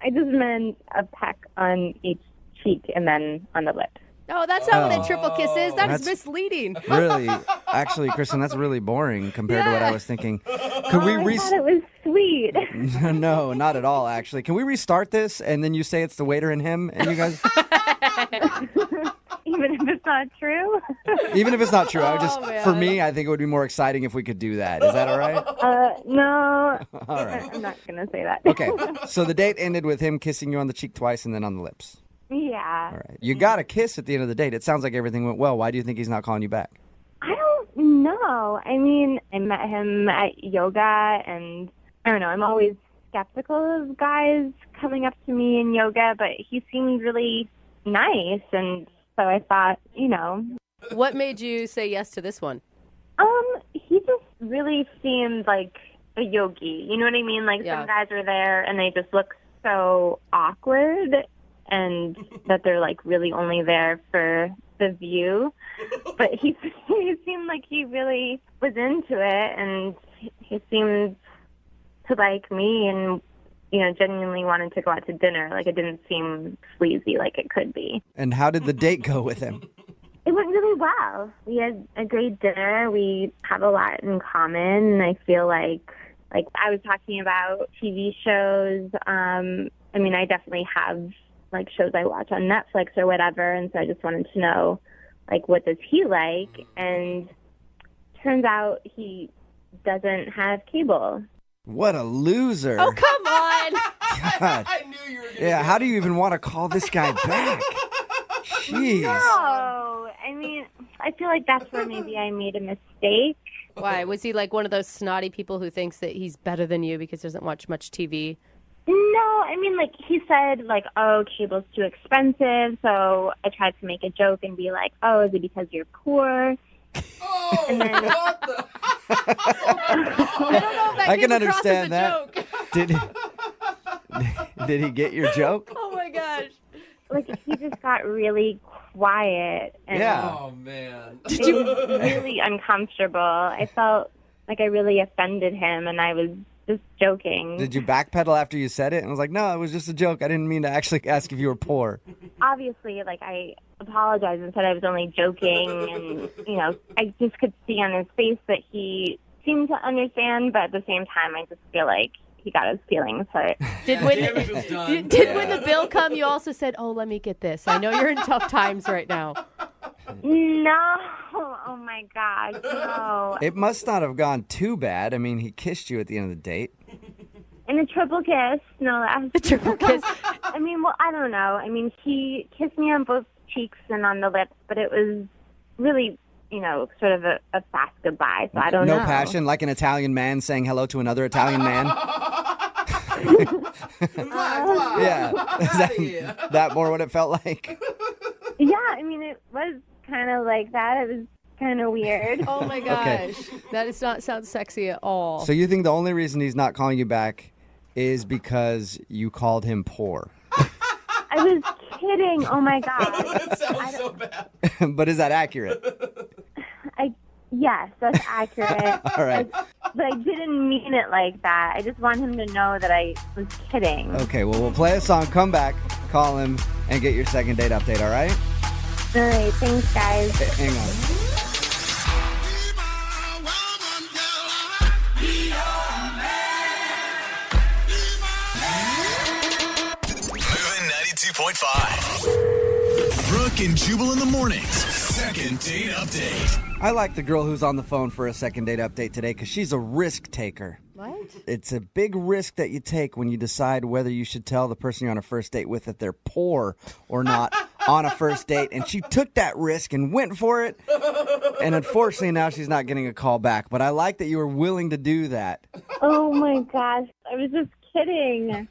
Speaker 4: I just meant a peck on each cheek and then on the lip.
Speaker 2: No, that's not what a triple kiss is. That is
Speaker 1: That's
Speaker 2: misleading.
Speaker 1: Really? Actually, Kristen, that's really boring compared to what I was thinking. Could we
Speaker 4: I thought it was sweet.
Speaker 1: No, not at all, actually. Can we restart this and then you say it's the waiter and him and you guys?
Speaker 4: Even if it's not true?
Speaker 1: Even if it's not true, I would just,
Speaker 2: man.
Speaker 1: for me, I think it would be more exciting if we could do that. Is that all right?
Speaker 4: No.
Speaker 1: All right.
Speaker 4: I'm not going to say that.
Speaker 1: Okay, so the date ended with him kissing you on the cheek twice and then on the lips.
Speaker 4: Yeah.
Speaker 1: All right. You got a kiss at the end of the date. It sounds like everything went well. Why do you think he's not calling you back?
Speaker 4: I don't know. I mean, I met him at yoga, and I don't know. I'm always skeptical of guys coming up to me in yoga, but he seemed really nice, and so I thought,
Speaker 2: What made you say yes to this one?
Speaker 4: he just really seemed like a yogi. You know what I mean? Like
Speaker 2: Yeah.
Speaker 4: some guys are there, and they just look so awkward, and that they're like really only there for the view. But he seemed like he really was into it, and he seemed to like me, and genuinely wanted to go out to dinner. Like it didn't seem sleazy like it could be.
Speaker 1: And how did the date go with him?
Speaker 4: It went really well. We had a great dinner. We have a lot in common, and I feel like I was talking about TV shows. I definitely have like shows I watch on Netflix or whatever, and so I just wanted to know, like, what does he like? And turns out he doesn't have cable.
Speaker 1: What a loser.
Speaker 2: Oh, come on.
Speaker 1: God.
Speaker 3: I knew you were going to
Speaker 1: Yeah, how do you even want to call this guy back? Jeez.
Speaker 4: No, I feel like that's where maybe I made a mistake.
Speaker 2: Why? Was he like one of those snotty people who thinks that he's better than you because he doesn't watch much TV?
Speaker 4: No, he said, oh, cable's too expensive, so I tried to make a joke and be like, oh, is it because you're poor?
Speaker 3: Oh,
Speaker 4: And then-
Speaker 3: what the?
Speaker 2: I don't know if that
Speaker 1: I
Speaker 2: came
Speaker 1: can
Speaker 2: across
Speaker 1: understand
Speaker 2: as a
Speaker 1: that.
Speaker 2: joke.
Speaker 1: Did he get your joke?
Speaker 2: Oh, my gosh.
Speaker 4: He just got really quiet. And
Speaker 1: Yeah.
Speaker 3: Oh, man.
Speaker 4: It was really uncomfortable. I felt like I really offended him, and I was just joking.
Speaker 1: Did you backpedal after you said it? And I was like, no, it was just a joke. I didn't mean to actually ask if you were poor.
Speaker 4: Obviously, I apologized and said I was only joking, and, I just could see on his face that he seemed to understand, but at the same time, I just feel like he got his feelings hurt.
Speaker 2: Did when the bill come, you also said, oh, let me get this. I know you're in tough times right now.
Speaker 4: No. Oh, my God. No.
Speaker 1: It must not have gone too bad. He kissed you at the end of the date.
Speaker 4: And a triple kiss. No, that's
Speaker 2: A triple kiss.
Speaker 4: I don't know. He kissed me on both cheeks and on the lips, but it was really, sort of a fast goodbye. So I don't know.
Speaker 1: No passion, like an Italian man saying hello to another Italian man. Yeah. Is that more what it felt like?
Speaker 4: Yeah, I mean, it was kind of like that. It was kind of weird.
Speaker 2: Oh my gosh.
Speaker 1: Okay.
Speaker 2: That does not sound sexy at all.
Speaker 1: So you think the only reason he's not calling you back is because you called him poor?
Speaker 4: I was kidding. Oh my God.
Speaker 3: That sounds so bad.
Speaker 1: But is that accurate?
Speaker 4: Yes, that's accurate.
Speaker 1: All right.
Speaker 4: But I didn't mean it like that. I just want him to know that I was kidding.
Speaker 1: Okay, well, we'll play a song, come back, call him, and get your second date update, all right?
Speaker 4: All right, thanks, guys.
Speaker 1: Hang on.
Speaker 5: Moving 92.5. Brooke and Jubal in the mornings. Second date update.
Speaker 1: I like the girl who's on the phone for a second date update today because she's a risk taker.
Speaker 2: What?
Speaker 1: It's a big risk that you take when you decide whether you should tell the person you're on a first date with that they're poor or not on a first date. And she took that risk and went for it. And unfortunately, now she's not getting a call back. But I like that you were willing to do that.
Speaker 4: Oh, my gosh. I was just kidding.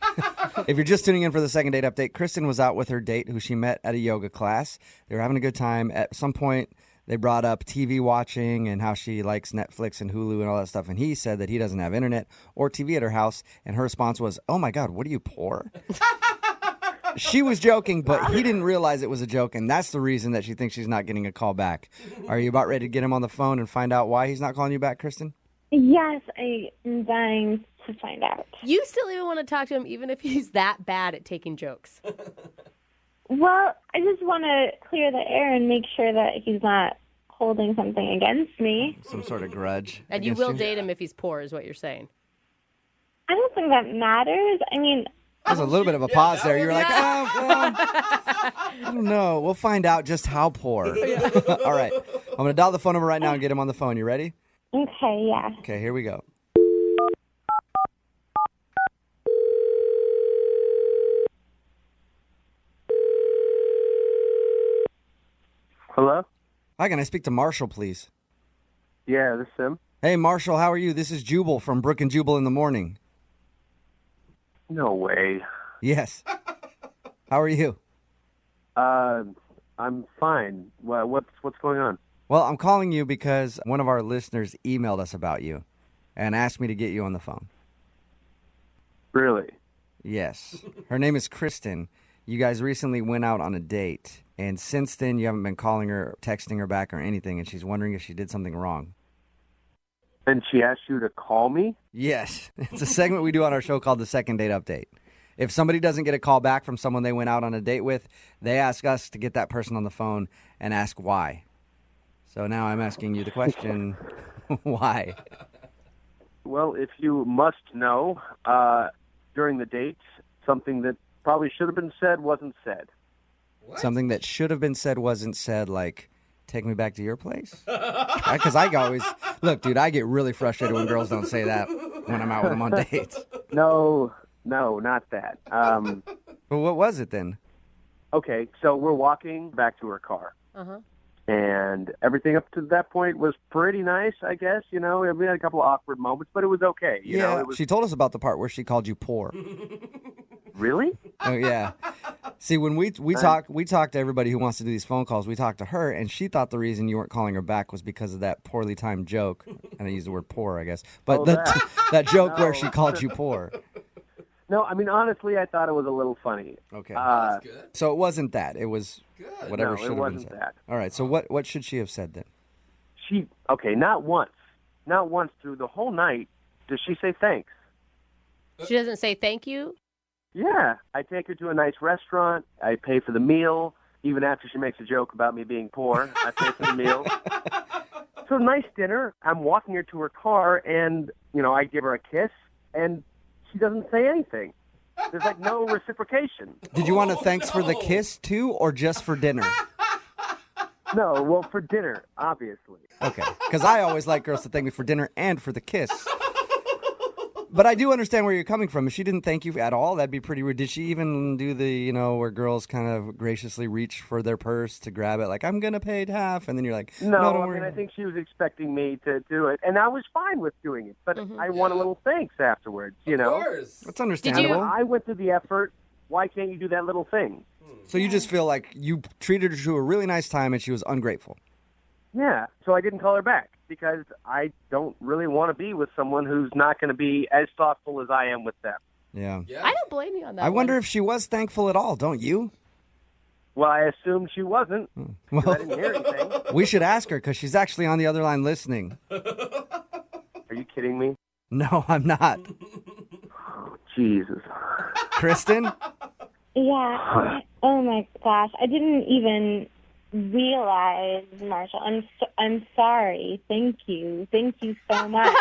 Speaker 1: If you're just tuning in for the second date update, Kristen was out with her date who she met at a yoga class. They were having a good time. At some point, they brought up TV watching and how she likes Netflix and Hulu and all that stuff. And he said that he doesn't have internet or TV at her house. And her response was, oh, my God, what are you, poor? She was joking, but he didn't realize it was a joke. And that's the reason that she thinks she's not getting a call back. Are you about ready to get him on the phone and find out why he's not calling you back, Kristen?
Speaker 4: Yes, I am dying to find out.
Speaker 2: You still even want to talk to him even if he's that bad at taking jokes?
Speaker 4: Well, I just want to clear the air and make sure that he's not holding something against me.
Speaker 1: Some sort of grudge.
Speaker 2: And you will date him if he's poor, is what you're saying.
Speaker 4: I don't think that matters. I mean,
Speaker 1: There's a little bit of a pause there. You were like, oh, well, I don't know. We'll find out just how poor. All right. I'm going to dial the phone number right now and get him on the phone. You ready?
Speaker 4: okay, yeah.
Speaker 1: Okay, here we go.
Speaker 6: Hello?
Speaker 1: Hi, can I speak to Marshall, please?
Speaker 6: Yeah, this is him.
Speaker 1: Hey, Marshall, how are you? This is Jubal from Brooke and Jubal in the morning.
Speaker 6: No way.
Speaker 1: Yes. How are you?
Speaker 6: I'm fine. What's going on?
Speaker 1: Well, I'm calling you because one of our listeners emailed us about you and asked me to get you on the phone.
Speaker 6: Really?
Speaker 1: Yes. Her name is Kristen. You guys recently went out on a date, and since then you haven't been calling her, texting her back or anything, and she's wondering if she did something wrong.
Speaker 6: And she asked you to call me?
Speaker 1: Yes. It's a segment we do on our show called the Second Date Update. If somebody doesn't get a call back from someone they went out on a date with, they ask us to get that person on the phone and ask why. So now I'm asking you the question, why?
Speaker 6: Well, if you must know, during the date, something that probably should have been said wasn't said.
Speaker 3: What?
Speaker 1: Something that should have been said wasn't said, like, take me back to your place? Because I always, look, dude, I get really frustrated when girls don't say that when I'm out with them on dates.
Speaker 6: No, not that.
Speaker 1: But what was it then?
Speaker 6: Okay, so we're walking back to her car.
Speaker 2: Uh-huh.
Speaker 6: And everything up to that point was pretty nice, I guess. You know, we had a couple of awkward moments, but it was okay. You know, it was...
Speaker 1: She told us about the part where she called you poor.
Speaker 6: Really?
Speaker 1: Oh, yeah. See, when we talk to everybody who wants to do these phone calls, we talk to her, and she thought the reason you weren't calling her back was because of that poorly timed joke. And I use the word poor, I guess. But that joke where she called you poor.
Speaker 6: No, I mean, honestly, I thought it was a little funny.
Speaker 1: Okay.
Speaker 3: That's good.
Speaker 1: So it wasn't that. It was whatever
Speaker 6: No,
Speaker 1: should
Speaker 6: it
Speaker 1: have been
Speaker 6: wasn't
Speaker 1: said.
Speaker 6: that.
Speaker 1: All right. So what should she have said then?
Speaker 6: Not once through the whole night does she say thanks.
Speaker 2: She doesn't say thank you?
Speaker 6: Yeah, I take her to a nice restaurant. I pay for the meal. Even after she makes a joke about me being poor, I pay for the meal. So nice dinner. I'm walking her to her car, and, you know, I give her a kiss, and she doesn't say anything. There's, like, no reciprocation.
Speaker 1: Did you want to thanks for the kiss, too, or just for dinner?
Speaker 6: No, well, for dinner, obviously.
Speaker 1: Okay. Because I always like girls to thank me for dinner and for the kiss. But I do understand where you're coming from. If she didn't thank you at all, that'd be pretty weird. Did she even do the, where girls kind of graciously reach for their purse to grab it, like, I'm going to pay it half, and then you're like, no, don't worry.
Speaker 16: I think she was expecting me to do it, and I was fine with doing it, but I want a little thanks afterwards,
Speaker 3: Of course.
Speaker 1: That's understandable.
Speaker 16: I went through the effort. Why can't you do that little thing?
Speaker 1: So you just feel like you treated her to a really nice time, and she was ungrateful.
Speaker 16: Yeah, so I didn't call her back because I don't really want to be with someone who's not going to be as thoughtful as I am with them.
Speaker 1: Yeah.
Speaker 2: I don't blame you on that.
Speaker 1: I wonder if she was thankful at all, don't you?
Speaker 16: Well, I assumed she wasn't.
Speaker 1: Well,
Speaker 16: I didn't hear anything.
Speaker 1: We should ask her because she's actually on the other line listening.
Speaker 16: Are you kidding me?
Speaker 1: No, I'm not.
Speaker 16: Jesus.
Speaker 1: Kristen?
Speaker 4: Yeah. Oh my gosh, I didn't even realize, Marshall. I'm sorry. Thank you so much.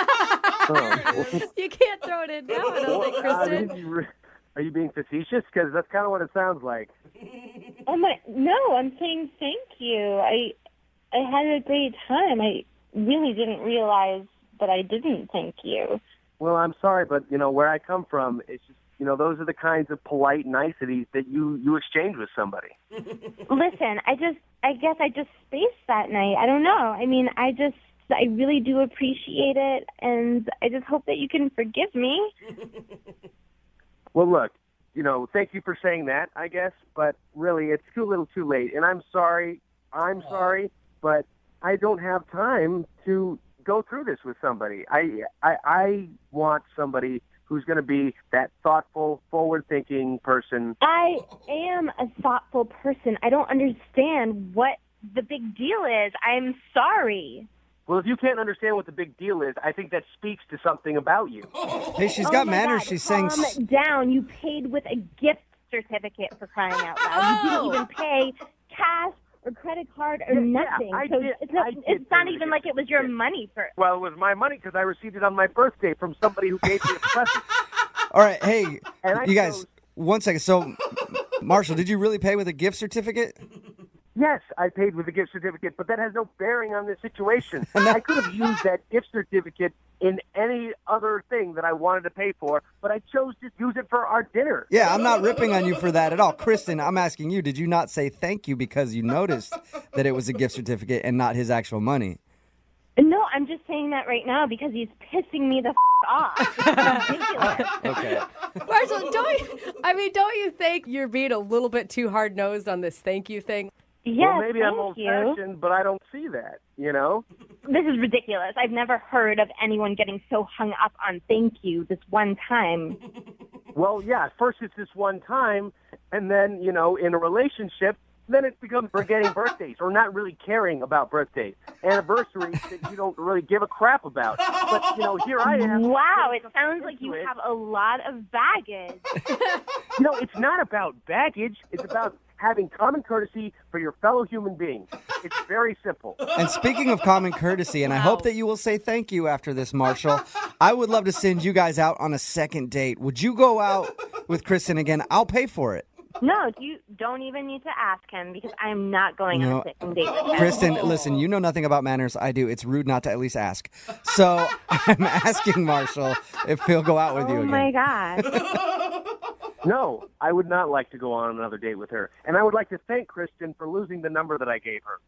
Speaker 2: You can't throw it in now, I don't think, Kristen.
Speaker 16: Are you being facetious? Because that's kind of what it sounds like.
Speaker 4: No, I'm saying thank you. I had a great time. I really didn't realize that I didn't thank you.
Speaker 16: Well, I'm sorry, but where I come from, it's just those are the kinds of polite niceties that you exchange with somebody.
Speaker 4: Listen, I guess I just spaced that night. I don't know. I mean, I really do appreciate it, and I just hope that you can forgive me.
Speaker 16: Well, look, thank you for saying that, I guess, but really it's too little too late. And I'm sorry, but I don't have time to go through this with somebody. I want somebody who's going to be that thoughtful, forward-thinking person.
Speaker 4: I am a thoughtful person. I don't understand what the big deal is. I'm sorry.
Speaker 16: Well, if you can't understand what the big deal is, I think that speaks to something about you.
Speaker 1: Hey, she's got manners.
Speaker 4: God,
Speaker 1: she's saying...
Speaker 4: Calm down. You paid with a gift certificate, for crying out loud. You didn't even pay cash or credit card or nothing. It's not even like it was your money for.
Speaker 16: Well, it was my money because I received it on my birthday from somebody who gave me a present.
Speaker 1: All right, hey, you guys, 1 second. So, Marshall, did you really pay with a gift certificate?
Speaker 16: Yes, I paid with a gift certificate, but that has no bearing on this situation. I could have used that gift certificate in any other thing that I wanted to pay for, but I chose to use it for our dinner.
Speaker 1: Yeah, I'm not ripping on you for that at all. Kristen, I'm asking you, did you not say thank you because you noticed that it was a gift certificate and not his actual money?
Speaker 4: No, I'm just saying that right now because he's pissing me the off. It's ridiculous.
Speaker 1: Okay.
Speaker 2: Marshall, don't you think you're being a little bit too hard-nosed on this thank you thing?
Speaker 4: Yes,
Speaker 16: well, maybe I'm old-fashioned, but I don't see that,
Speaker 4: This is ridiculous. I've never heard of anyone getting so hung up on thank you this one time.
Speaker 16: Well, yeah, first it's this one time, and then, in a relationship, then it becomes forgetting birthdays or not really caring about birthdays, anniversaries that you don't really give a crap about. But, here I am.
Speaker 4: Wow, it sounds like you have a lot of baggage.
Speaker 16: It's not about baggage. It's about having common courtesy for your fellow human beings. It's very simple.
Speaker 1: And speaking of common courtesy, and I hope that you will say thank you after this, Marshall, I would love to send you guys out on a second date. Would you go out with Kristen again? I'll pay for it.
Speaker 4: No, you don't even need to ask him because I'm not going on a second date with him.
Speaker 1: Kristen, listen, you know nothing about manners. I do. It's rude not to at least ask. So I'm asking Marshall if he'll go out with you again.
Speaker 4: Oh, my God.
Speaker 16: No, I would not like to go on another date with her. And I would like to thank Kristen for losing the number that I gave her.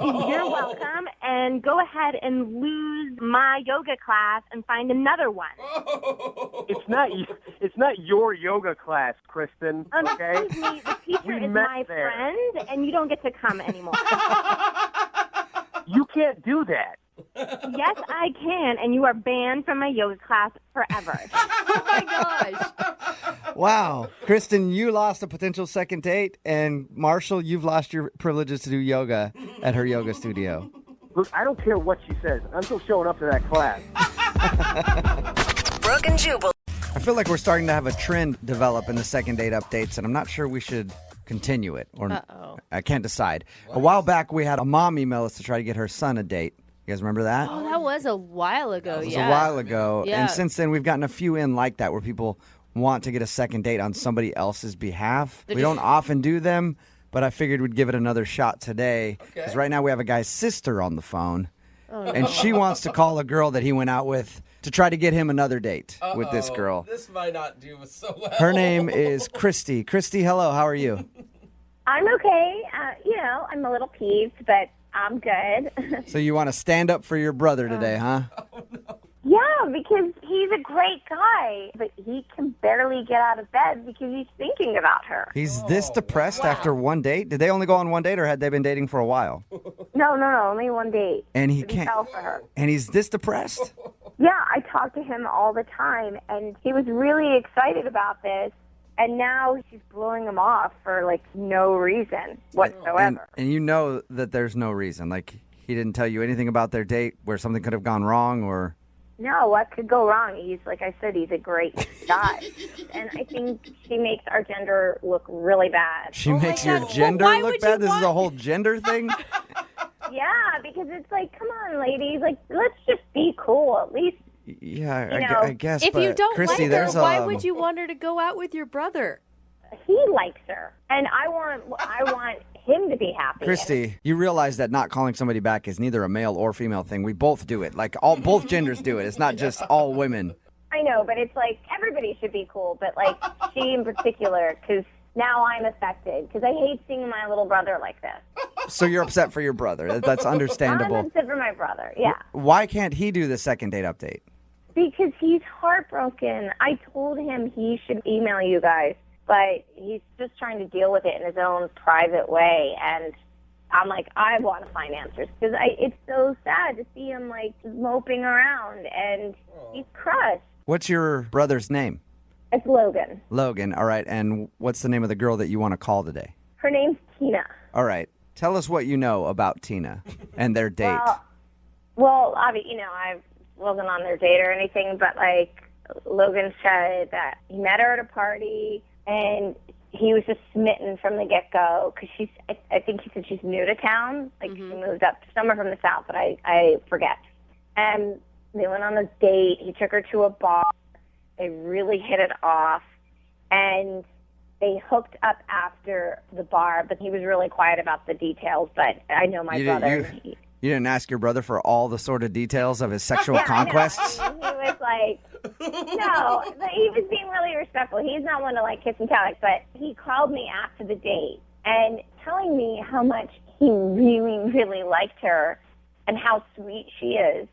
Speaker 4: You're welcome. And go ahead and lose my yoga class and find another one.
Speaker 16: It's not your yoga class, Kristen. Okay?
Speaker 4: Excuse me, the teacher is my friend, and you don't get to come anymore.
Speaker 16: You can't do that.
Speaker 4: Yes, I can, and you are banned from my yoga class forever.
Speaker 2: Oh, my gosh.
Speaker 1: Wow. Kristen, you lost a potential second date, and Marshall, you've lost your privileges to do yoga at her yoga studio.
Speaker 16: Look, I don't care what she says. I'm still showing up to that class.
Speaker 7: Brooke and Jubal.
Speaker 1: I feel like we're starting to have a trend develop in the second date updates, and I'm not sure we should continue it. Or I can't decide. A while back, we had a mom email us to try to get her son a date. You guys remember that?
Speaker 2: Oh, that was a while ago,
Speaker 1: It was a while ago.
Speaker 2: Yeah.
Speaker 1: And since then, we've gotten a few in like that where people want to get a second date on somebody else's behalf. We don't often do them, but I figured we'd give it another shot today. Because right now we have a guy's sister on the phone.
Speaker 2: Oh,
Speaker 1: and she wants to call a girl that he went out with to try to get him another date with this girl.
Speaker 3: This might not do so well.
Speaker 1: Her name is Christy. Christy, hello. How are you?
Speaker 17: I'm okay. I'm a little peeved, but I'm good.
Speaker 1: So you want to stand up for your brother today, huh?
Speaker 17: Yeah, because he's a great guy, but he can barely get out of bed because he's thinking about her.
Speaker 1: He's this depressed after one date? Did they only go on one date, or had they been dating for a while?
Speaker 17: No, only one date.
Speaker 1: And he
Speaker 17: But
Speaker 1: can't.
Speaker 17: fell for her.
Speaker 1: And he's this depressed?
Speaker 17: Yeah, I talk to him all the time, and he was really excited about this, and now she's blowing him off for, no reason whatsoever.
Speaker 1: And you know that there's no reason. Like, he didn't tell you anything about their date where something could have gone wrong, or...
Speaker 17: No, what could go wrong? He's, like I said, he's a great guy. And I think she makes our gender look really bad.
Speaker 1: She makes your gender look bad? This is a whole gender thing?
Speaker 17: Yeah, because it's like, come on, ladies. Like, let's just be cool. At least,
Speaker 1: Yeah, I guess.
Speaker 2: If
Speaker 1: but
Speaker 2: you don't
Speaker 1: Christy,
Speaker 2: like her,
Speaker 1: there's
Speaker 2: why would you want her to go out with your brother?
Speaker 17: he likes her. And I want him to be happy.
Speaker 1: Christy, you realize that not calling somebody back is neither a male or female thing. We both do it. Like, both genders do it. It's not just all women.
Speaker 17: I know, but it's like everybody should be cool, but like she in particular, because now I'm affected, because I hate seeing my little brother like this.
Speaker 1: So you're upset for your brother. That's understandable.
Speaker 17: I'm upset for my brother, yeah.
Speaker 1: Why can't he do the second date update?
Speaker 17: Because he's heartbroken. I told him he should email you guys, but he's just trying to deal with it in his own private way. And I'm like, I want to find answers, because it's so sad to see him like moping around, and he's crushed.
Speaker 1: What's your brother's name?
Speaker 17: It's Logan.
Speaker 1: Logan. All right. And what's the name of the girl that you want to call today?
Speaker 17: Her name's Tina.
Speaker 1: All right. Tell us what you know about Tina and their date.
Speaker 17: Well, obviously, I wasn't on their date or anything, but like Logan said that he met her at a party and he was just smitten from the get-go, because I think he said she's new to town. Like, she moved up somewhere from the south, but I forget. And they went on a date. He took her to a bar. They really hit it off. And they hooked up after the bar, but he was really quiet about the details. But I know my brother.
Speaker 1: You didn't ask your brother for all the sort of details of his sexual conquests?
Speaker 17: I mean, he was like, no, but he was being really respectful. He's not one to like kiss and tell, but he called me after the date and telling me how much he really, really liked her and how sweet she is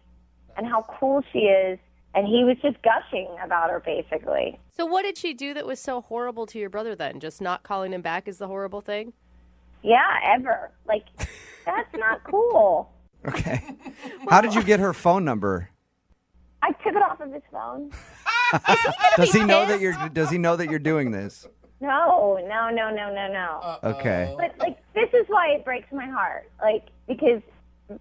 Speaker 17: and how cool she is. And he was just gushing about her, basically.
Speaker 2: So what did she do that was so horrible to your brother then? Just not calling him back is the horrible thing?
Speaker 17: Yeah, ever. Like, that's not cool.
Speaker 1: Okay. How did you get her phone number?
Speaker 17: I took it off of his phone.
Speaker 1: Does he know that you're doing this?
Speaker 17: No.
Speaker 1: Okay.
Speaker 17: But, like, this is why it breaks my heart. Like, because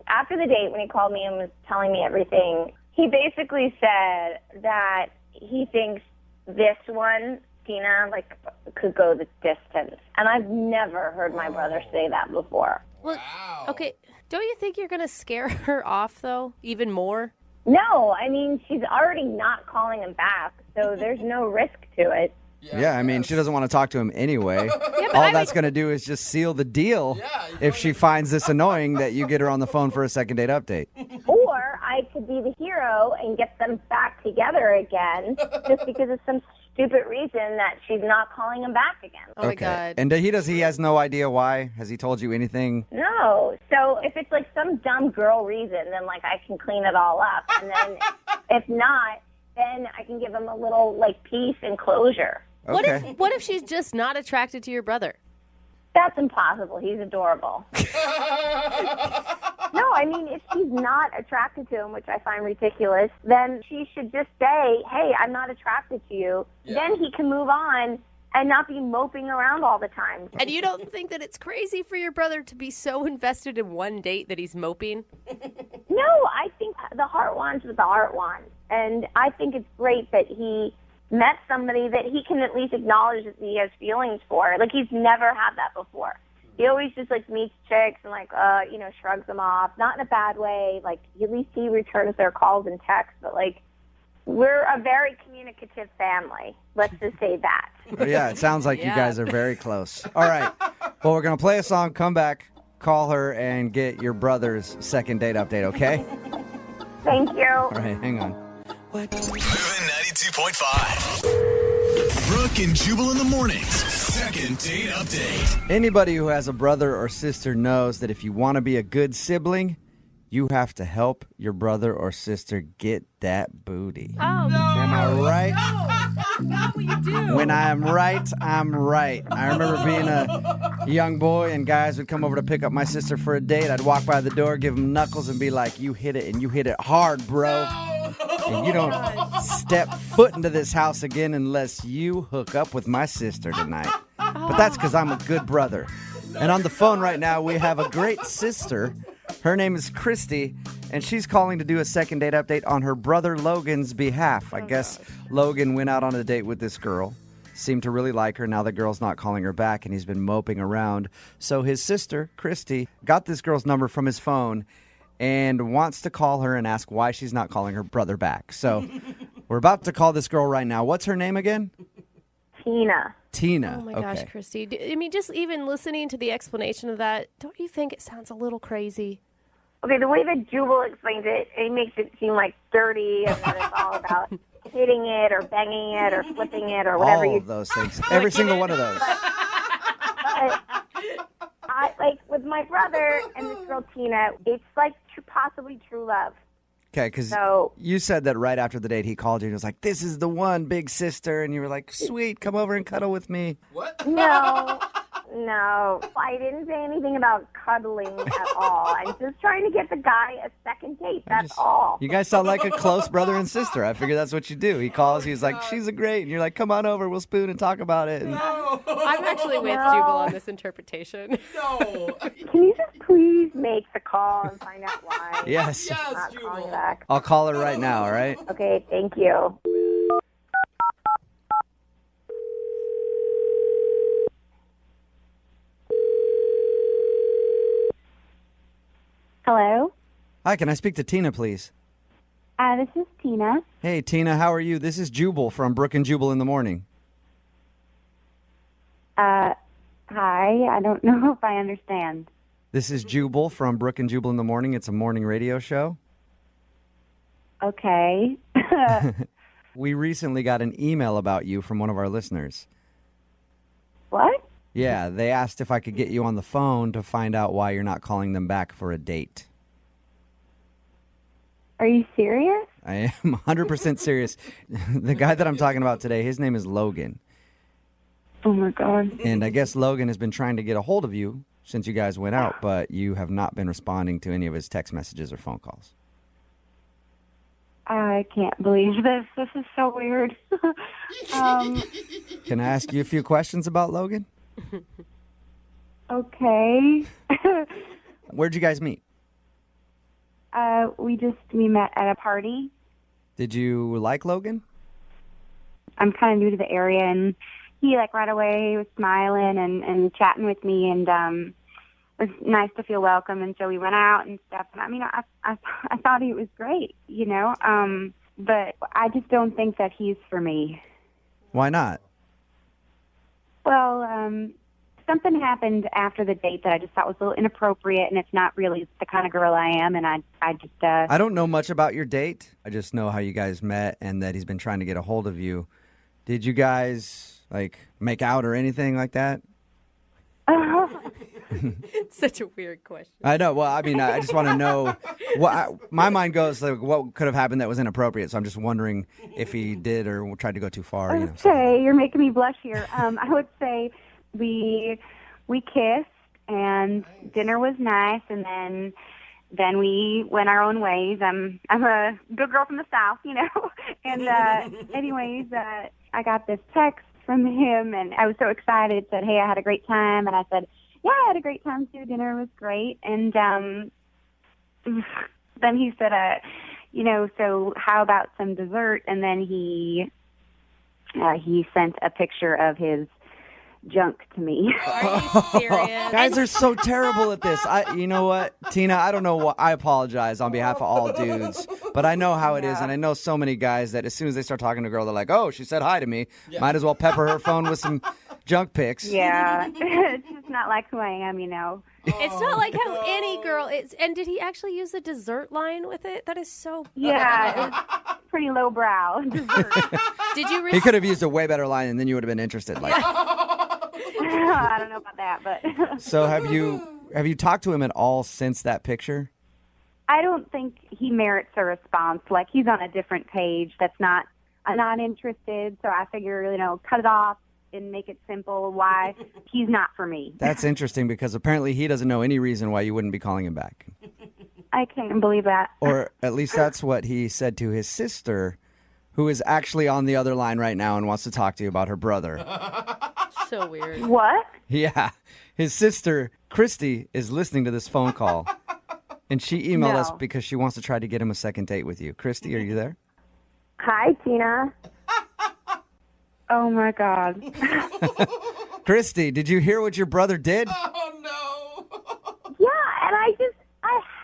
Speaker 17: after the date, when he called me and was telling me everything, he basically said that he thinks this one, Tina, like, could go the distance. And I've never heard my brother say that before.
Speaker 2: Well, okay. Don't you think you're going to scare her off, though, even more?
Speaker 17: No, I mean, she's already not calling him back, so there's no risk to it.
Speaker 1: Yeah, I mean, she doesn't want to talk to him anyway. All that's going to do is just seal the deal if she finds this annoying that you get her on the phone for a second date update.
Speaker 17: Or I could be the hero and get them back together again just because of some stupid reason that she's not calling him back again.
Speaker 2: Oh, my God.
Speaker 1: And he has no idea why? Has he told you anything?
Speaker 17: No. So if it's like some dumb girl reason, then like I can clean it all up. And then if not, then I can give him a little like peace and closure.
Speaker 1: Okay.
Speaker 2: What if she's just not attracted to your brother?
Speaker 17: That's impossible. He's adorable. No, I mean, if she's not attracted to him, which I find ridiculous, then she should just say, hey, I'm not attracted to you. Yeah. Then he can move on and not be moping around all the time.
Speaker 2: And you don't think that it's crazy for your brother to be so invested in one date that he's moping?
Speaker 17: No, I think the heart wants what the heart wants. And I think it's great that he met somebody that he can at least acknowledge that he has feelings for. Like, he's never had that before. He always just, like, meets chicks and, like, shrugs them off. Not in a bad way. Like, at least he returns their calls and texts. But, like, we're a very communicative family. Let's just say that.
Speaker 1: Oh, yeah, it sounds like you guys are very close. All right. Well, we're going to play a song, come back, call her, and get your brother's second date update, okay?
Speaker 17: Thank you.
Speaker 1: All right, hang on.
Speaker 5: Moving 92.5. Brooke and Jubal in the mornings. Second date update.
Speaker 1: Anybody who has a brother or sister knows that if you want to be a good sibling, you have to help your brother or sister get that booty.
Speaker 2: Oh,
Speaker 1: am I right?
Speaker 2: No, that's not what you do.
Speaker 1: When I am right, I'm right. I remember being a young boy and guys would come over to pick up my sister for a date. I'd walk by the door, give them knuckles, and be like, you hit it, and you hit it hard, bro. And you don't step foot into this house again unless you hook up with my sister tonight. But that's because I'm a good brother. And on the phone right now, we have a great sister. Her name is Christy, and she's calling to do a second date update on her brother Logan's behalf. I guess Logan went out on a date with this girl, seemed to really like her. Now the girl's not calling her back, and he's been moping around. So his sister, Christy, got this girl's number from his phone and wants to call her and ask why she's not calling her brother back. So we're about to call this girl right now. What's her name again?
Speaker 17: Tina.
Speaker 1: Tina.
Speaker 2: Oh my gosh, Christy. I mean, just even listening to the explanation of that, don't you think it sounds a little crazy?
Speaker 17: Okay, the way that Jubal explains it, it makes it seem like dirty and that it's all about hitting it or banging it or flipping it or whatever.
Speaker 1: All of those things. Every single one of those.
Speaker 17: But I, like, with my brother and this girl Tina, it's like possibly true love.
Speaker 1: Okay, because you said that right after the date he called you and was like, this is the one, big sister. And you were like, sweet, come over and cuddle with me.
Speaker 3: What?
Speaker 17: No, I didn't say anything about cuddling at all. I'm just trying to get the guy a second date, that's all.
Speaker 1: You guys sound like a close brother and sister. I figured that's what you do. He calls, he's like, she's a great. And you're like, come on over, we'll spoon and talk about it. And
Speaker 2: I'm actually with Jubal on this interpretation.
Speaker 3: No.
Speaker 17: Can you just please make the call and find out why?
Speaker 1: Yes.
Speaker 17: I'm not calling you back.
Speaker 1: I'll call her right now, all right?
Speaker 17: Okay, thank you. Hello?
Speaker 1: Hi, can I speak to Tina, please?
Speaker 17: This is Tina.
Speaker 1: Hey, Tina, how are you? This is Jubal from Brooke and Jubal in the morning.
Speaker 17: Hi, I don't know if I understand.
Speaker 1: This is Jubal from Brooke and Jubal in the morning. It's a morning radio show.
Speaker 17: Okay.
Speaker 1: We recently got an email about you from one of our listeners.
Speaker 17: What?
Speaker 1: Yeah, they asked if I could get you on the phone to find out why you're not calling them back for a date.
Speaker 17: Are you serious?
Speaker 1: I am 100% serious. The guy that I'm talking about today, his name is Logan.
Speaker 17: Oh, my God.
Speaker 1: And I guess Logan has been trying to get a hold of you since you guys went out, but you have not been responding to any of his text messages or phone calls.
Speaker 17: I can't believe this. This is so weird.
Speaker 1: Can I ask you a few questions about Logan?
Speaker 17: Okay.
Speaker 1: Where'd you guys meet?
Speaker 17: We met at a party.
Speaker 1: Did you like Logan?
Speaker 17: I'm kind of new to the area, and he, like, right away was smiling and chatting with me, and it was nice to feel welcome, and so we went out and stuff. And I mean, I thought he was great, you know, but I just don't think that he's for me.
Speaker 1: Why not?
Speaker 17: Well, something happened after the date that I just thought was a little inappropriate, and it's not really the kind of girl I am, and I just...
Speaker 1: I don't know much about your date. I just know how you guys met and that he's been trying to get a hold of you. Did you guys, like, make out or anything like that?
Speaker 2: It's such a weird question.
Speaker 1: I know. Well, I mean, I just want to know. My mind goes, like, what could have happened that was inappropriate, so I'm just wondering if he did or tried to go too far. You know,
Speaker 17: okay, you're making me blush here. I would say we kissed, and dinner was nice, and then we went our own ways. I'm a good girl from the South, you know. And anyways, I got this text from him, and I was so excited. Said, "Hey, I had a great time," and I said, "Yeah, I had a great time too. Dinner was great." And then he said, "You know, so how about some dessert?" And then he sent a picture of his junk to me.
Speaker 2: Are you serious?
Speaker 1: Guys are so terrible at this. You know what, Tina? I don't know what. I apologize on behalf of all dudes, but I know how it is, and I know so many guys that as soon as they start talking to a girl, they're like, "Oh, she said hi to me." Yeah. Might as well pepper her phone with some junk pics.
Speaker 17: Yeah, it's just not like who I am, you know.
Speaker 2: It's not like how any girl is. And did he actually use the dessert line with it? That is so...
Speaker 17: Yeah, pretty lowbrow dessert.
Speaker 2: Did you?
Speaker 1: He could have used a way better line, and then you would have been interested. Like,
Speaker 17: I don't know about that, but
Speaker 1: so have you talked to him at all since that picture?
Speaker 17: I don't think he merits a response. Like, he's on a different page that's not, I'm not interested, so I figure, cut it off and make it simple. Why? He's not for me.
Speaker 1: That's interesting because apparently he doesn't know any reason why you wouldn't be calling him back.
Speaker 17: I can't believe that.
Speaker 1: Or at least that's what he said to his sister, who is actually on the other line right now and wants to talk to you about her brother.
Speaker 2: So weird.
Speaker 17: What?
Speaker 1: Yeah. His sister, Christy, is listening to this phone call. And she emailed us because she wants to try to get him a second date with you. Christy, are you there?
Speaker 17: Hi, Tina. Oh, my God.
Speaker 1: Christy, did you hear what your brother did?
Speaker 17: Yeah, and I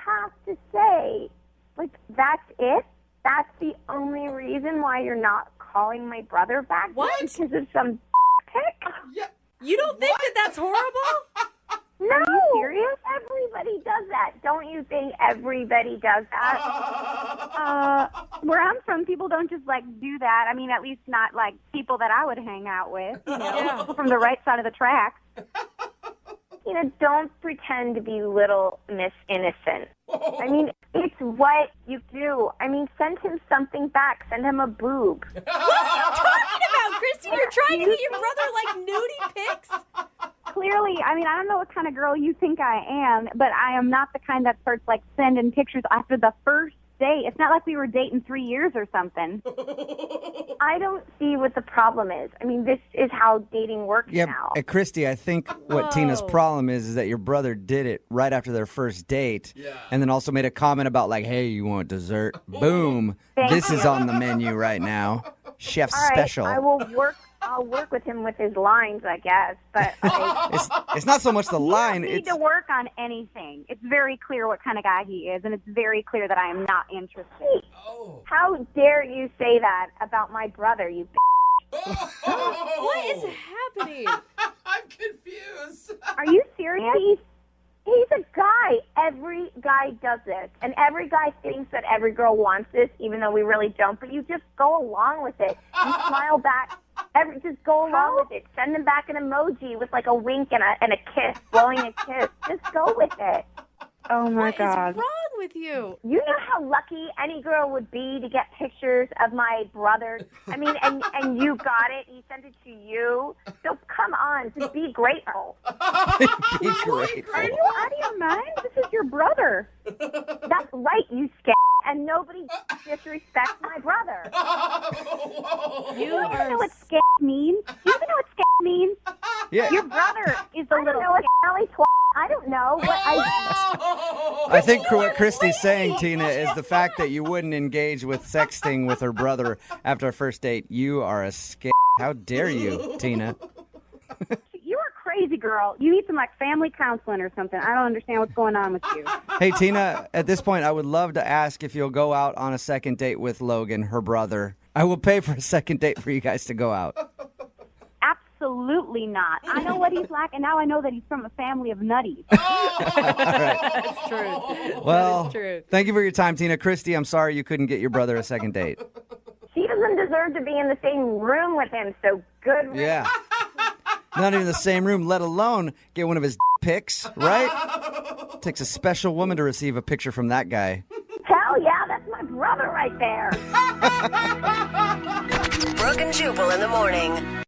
Speaker 17: have to say, like, that's it? That's the only reason why you're not calling my brother back?
Speaker 2: What?
Speaker 17: Because of some pic?
Speaker 3: Yeah.
Speaker 2: You don't think that that's horrible?
Speaker 17: No. Are you serious? Everybody does that. Don't you think everybody does that? Where I'm from, people don't just, do that. I mean, at least not, people that I would hang out with, from the right side of the tracks. Don't pretend to be little Miss Innocent. I mean, it's what you do. I mean, send him something back. Send him a boob.
Speaker 2: What are you talking about, Christy? You're trying to get your brother, nudie pics?
Speaker 17: Clearly, I mean, I don't know what kind of girl you think I am, but I am not the kind that starts, sending pictures after the first date. It's not like we were dating 3 years or something. I don't see what the problem is. I mean, this is how dating works now.
Speaker 1: Christy, I think what Tina's problem is that your brother did it right after their first date. Yeah. And then also made a comment about, hey, you want dessert? Boom. This is on the menu right now. Chef's special.
Speaker 17: I'll work with him with his lines, I guess. But
Speaker 1: it's not so much the line.
Speaker 17: You don't need to work on anything. It's very clear what kind of guy he is, and it's very clear that I am not interested. Oh. How dare you say that about my brother, you
Speaker 2: What is happening?
Speaker 3: I'm confused.
Speaker 17: Are you serious? He's a guy. Every guy does this. And every guy thinks that every girl wants this, even though we really don't. But you just go along with it. You smile back. Just go along with it. Send them back an emoji with a wink and a kiss, blowing a kiss. Just go with it. Oh, my God.
Speaker 2: What is wrong with you?
Speaker 17: You know how lucky any girl would be to get pictures of my brother? I mean, and you got it. He sent it to you. So come on, just be grateful.
Speaker 1: Be grateful.
Speaker 17: Are you out of your mind? This is your brother. That's right, you and nobody disrespects my brother. You don't even know what means? Do you even know what means?
Speaker 1: Yeah.
Speaker 17: Your brother is a little smelly I don't know. But
Speaker 1: I think what Christy's saying, Tina, is the fact that you wouldn't engage with sexting with her brother after a first date. You are a How dare you, Tina?
Speaker 17: You're a crazy girl. You need some family counseling or something. I don't understand what's going on with you.
Speaker 1: Hey, Tina, at this point, I would love to ask if you'll go out on a second date with Logan, her brother. I will pay for a second date for you guys to go out.
Speaker 17: Absolutely not. I know what he's like, and now I know that he's from a family of nutties.
Speaker 2: That's true.
Speaker 1: Well,
Speaker 2: that is true.
Speaker 1: Thank you for your time, Tina. Christy, I'm sorry you couldn't get your brother a second date.
Speaker 17: She doesn't deserve to be in the same room with him, so good.
Speaker 1: Yeah. Not even the same room, let alone get one of his pics, right? Takes a special woman to receive a picture from that guy.
Speaker 17: Hell yeah, that's my brother right there.
Speaker 7: Brooke and Jubal in the morning.